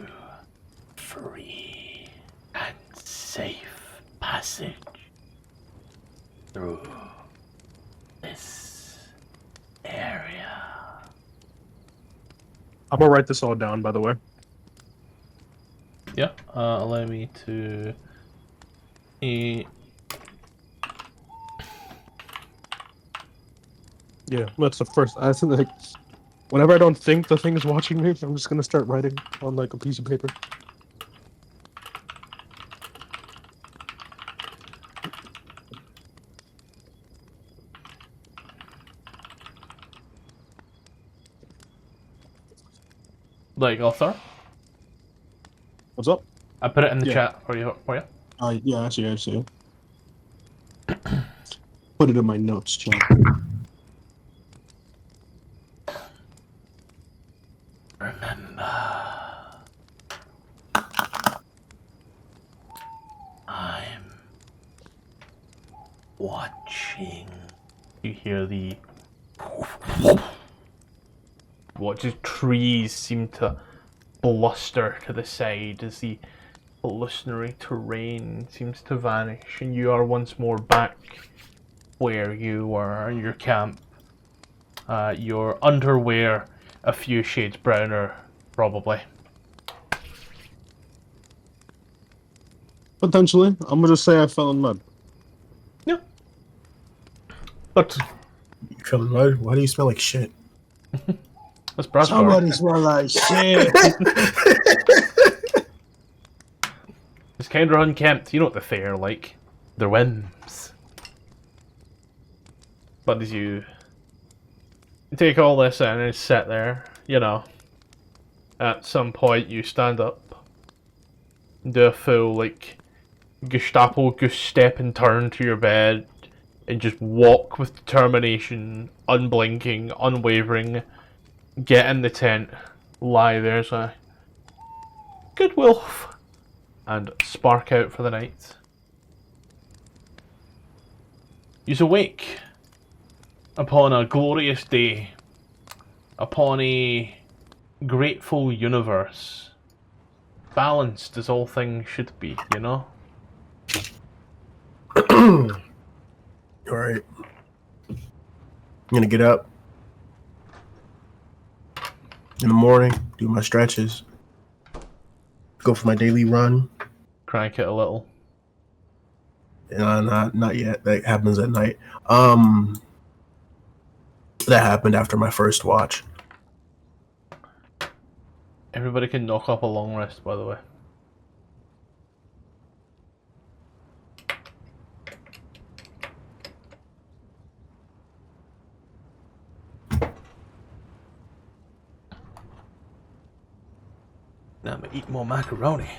free and safe passage through this area. I'm gonna write this all down, by the way. Yeah, allow me to. Yeah, that's the first. I think like, whenever I don't think the thing is watching me, I'm just gonna start writing on like a piece of paper. Like, I'll start. What's up? I put it in the Yeah. chat for you. Yeah, I see it. Put it in my notes, John. Remember, I'm watching. You hear the watch as trees seem to bluster to the side as the hallucinatory terrain seems to vanish, and you are once more back where you were in your camp. Your underwear a few shades browner, probably. Potentially. I'm gonna just say I fell in mud. But You feeling mud? Why do you smell like shit? that's Brad's Somebody smell like shit. It's kind of unkempt. You know what the Fae are like. They're wimps. But as you take all this in and sit there, you know, at some point you stand up, do a full, like, Gestapo goose step and turn to your bed, and just walk with determination, unblinking, unwavering, get in the tent, lie there as a good wolf, and spark out for the night. You's awake upon a glorious day, upon a grateful universe, balanced as all things should be, you know? Alright. I'm gonna get up in the morning, do my stretches, go for my daily run. Crank it a little. Not yet. That happens at night. That happened after my first watch. Everybody can knock up a long rest, by the way. Now I'm gonna eat more macaroni.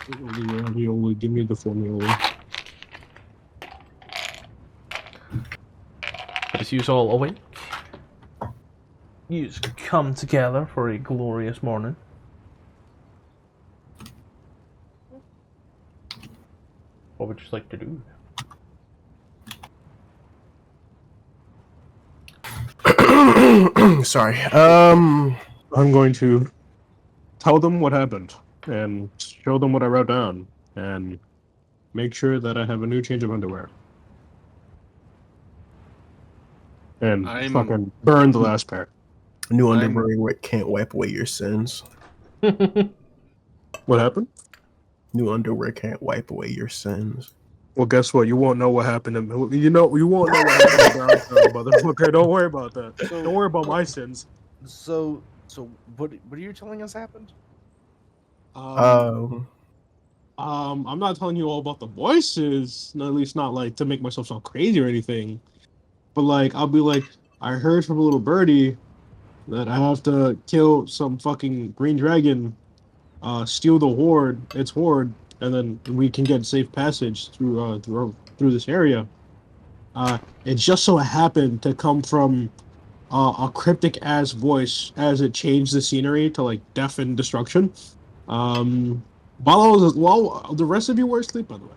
Give me the formula. As you's all awake, you's come together for a glorious morning. What would you like to do? Sorry. I'm going to tell them what happened and show them what I wrote down and make sure that I have a new change of underwear. And fucking burn the last pair. New underwear can't wipe away your sins. What happened? New underwear can't wipe away your sins. Well, guess what? You won't know what happened to me. You won't know what happened to Brownstone, motherfucker. Don't worry about that. Don't worry about my sins. So what are you telling us happened? I'm not telling you all about the voices, at least not like to make myself sound crazy or anything. But like, I'll be like, I heard from a little birdie that I have to kill some fucking green dragon, steal its horde, and then we can get safe passage through this area. It just so happened to come from a cryptic ass voice as it changed the scenery to like death and destruction. While the rest of you were asleep, by the way.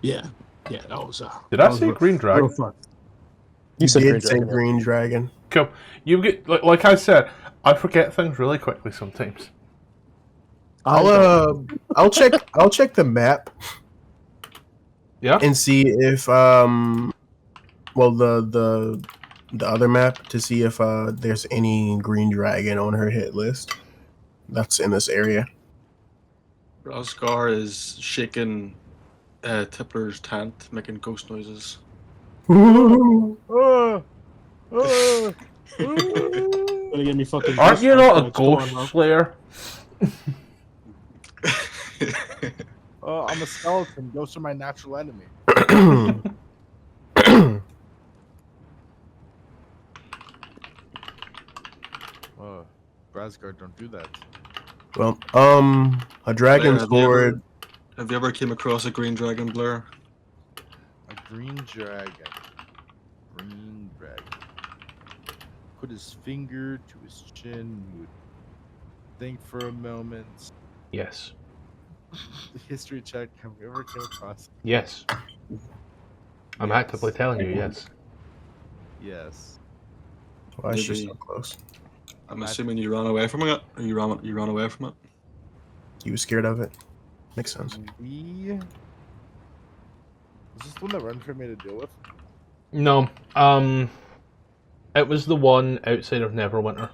Yeah, that was. Did I say green dragon? Fun. You said did green say dragon, green dragon. Cool. You get like I said, I forget things really quickly sometimes. I'll check the map. Yeah. And see if the other map to see if there's any green dragon on her hit list that's in this area. Rosgar is shaking Tippler's tent, making ghost noises. Gonna get me fucking. Aren't you not a ghost slayer? I'm a skeleton. Ghosts are my natural enemy. Brasgard, don't do that. Well, a dragon's horde. Have you ever came across a green dragon, Blair? A green dragon. Green dragon. Put his finger to his chin. Would think for a moment. Yes. History check. Have we ever came across? Yes. I'm actively telling you, yes. Yes. Why is she so close? I'm assuming you ran away from it. Or you ran away from it. You were scared of it. Makes sense. Is this the one that Renfrew made a deal with? No. It was the one outside of Neverwinter.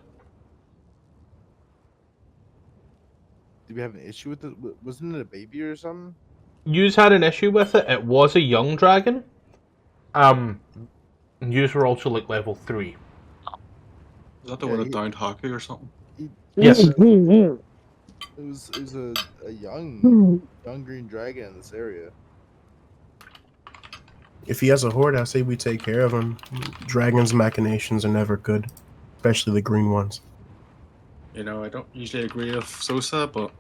Do we have an issue with it? Wasn't it a baby or something? Yous had an issue with it. It was a young dragon. Yous were also like level 3. Is that the Yeah, one that he- downed hockey or something? Yes. It was a young green dragon in this area. If he has a horde, I say we take care of him. Dragons' machinations are never good, especially the green ones. You know, I don't usually agree with Sosa, but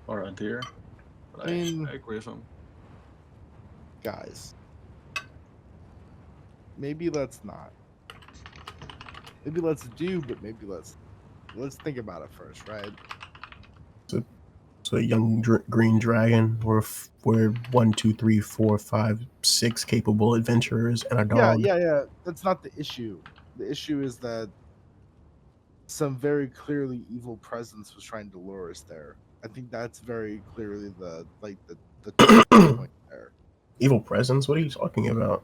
or Antir. But I mean- I agree with him. Guys, maybe let's not. Maybe let's do, but maybe let's think about it first, right? So a young green dragon. We're 1, 2, 3, 4, 5, 6 capable adventurers and a dog. Yeah. That's not the issue. The issue is that some very clearly evil presence was trying to lure us there. I think that's very clearly the point there. Evil presence? What are you talking about?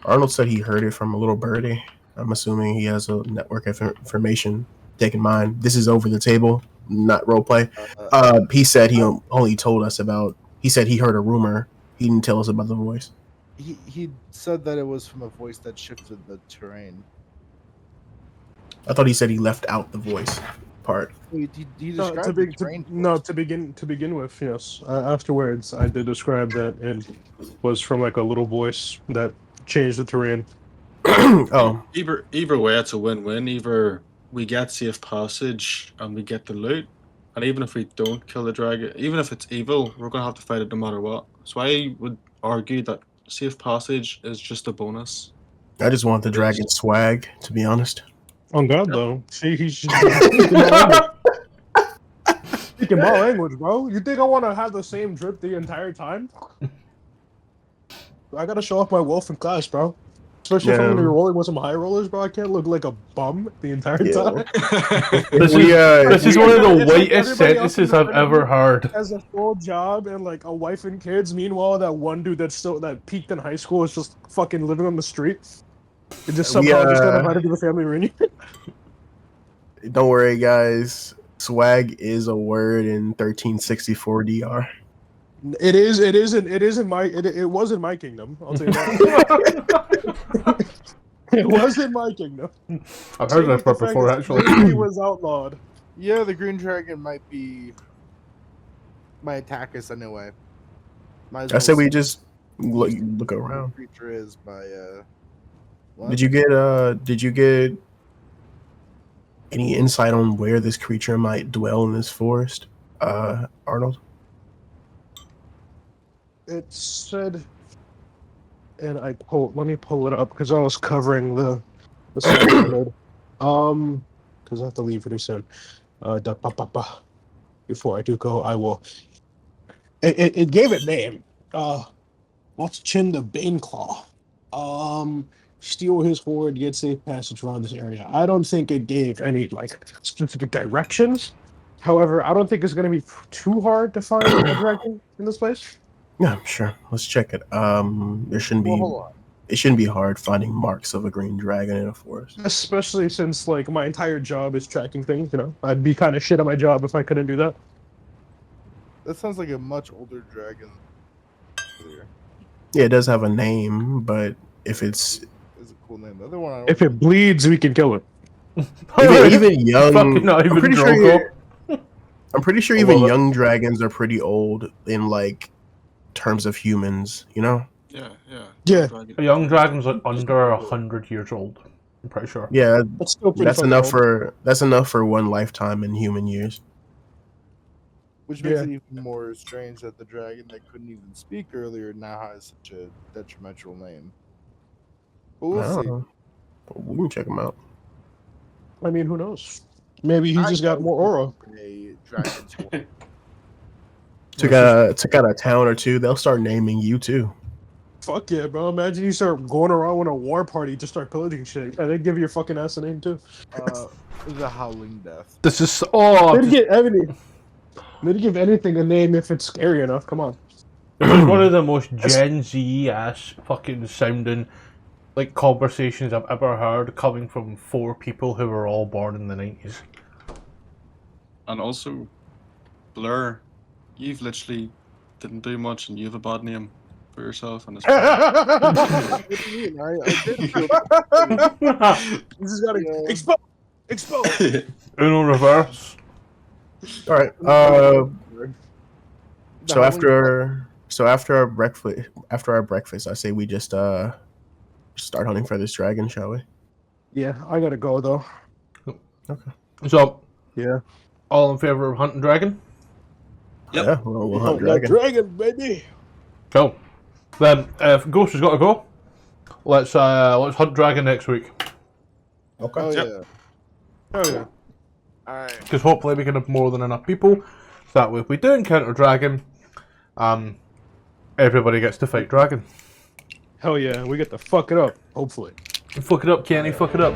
Arnold said he heard it from a little birdie. I'm assuming he has a network of information. Take in mind, this is over the table, not roleplay. He said he only told us about. He said he heard a rumor. He didn't tell us about the voice. He said that it was from a voice that shifted the terrain. I thought he said he left out the voice part. He No, described the terrain. to begin with, yes. Afterwards, I did describe that it was from like a little voice that changed the terrain. Oh, Either way, it's a win-win. Either we get safe passage and we get the loot, and even if we don't kill the dragon, even if it's evil, we're gonna have to fight it no matter what. So I would argue that safe passage is just a bonus. I just want the dragon swag, to be honest. On God, though. See, he's speaking my language, bro. You think I want to have the same drip the entire time? I gotta show off my wolf in class, bro. Especially if I'm gonna be rolling with some high rollers, bro. I can't look like a bum the entire time. This is one of the whitest sentences I've ever heard. Has a full job and like a wife and kids. Meanwhile, that one dude that peaked in high school is just fucking living on the street. It just somehow just got invited to the family reunion. Don't worry, guys. Swag is a word in 1364 DR. It was in my kingdom. I'll tell you that. It was in my kingdom. I've heard that part before, actually. He was outlawed. Yeah, the green dragon might attack us anyway. I said we just look around. Creature is by what? Did you get any insight on where this creature might dwell in this forest, Arnold? It said, and let me pull it up because I was covering the slide. Because I have to leave pretty soon. Before I do go, I will. It gave it name. What's Chin the Baneclaw? Steal his horde, get safe passage around this area. I don't think it gave any like specific directions. However, I don't think it's going to be too hard to find a dragon in this place. Yeah, sure. Let's check it. There shouldn't be. Hold on. It shouldn't be hard finding marks of a green dragon in a forest. Especially since like my entire job is tracking things. You know, I'd be kind of shit at my job if I couldn't do that. That sounds like a much older dragon. Yeah, it does have a name, but if it's Is a cool name. The other one, I don't If it bleeds, we can kill it. even young, Fucking not even I'm pretty Drogo. sure. I'm pretty sure I even love it. young dragons are pretty old in like terms of humans. You know? Yeah. A young dragon's like under 100 years old. I'm pretty sure. Yeah, That's still pretty. that's fucking enough old. for one lifetime in human years. Which makes Yeah. it even more strange that the dragon that couldn't even speak earlier now has such a detrimental name. But I we'll don't see. know. We can check them out. I mean, who knows? Maybe he just got more aura. A dragon's horn. Took out a town or two. They'll start naming you too. Fuck yeah, bro! Imagine you start going around with a war party, just start pillaging shit, and they give your fucking ass a name too. The Howling Death. This is They'd give anything a name if it's scary enough. Come on. This is one of the most Gen Z ass fucking sounding like conversations I've ever heard, coming from 4 people who were all born in the 90s. And also, Blur, you've literally didn't do much, and you have a bad name for yourself, and it's fine. What do you mean? I did feel this is gotta expose. Uno reverse. All right. So after our breakfast, I say we just start hunting for this dragon, shall we? Yeah, I gotta go though. Okay. So, Yeah. all in favor of hunting dragon? Yep. Yeah, we'll hunt That dragon. dragon, baby. Cool. Then, if Ghost has got to go, let's hunt dragon next week. Okay. Oh Yep. yeah. Oh yeah. All right. Because hopefully we can have more than enough people. So that way, if we do encounter dragon, everybody gets to fight dragon. Hell yeah, we get to fuck it up. Hopefully. Fuck it up, Kenny. Fuck it up.